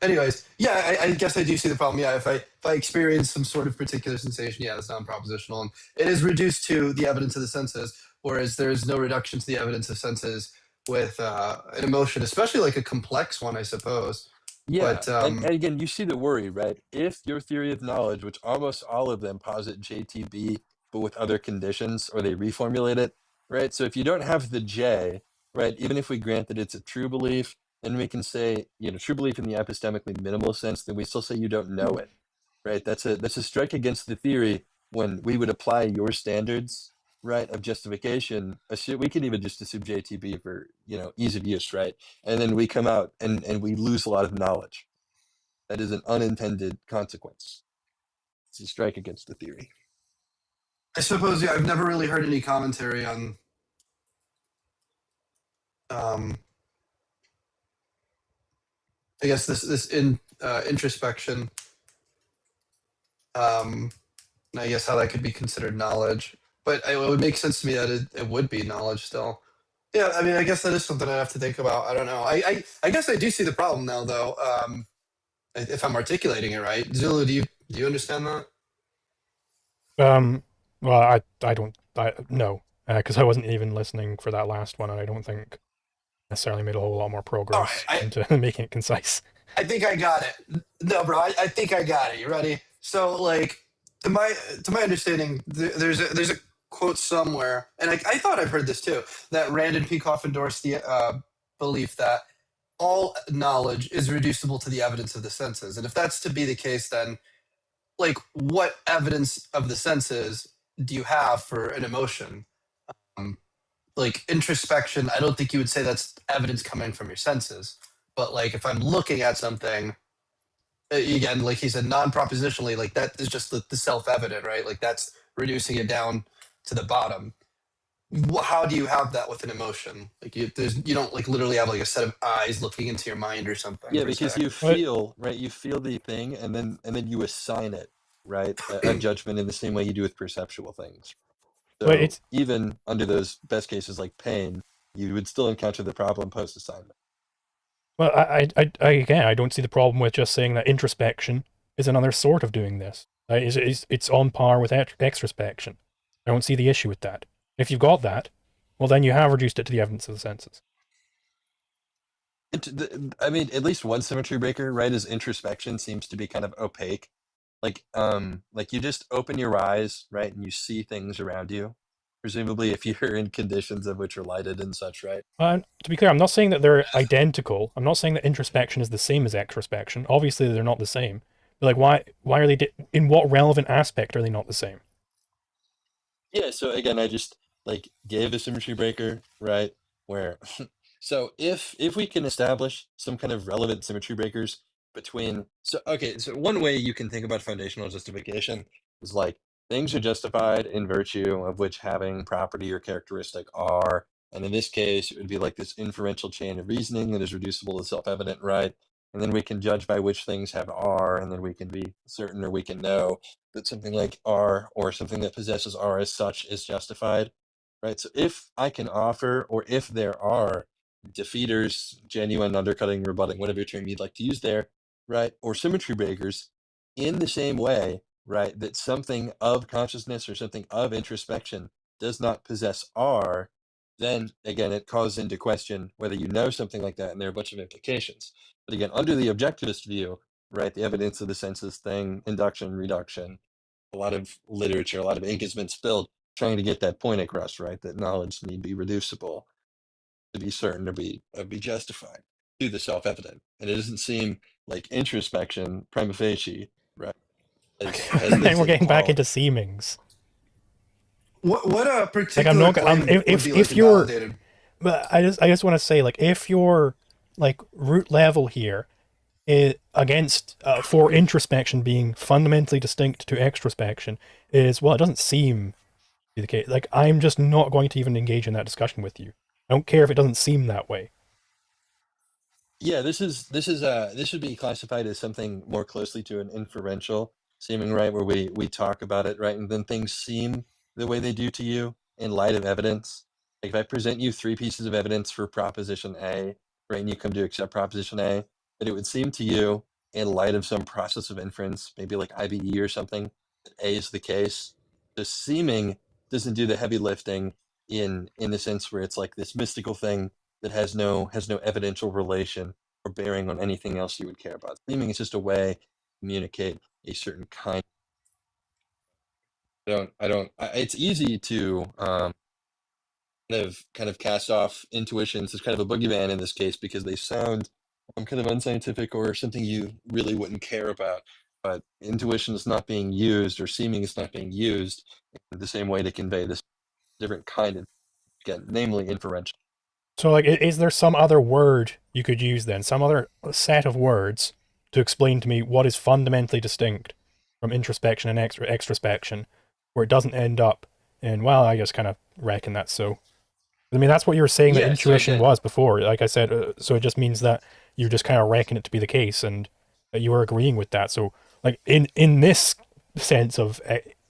Anyways, yeah, I guess I do see the problem. Yeah, if I experience some sort of particular sensation, yeah, that's non-propositional, and it is reduced to the evidence of the senses, whereas there is no reduction to the evidence of senses with an emotion, especially like a complex one, I suppose. Yeah, But and again, you see the worry, right? If your theory of knowledge, which almost all of them posit JTB, but with other conditions, or they reformulate it, right? So if you don't have the J, right, even if we grant that it's a true belief, then we can say, you know, true belief in the epistemically minimal sense, then we still say you don't know it, right? That's a strike against the theory when we would apply your standards, right, of justification. We can even just assume JTB for, you know, ease of use, right? And then we come out and we lose a lot of knowledge. That is an unintended consequence. It's a strike against the theory. I suppose, yeah, I've never really heard any commentary on I guess this introspection. And I guess how that could be considered knowledge, but it would make sense to me that it would be knowledge still. Yeah, I mean, I guess that is something I have to think about. I don't know. I guess I do see the problem now, though. If I'm articulating it right, Zulu, do you understand that? Well, I don't, no, because I wasn't even listening for that last one, and I don't think necessarily made a whole lot more progress into making it concise. I think I got it. No, bro, I think I got it. You ready? So, like, to my understanding, there's a quote somewhere, and I thought I've heard this too, that Rand and Peikoff endorsed the belief that all knowledge is reducible to the evidence of the senses. And if that's to be the case, then, like, what evidence of the senses do you have for an emotion? Like, introspection, I don't think you would say that's evidence coming from your senses. But, like, if I'm looking at something, again, like he said, non-propositionally, like, that is just the self-evident, right? Like, that's reducing it down to the bottom. How do you have that with an emotion? Like, you don't, like, literally have, like, a set of eyes looking into your mind or something. Yeah, per because se. you feel, right? You feel the thing, and then you assign it, right? A judgment in the same way you do with perceptual things. So But it's- even under those best cases like pain, you would still encounter the problem post-assignment. Well, again, I don't see the problem with just saying that introspection is another sort of doing this. It's on par with extrospection. I don't see the issue with that. If you've got that, well, then you have reduced it to the evidence of the senses. I mean, at least one symmetry breaker, right, is introspection seems to be kind of opaque. Like you just open your eyes, right, and you see things around you. Presumably, if you're in conditions of which are lighted and such, right? To be clear, I'm not saying that they're identical. I'm not saying that introspection is the same as extrospection. Obviously, they're not the same. But, like, why are they? In what relevant aspect are they not the same? Yeah. So again, I just like gave a symmetry breaker, right? Where, so if we can establish some kind of relevant symmetry breakers between, so one way you can think about foundational justification is like things are justified in virtue of which having property or characteristic are, and in this case it would be like this inferential chain of reasoning that is reducible to self-evident, right? And then we can judge by which things have R, and then we can be certain or we can know that something like R or something that possesses R as such is justified, right? So if I can offer, or if there are defeaters, genuine, undercutting, rebutting, whatever term you'd like to use there, right? Or symmetry breakers in the same way, right, that something of consciousness or something of introspection does not possess R, then again, it calls into question whether you know something like that, and there are a bunch of implications. But again, under the objectivist view, right, the evidence of the senses thing, induction, reduction, a lot of literature, a lot of ink has been spilled trying to get that point across, right, that knowledge need be reducible to be certain, to be justified to the self-evident. And it doesn't seem like introspection, prima facie, right? Then we're getting back into seemings. What a Like particular I'm not. claim would If be like you're, invalidated? but I just want to say, like, if your like root level here is against for introspection being fundamentally distinct to extrospection is, well, it doesn't seem to be the case. Like, I'm just not going to even engage in that discussion with you. I don't care if it doesn't seem that way. Yeah, this should be classified as something more closely to an inferential seeming, right, where we talk about it, right, and then things seem the way they do to you in light of evidence. Like if I present you 3 pieces of evidence for proposition A, right, and you come to accept proposition A, that it would seem to you in light of some process of inference, maybe like IBE or something, that A is the case. The seeming doesn't do the heavy lifting in the sense where it's like this mystical thing that has no evidential relation or bearing on anything else you would care about. Seeming is just a way to communicate a certain kind. It's easy to kind of cast off intuitions as kind of a boogeyman in this case because they sound kind of unscientific or something you really wouldn't care about. But intuition is not being used, or seeming is not being used in the same way to convey this different kind of, again, namely inferential. So, like, is there some other word you could use then? Some other set of words to explain to me what is fundamentally distinct from introspection and extrospection, where it doesn't end up in, well, I just kind of reckon that's so. I mean, that's what you were saying that Yeah, so intuition again- was before. Like I said, so it just means that you just kind of reckon it to be the case and that you were agreeing with that. So, like, in this sense of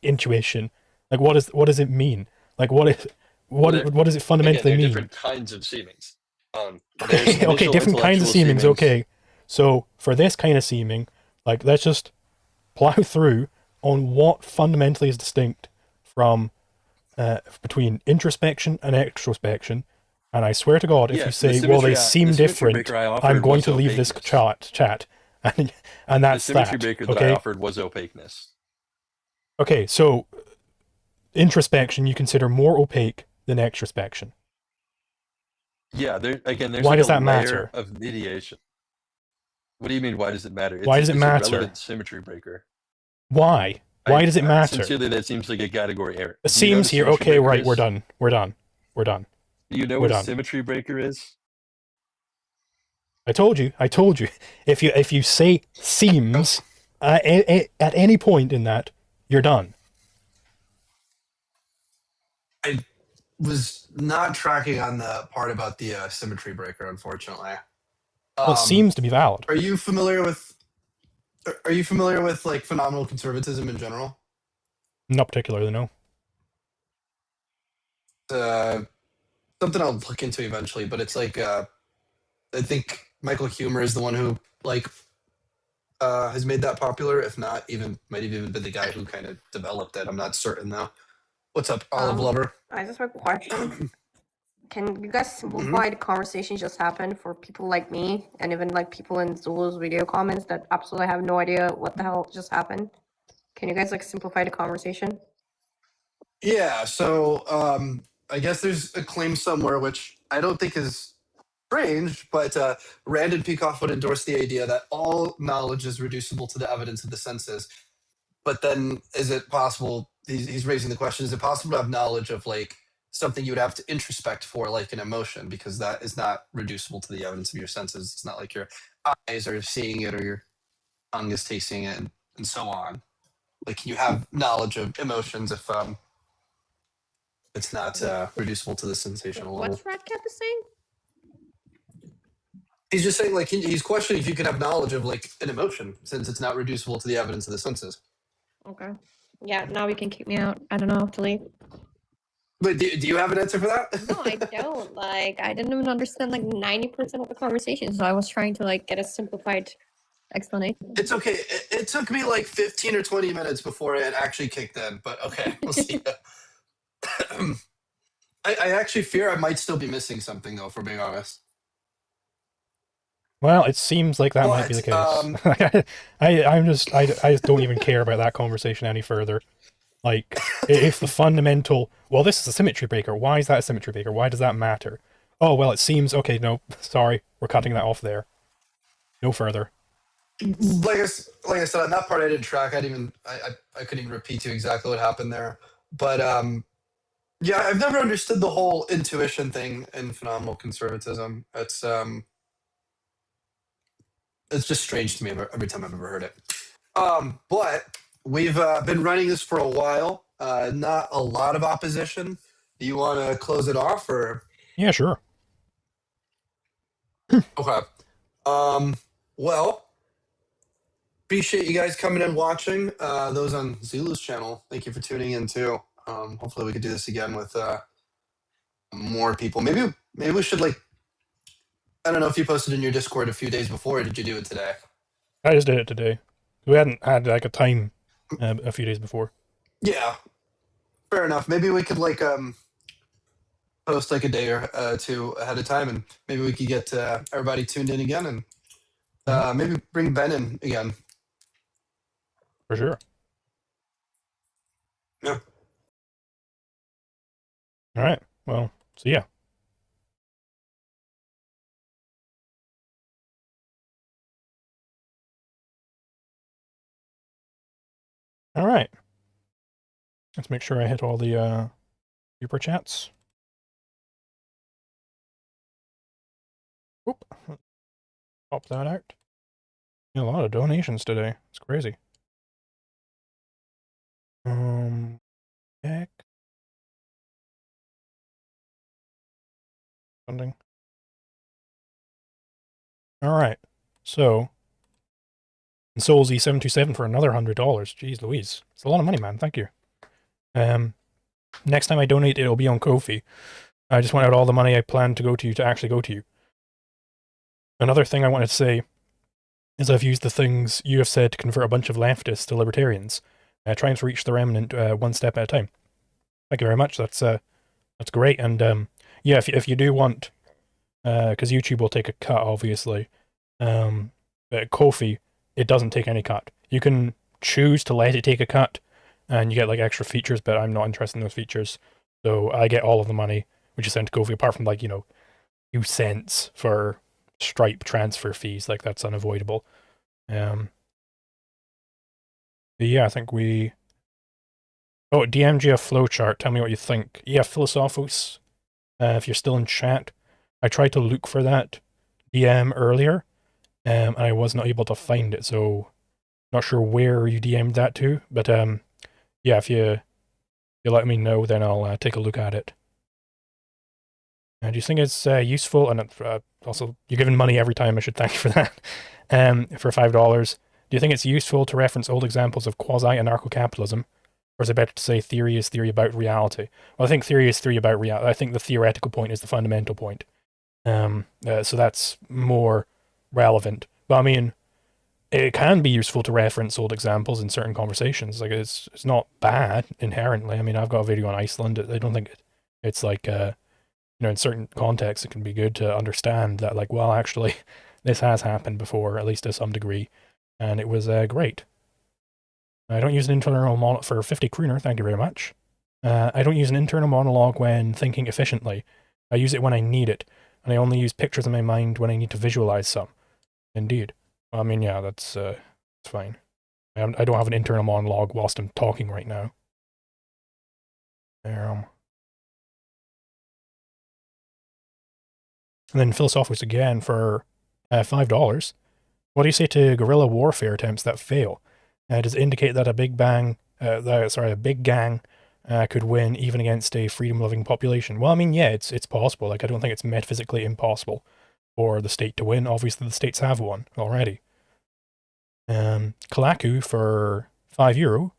intuition, like, what does it mean? Like, what does it fundamentally Again, there are mean? different kinds of seemings. Okay, different kinds of seemings. Okay, so for this kind of seeming, like, let's just plow through on what fundamentally is distinct from between introspection and extrospection. And I swear to God, if Yeah, you the say, well, they symmetry- seem the symmetry different, breaker I offered I'm going was to leave this opaqueness. chat, and The that's symmetry that. breaker that I Okay. offered was opaqueness. Okay, so introspection you consider more opaque than extrospection. Yeah, there's Why like does a that layer matter? of mediation. What do you mean? Why does it matter? Why does it it's matter? A relevant symmetry breaker. Why? Why does it matter? Sincerely, that seems like a categoriry error. It Do you know what seems a here. symmetry Okay, breaker right. We're is? done. We're done. We're done. Do you know We're what a done. symmetry breaker is? I told you. If you say seems at any point in that, you're done. I was not tracking on the part about the symmetry breaker, unfortunately. Well, it seems to be valid. Are you familiar with? Are you familiar with like phenomenal conservatism in general? Not particularly, no. Something I'll look into eventually, but it's like I think Michael Huemer is the one who like has made that popular. If not, might have even been the guy who kind of developed it. I'm not certain though. What's up, Olive Lover? I just have a question. Can you guys simplify the conversation just happened for people like me and even like people in Zulu's video comments that absolutely have no idea what the hell just happened? Can you guys like simplify the conversation? Yeah, so I guess there's a claim somewhere which I don't think is strange, but Rand and Peikoff would endorse the idea that all knowledge is reducible to the evidence of the senses. But then is it possible, he's raising the question, is it possible to have knowledge of like something you would have to introspect for, like an emotion, because that is not reducible to the evidence of your senses. It's not like your eyes are seeing it or your tongue is tasting it and so on. Like you have knowledge of emotions if it's not reducible to the sensational level. What's Redcap is saying? He's just saying like he's questioning if you can have knowledge of like an emotion since it's not reducible to the evidence of the senses. Okay. Yeah, now we can kick me out. I don't know, to leave. But do you have an answer for that? No, I don't. Like, I didn't even understand like 90% of the conversation, so I was trying to like get a simplified explanation. It's okay. It took me like 15 or 20 minutes before it actually kicked in, but okay, we'll see. I actually fear I might still be missing something though, if we're being honest. Well, it seems like that might be the But case. I just don't even care about that conversation any further. Like, if the fundamental, well, this is a symmetry breaker. Why is that a symmetry breaker? Why does that matter? Oh, well, it seems, okay, no, sorry, we're cutting that off there. No further. like I said, on that part I didn't track. I couldn't even repeat to you exactly what happened there. But yeah, I've never understood the whole intuition thing in phenomenal conservatism. It's just strange to me every time I've ever heard it. But we've been running this for a while. Not a lot of opposition. Do you want to close it off, or? Yeah, sure. Okay. Well, appreciate you guys coming and watching. Those on Zulu's channel, thank you for tuning in too. Hopefully we could do this again with more people. Maybe we should, like, I don't know if you posted in your Discord a few days before, or did you do it today? I just did it today. We hadn't had like a time a few days before. Yeah, fair enough. Maybe we could like post like a day or two ahead of time, and maybe we could get everybody tuned in again, and maybe bring Ben in again. For sure. Yeah. All right. Well, see ya. All right. Let's make sure I hit all the super chats. Oop. Pop that out. A lot of donations today. It's crazy. Heck. Funding. All right. So, Soulsy727 for another $100. Jeez Louise. It's a lot of money, man. Thank you. Next time I donate, it'll be on Ko-fi. I just want out all the money I planned to go to you to actually go to you. Another thing I wanted to say is I've used the things you have said to convert a bunch of leftists to libertarians, trying to reach the remnant one step at a time. Thank you very much. That's great. And yeah, if you do want, because YouTube will take a cut, obviously, but Ko-fi, it doesn't take any cut. You can choose to let it take a cut, and you get like extra features, but I'm not interested in those features. So I get all of the money which is sent to Ko-fi, apart from, like, you know, few cents for Stripe transfer fees. Like, that's unavoidable. But yeah, I think we... Oh, DMGF flowchart, tell me what you think. Yeah, Philosophos, if you're still in chat, I tried to look for that DM earlier, and I was not able to find it, so not sure where you DM'd that to, but yeah, if you let me know, then I'll take a look at it. Do you think it's useful, and also, you're giving money every time, I should thank you for that, for $5. Do you think it's useful to reference old examples of quasi-anarcho-capitalism, or is it better to say theory is theory about reality? Well, I think theory is theory about reality. I think the theoretical point is the fundamental point. So that's more relevant. But I mean, it can be useful to reference old examples in certain conversations. Like, it's not bad inherently. I mean, I've got a video on Iceland. I don't think it's like, you know, in certain contexts, it can be good to understand that, like, well, actually, this has happened before, at least to some degree, and it was great. I don't use an internal monologue for 50 Crooner, thank you very much. I don't use an internal monologue when thinking efficiently. I use it when I need it, and I only use pictures in my mind when I need to visualize some. Indeed. I mean, yeah, that's fine. I don't have an internal monologue whilst I'm talking right now. And then Philosophos again for $5. What do you say to guerrilla warfare attempts that fail? Does it indicate that a big gang could win even against a freedom-loving population? Well, I mean, yeah, it's possible. Like, I don't think it's metaphysically impossible for the state to win. Obviously, the states have won already. Kalaku for €5.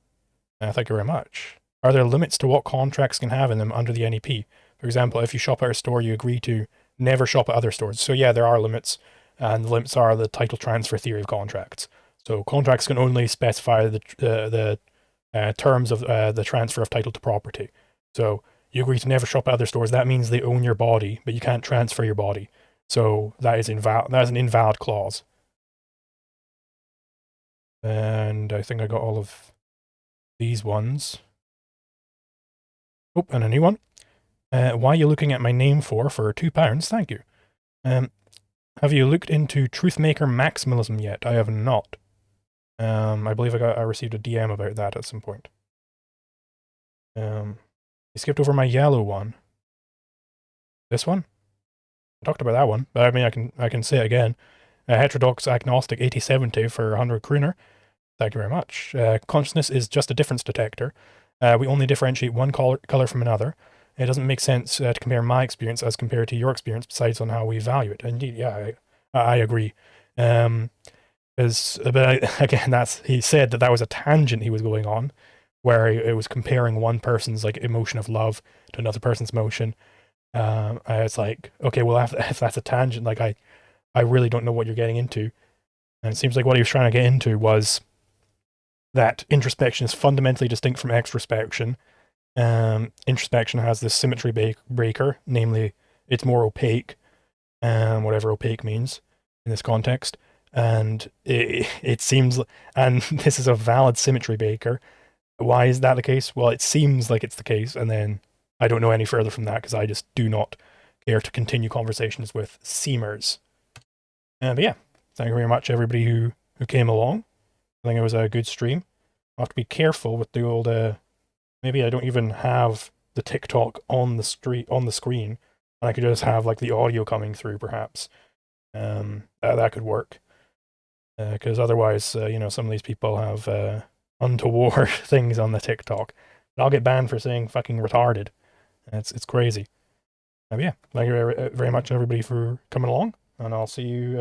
Thank you very much. Are there limits to what contracts can have in them under the NEP? For example, if you shop at a store, you agree to never shop at other stores. So yeah, there are limits, and the limits are the title transfer theory of contracts. So contracts can only specify the terms of the transfer of title to property. So you agree to never shop at other stores. That means they own your body, but you can't transfer your body. So that is that is an invalid clause. And I think I got all of these ones. Oh, and a new one. Why are you looking at my name for £2? Thank you. Have you looked into Truthmaker Maximalism yet? I have not. I believe I received a DM about that at some point. You skipped over my yellow one. This one? I talked about that one, but I mean I can say it again. Heterodox Agnostic 8070 for 100 Crooner. Thank you very much. Consciousness is just a difference detector. We only differentiate one color from another. It doesn't make sense to compare my experience as compared to your experience, besides on how we value it. Indeed, yeah, I agree. Again, he said that was a tangent he was going on, where it was comparing one person's like emotion of love to another person's emotion. It's like, okay, well, if that's a tangent, like I really don't know what you're getting into. And it seems like what he was trying to get into was that introspection is fundamentally distinct from extrospection. Introspection has this symmetry breaker, namely it's more opaque, whatever opaque means in this context. And it seems, and this is a valid symmetry breaker. Why is that the case? Well, it seems like it's the case, and then I don't know any further from that because I just do not care to continue conversations with seamers. But yeah, thank you very much everybody who came along. I think it was a good stream. I'll have to be careful with the old maybe I don't even have the TikTok on the screen, and I could just have like the audio coming through perhaps. That could work. Because otherwise, some of these people have untoward things on the TikTok. And I'll get banned for saying fucking retarded. It's crazy. Yeah, thank you very much everybody for coming along, and I'll see you